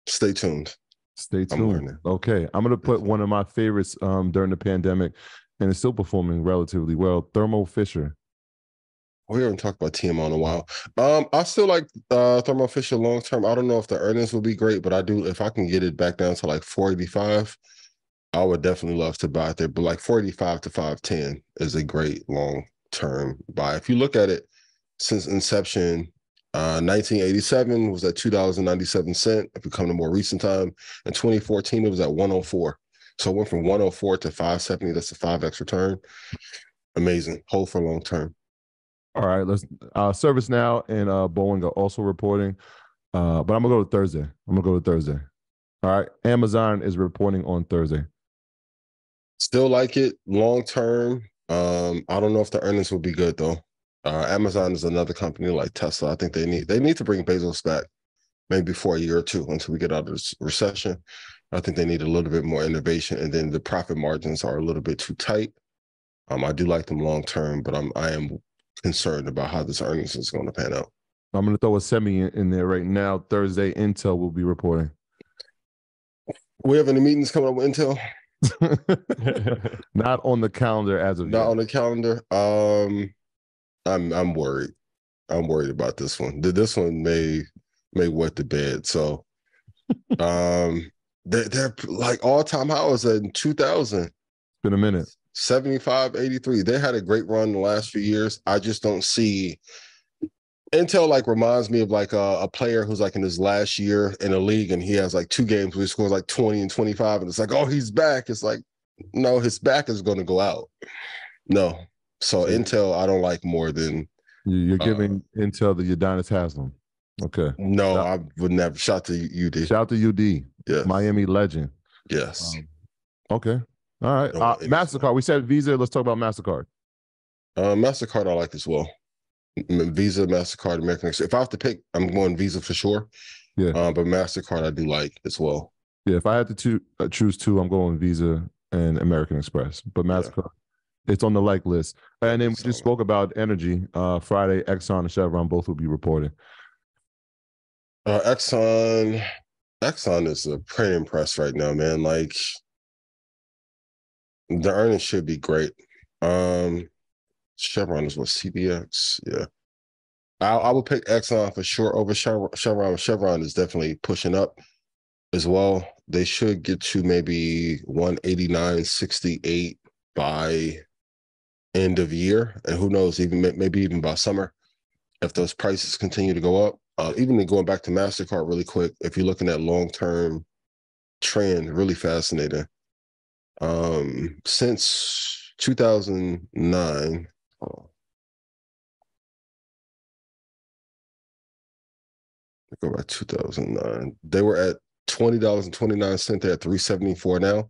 Stay tuned. Stay tuned. Okay. I'm gonna put one of my favorites during the pandemic, and it's still performing relatively well. Thermo Fisher. We haven't talked about TMO in a while. I still like Thermo Fisher long term. I don't know if the earnings will be great, but I do. If I can get it back down to like 485, I would definitely love to buy it there. But like 485 to 510 is a great long term buy. If you look at it since inception, 1987 was at $2.97. If we come to more recent time, in 2014 it was at 104. So it went from 104 to 570. That's a 5x return. amazing. Hold for long term. All right, let's ServiceNow and Boeing are also reporting, but I'm gonna go to Thursday. All right, Amazon is reporting on Thursday. Still like it long term. I don't know if the earnings will be good though. Amazon is another company like Tesla. I think they need to bring Bezos back, maybe for a year or two until we get out of this recession. I think they need a little bit more innovation, and then the profit margins are a little bit too tight. I do like them long term, but I am concerned about how this earnings is going to pan out. I'm going to throw a semi in there right now. Thursday, Intel will be reporting. We have any meetings coming up with Intel? Not on the calendar as of yet. Not on the calendar. I'm worried. I'm worried about this one. This one may wet the bed. So, they're like all-time highs in 2000. It's been a minute. 75, 83. They had a great run the last few years. I just don't see Intel like reminds me of like a player who's like in his last year in a league and he has like 2 games where he scores like 20 and 25 and it's like, oh, he's back. It's like, no, his back is going to go out. No. So Intel, I don't like more than you're giving Intel the Udonis Haslam. Okay. No, I would never. Shout to UD. Shout to UD. Yeah. Miami legend. Yes. Okay. All right. MasterCard. We said Visa. Let's talk about MasterCard. MasterCard I like as well. Visa, MasterCard, American Express. If I have to pick, I'm going Visa for sure. Yeah. But MasterCard I do like as well. Yeah. If I had to choose two, I'm going Visa and American Express. But MasterCard, it's on the like list. And then we just spoke about energy. Friday, Exxon and Chevron both will be reporting. Exxon is pretty impressed right now, man. Like the earnings should be great. Chevron is what, CBX? Yeah. I would pick Exxon for sure over Chevron. Chevron is definitely pushing up as well. They should get to maybe 189.68 by end of year. And who knows, maybe even by summer, if those prices continue to go up. Even going back to MasterCard really quick, if you're looking at long-term trend, really fascinating. Since 2009, go back 2009, they were at $20.29. They're at $3.74 now.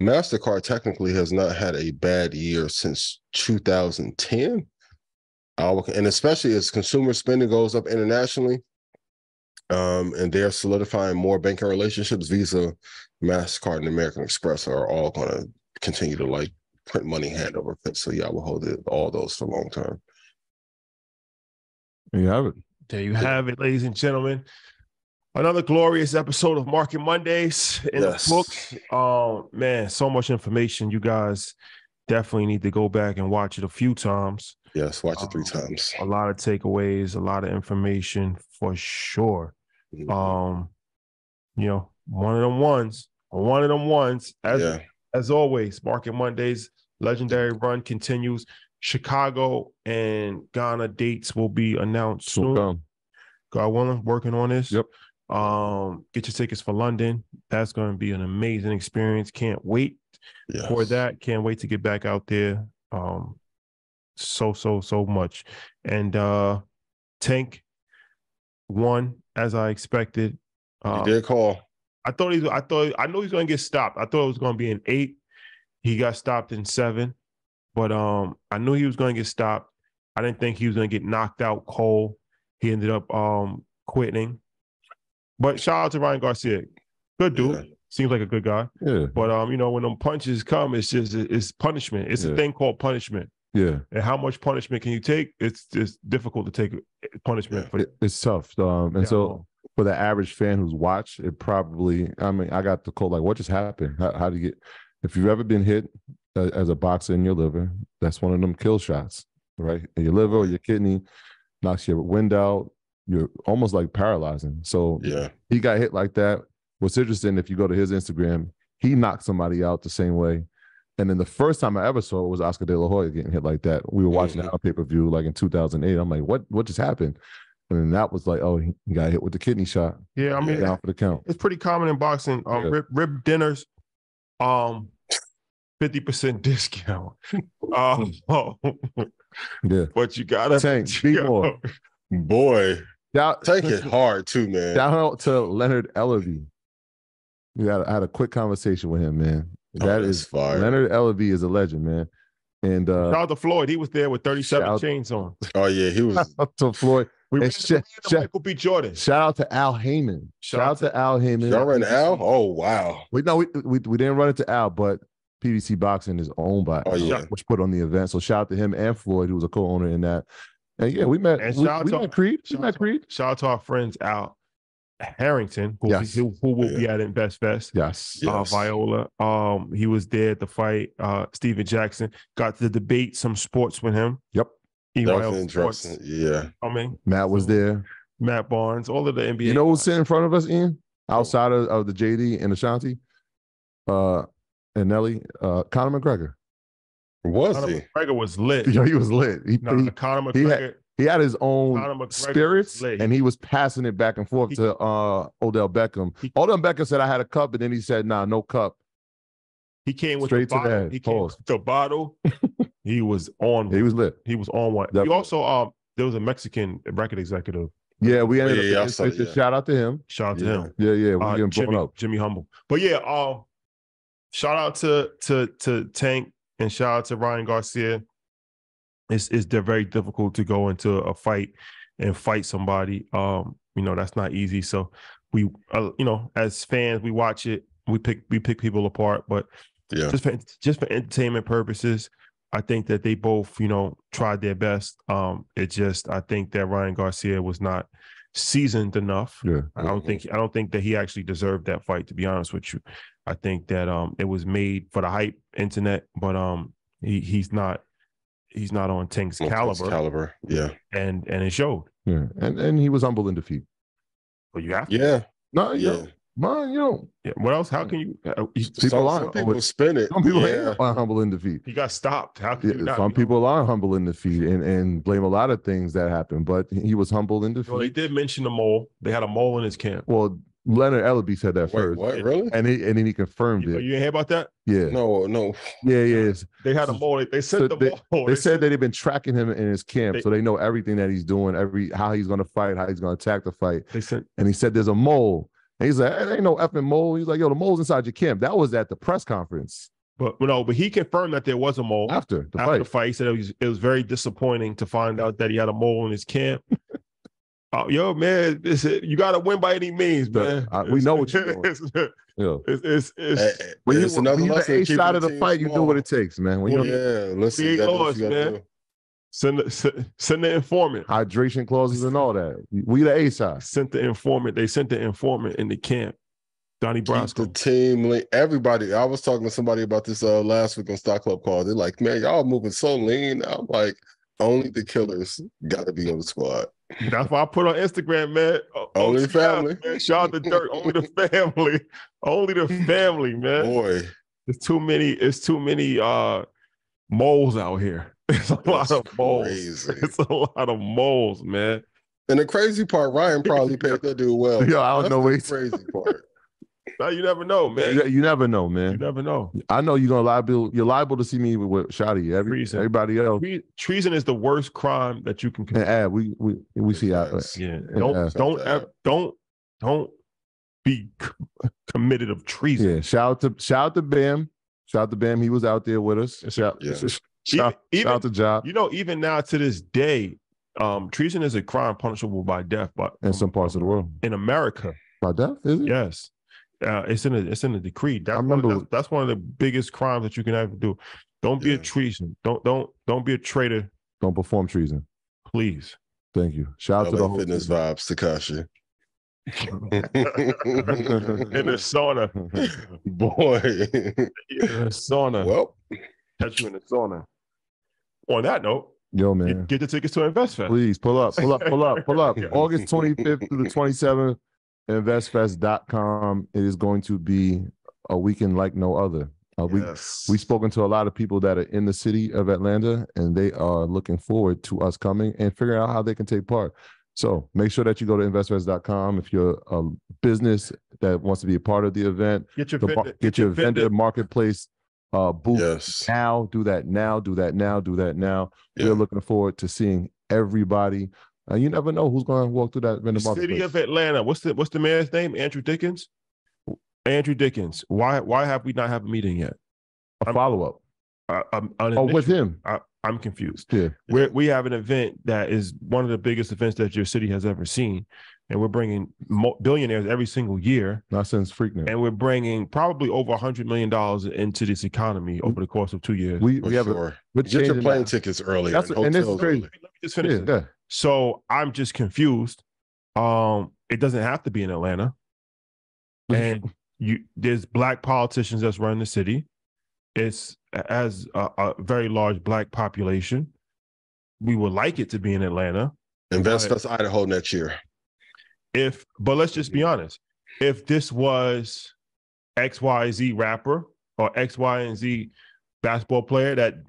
MasterCard technically has not had a bad year since 2010. And especially as consumer spending goes up internationally, and they're solidifying more banking relationships, Visa, MasterCard, and American Express are all going to continue to like print money hand over fist. So yeah, I will hold all those for long term. There you have it. There you have it, ladies and gentlemen. Another glorious episode of Market Mondays in the books. Man, so much information. You guys definitely need to go back and watch it a few times. Yes, watch it 3 times. A lot of takeaways, a lot of information for sure. Mm-hmm. You know, one of them ones. As always, Market Mondays, legendary run continues. Chicago and Ghana dates will be announced soon. God willing, working on this. Yep. Get your tickets for London. That's going to be an amazing experience. Can't wait for that. Can't wait to get back out there. So much. And Tank won as I expected. He did call. I know he's going to get stopped. I thought it was going to be an 8. He got stopped in 7, but I knew he was going to get stopped. I didn't think he was going to get knocked out cold. He ended up quitting. But shout out to Ryan Garcia. Good dude. Yeah. Seems like a good guy. Yeah. But you know, when them punches come, it's punishment. It's a thing called punishment. Yeah. And how much punishment can you take? It's difficult to take punishment. It's tough. So for the average fan who's watched, it probably, I mean, I got the call like, what just happened? How do you get, if you've ever been hit as a boxer in your liver, that's one of them kill shots, right? In your liver or your kidney, knocks your wind out. You're almost like paralyzing. So he got hit like that. What's interesting, if you go to his Instagram, he knocked somebody out the same way. And then the first time I ever saw it was Oscar De La Hoya getting hit like that. We were watching that on pay-per-view like in 2008. I'm like, what just happened? And then that was like, oh, he got hit with the kidney shot. Yeah, I mean, down for the count. It's pretty common in boxing. Rib dinners. 50% discount. Yeah. But you gotta Tank, be more. Boy, Shout, take it hard too, man. Shout out to Leonard Ellerby. I had a quick conversation with him, man. That is fire. Leonard Ellerby is a legend, man. And shout out to Floyd. He was there with 37 chains on. Oh yeah, he was. Shout out to Floyd. Michael B. Jordan. Shout out to Al Heyman. Shout out to Al Heyman. Y'all ran Al? Oh wow. We didn't run into Al, but PBC Boxing is owned by Al, which put on the event. So shout out to him and Floyd, who was a co-owner in that. And yeah, we met. And we met Creed. Shout out to our friends Al Harrington, who will be at Invest Fest. Yes. Viola. He was there at the fight. Steven Jackson got to debate some sports with him. Yep. Interesting. Yeah. Matt was there. Matt Barnes, all of the NBA. You know who's sitting in front of us, Ian? Outside of the JD and Ashanti, and Nelly, Conor McGregor. Conor McGregor was lit. Yo, he was lit. Conor McGregor. He had his own spirits, and he was passing it back and forth to Odell Beckham. Odell Beckham said, "I had a cup," and then he said, "Nah, no cup." He came with straight the bottle. to the head. He came with the bottle. He was on. He was lit. He was on one. Definitely. He also there was a Mexican record executive. Yeah, we ended up. Shout out to him. Shout out to him. Yeah, we getting blown up. Jimmy Humble. But yeah, shout out to Tank and shout out to Ryan Garcia. They're very difficult to go into a fight and fight somebody. That's not easy. So we, as fans, we watch it. We pick people apart, but just for entertainment purposes, I think that they both, tried their best. I think that Ryan Garcia was not seasoned enough. Yeah. I don't think that he actually deserved that fight, to be honest with you. I think that it was made for the hype internet, but he's not on Tank's caliber. Yeah. And it showed. Yeah. And he was humble in defeat. But you have to. Yeah. No, yeah. Man, Yeah. What else? How can you? Some people spin it. Some people are humble in defeat. He got stopped. How can you not? Some people are humble in defeat and blame a lot of things that happened, but he was humble in defeat. Well, they did mention the mole. They had a mole in his camp. Well, Leonard Ellerby said that first. What? Really? And then he confirmed it. You didn't hear about that? Yeah. No. Yeah. They had a mole. They sent the mole. They said that they've been tracking him in his camp, so they know everything that he's doing, how he's going to fight, how he's going to attack the fight. And he said there's a mole. And he's like, there ain't no effing mole. He's like, yo, the mole's inside your camp. That was at the press conference. But he confirmed that there was a mole after the fight. He said it was very disappointing to find out that he had a mole in his camp. Yo, man, you got to win by any means, man. We know what you're doing. When you're the A side of the fight, you do what it takes, man. Listen, Send the informant. Hydration clauses and all that. We the A side. Sent the informant. They sent the informant in the camp. Donnie Brasco. The team, everybody. I was talking to somebody about this last week on Stock Club Call. They're like, man, y'all moving so lean. I'm like, only the killers got to be on the squad. That's why I put on Instagram, man. Only family. Man. Shout out to Dirt. Only the family. Only the family, man. Boy. It's too many moles out here. It's a lot of moles. It's a lot of moles, man. And the crazy part, Ryan probably paid that dude well. Yo, I don't know what crazy part. No, you never know, man. You never know, man. You never know. I know you're liable to see me with Shotty. Everybody else. Treason is the worst crime that you can commit. We see out. Yeah. Don't be committed of treason. Yeah. Shout out to Bam. Shout out to Bam. He was out there with us. Shout out to Job. Even now to this day, treason is a crime punishable by death. But in some parts of the world, in America, by death, is it? Yes, it's in a decree. That's one of the biggest crimes that you can ever do. Don't be a treason. Don't be a traitor. Don't perform treason, please. Thank you. Shout out to the whole fitness vibes, Tekashi. In the sauna, boy. In the sauna. Well, catch you in the sauna. On that note, yo, man, get the tickets to InvestFest. Please pull up. August 25th through the 27th, investfest.com. It is going to be a weekend like no other. We've spoken to a lot of people that are in the city of Atlanta, and they are looking forward to us coming and figuring out how they can take part. So make sure that you go to investfest.com. If you're a business that wants to be a part of the event, get your vendor marketplace booth. Yes. Now, do that now, do that now, do that now. Yeah. We're looking forward to seeing everybody. You never know who's going to walk through that vendor The marketplace. city of Atlanta. What's the mayor's name? Andrew Dickens. Andrew Dickens. Why have we not had a meeting yet? A follow up. With him. I'm confused. Yeah. We have an event that is one of the biggest events that your city has ever seen, and we're bringing billionaires every single year. Not since Freaknik. And we're bringing probably over $100 million into this economy over the course of 2 years. We have get your plane tickets early. And this is crazy. Let me just finish this. Yeah. So I'm just confused. It doesn't have to be in Atlanta, and there's Black politicians that's running the city. It's as a very large Black population. We would like it to be in Atlanta. InvestFest Idaho next year. But let's just be honest. If this was XYZ rapper or X, Y, and Z basketball player that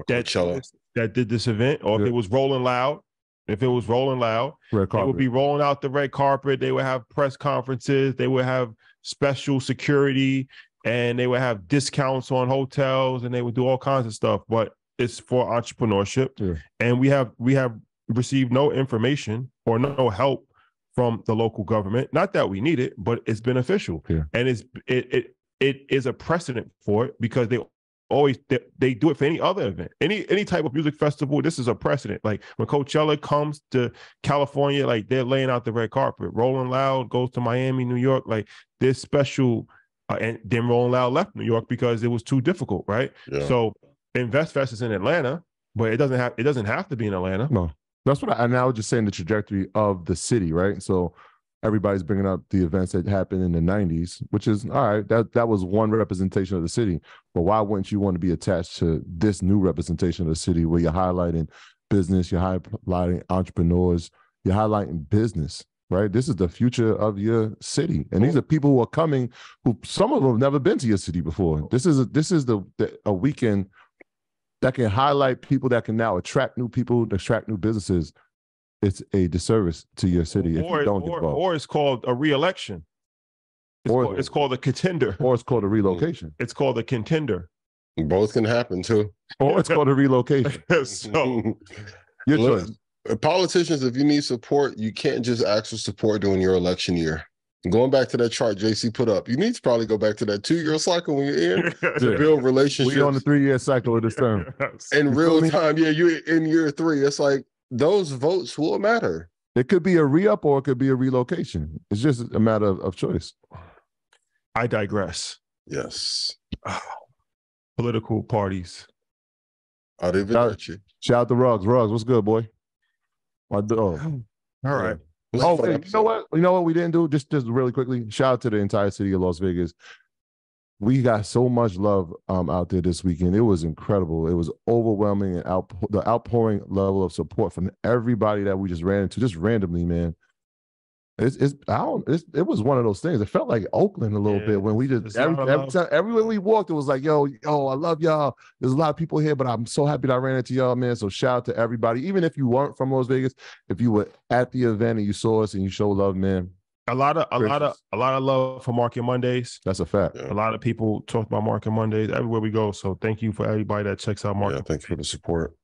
did this event, or if it was Rolling Loud, it would be rolling out the red carpet. They would have press conferences. They would have special security, and they would have discounts on hotels, and they would do all kinds of stuff. But it's for entrepreneurship, and we have received no information or no help from the local government. Not that we need it, but it's beneficial, and it is a precedent for it because they do it for any other event, any type of music festival. This is a precedent. Like when Coachella comes to California, like they're laying out the red carpet. Rolling Loud goes to Miami, New York, like this special. And then Rolling Loud left New York because it was too difficult, right? Yeah. So InvestFest is in Atlanta, but it doesn't have to be in Atlanta. No, that's what I was just saying the trajectory of the city, right? So everybody's bringing up the events that happened in the 90s, which is all right. That was one representation of the city. But why wouldn't you want to be attached to this new representation of the city where you're highlighting business, you're highlighting entrepreneurs, you're highlighting business, right? This is the future of your city. And these are people who are coming, who some of them have never been to your city before. This is a weekend that can highlight people, that can now attract new people, attract new businesses. It's a disservice to your city if you don't get involved. Or it's called a re-election. It's called a contender. Or it's called a relocation. It's called a contender. Both can happen too. Or it's called a relocation. So your choice. Politicians, if you need support, you can't just ask for support during your election year. Going back to that chart JC put up, you need to probably go back to that 2-year cycle when you're in to build relationships. We're on the 3-year cycle of this term. In real time, you're in year 3. It's like those votes will matter. It could be a re-up or it could be a relocation. It's just a matter of choice. I digress. Yes. Political parties. Shout out to Ruggs. Ruggs, what's good, boy? All right. Oh, hey, you know what we didn't do? Just really quickly, shout out to the entire city of Las Vegas. We got so much love out there this weekend. It was incredible. It was overwhelming, and the outpouring level of support from everybody that we just ran into, just randomly, man. It was one of those things. It felt like Oakland a little bit when we just everywhere we walked, it was like, yo, I love y'all. There's a lot of people here, but I'm so happy that I ran into y'all, man. So shout out to everybody, even if you weren't from Las Vegas, if you were at the event and you saw us and you show love, man. A lot of love for Market Mondays. That's a fact. Yeah. A lot of people talk about Market Mondays everywhere we go. So thank you for everybody that checks out Market. Yeah, thank you for the support.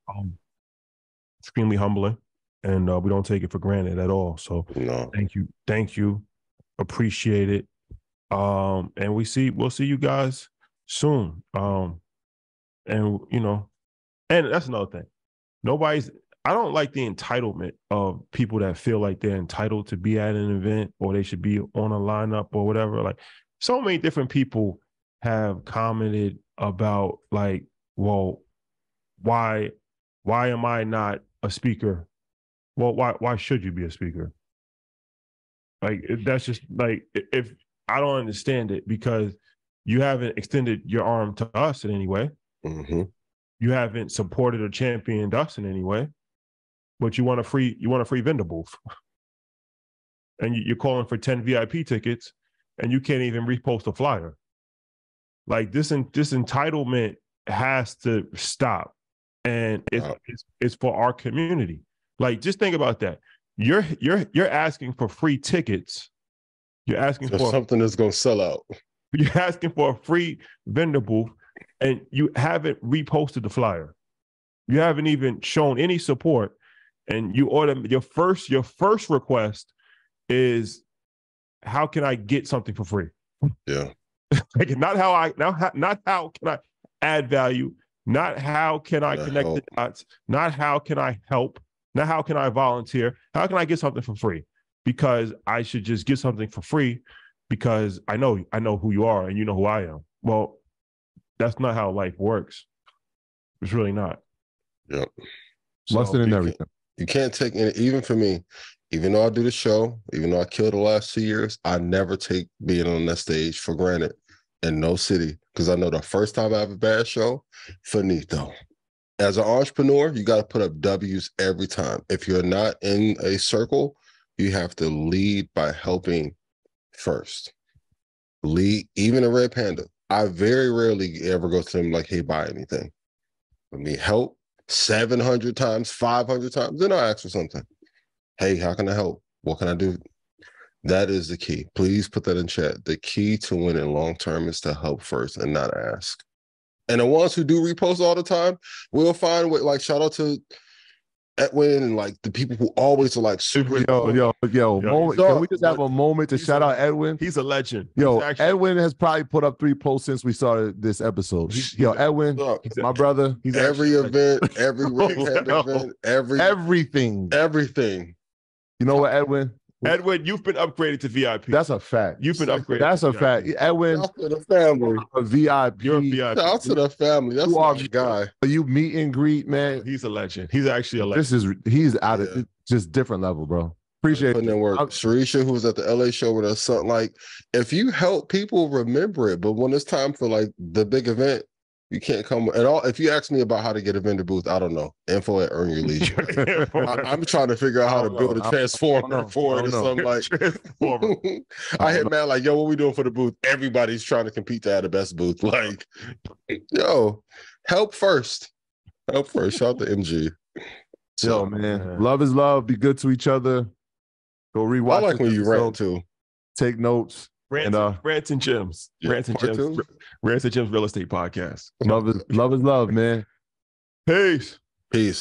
Extremely humbling. And we don't take it for granted at all. So thank you. Appreciate it. And we'll see you guys soon. And that's another thing. I don't like the entitlement of people that feel like they're entitled to be at an event or they should be on a lineup or whatever. Like so many different people have commented about like, well, why am I not a speaker? Well, why should you be a speaker? Like, that's just like, if I don't understand it, because you haven't extended your arm to us in any way. Mm-hmm. You haven't supported or championed us in any way, but you want a free vendor booth. And you're calling for 10 VIP tickets and you can't even repost a flyer. Like this entitlement has to stop. And it's for our community. Like, just think about that. You're asking for free tickets. You're asking for something that's going to sell out. You're asking for a free vendor booth and you haven't reposted the flyer. You haven't even shown any support, and you order your first request is, how can I get something for free? Yeah. Like, not how can I add value, not how can I connect the dots, not how can I help, not how can I volunteer, how can I get something for free? Because I should just get something for free because I know who you are and you know who I am. Well, that's not how life works. It's really not. Yep. Lesson in everything. You can't take any, even for me, even though I do the show, even though I killed the last 2 years, I never take being on that stage for granted in no city. Because I know the first time I have a bad show, finito. As an entrepreneur, you got to put up W's every time. If you're not in a circle, you have to lead by helping first. Lead, even a Red Panda. I very rarely ever go to them like, hey, buy anything. Let me help 700 times, 500 times, then I'll ask for something. Hey, how can I help? What can I do? That is the key. Please put that in chat. The key to winning long term is to help first and not ask. And the ones who do repost all the time, we'll find what, like, shout out to Edwin and like the people who always are like super. Yo, moment. Can we just have a moment to shout out Edwin? He's a legend. Edwin has probably put up 3 posts since we started this episode. Edwin, my brother. He's every event, every event, everything. You know what, Edwin? Edwin, you've been upgraded to VIP. That's a fact. You've been upgraded. That's a fact. Edwin, shout out to the family. A VIP. You're a VIP. Shout out to the family. That's my guy. You meet and greet, man. He's a legend. He's actually a legend. He's out of just different level, bro. Appreciate it. Work. Sharisha, who was at the LA show with us, something like, if you help people, remember it. But when it's time for like the big event, you can't come at all. If you ask me about how to get a vendor booth, I don't know. Info at Earn Your Leisure. I'm trying to figure out how to build a transformer for it or something like. I hit Matt like, yo, what we doing for the booth? Everybody's trying to compete to have the best booth. Like, yo, help first. Help first. Shout out to MG. So, man, love is love. Be good to each other. Go rewatch. I like when you rant too. Take notes. Rants and Gems. Rants and Gems Real Estate Podcast. Love is love, man. Peace. Peace.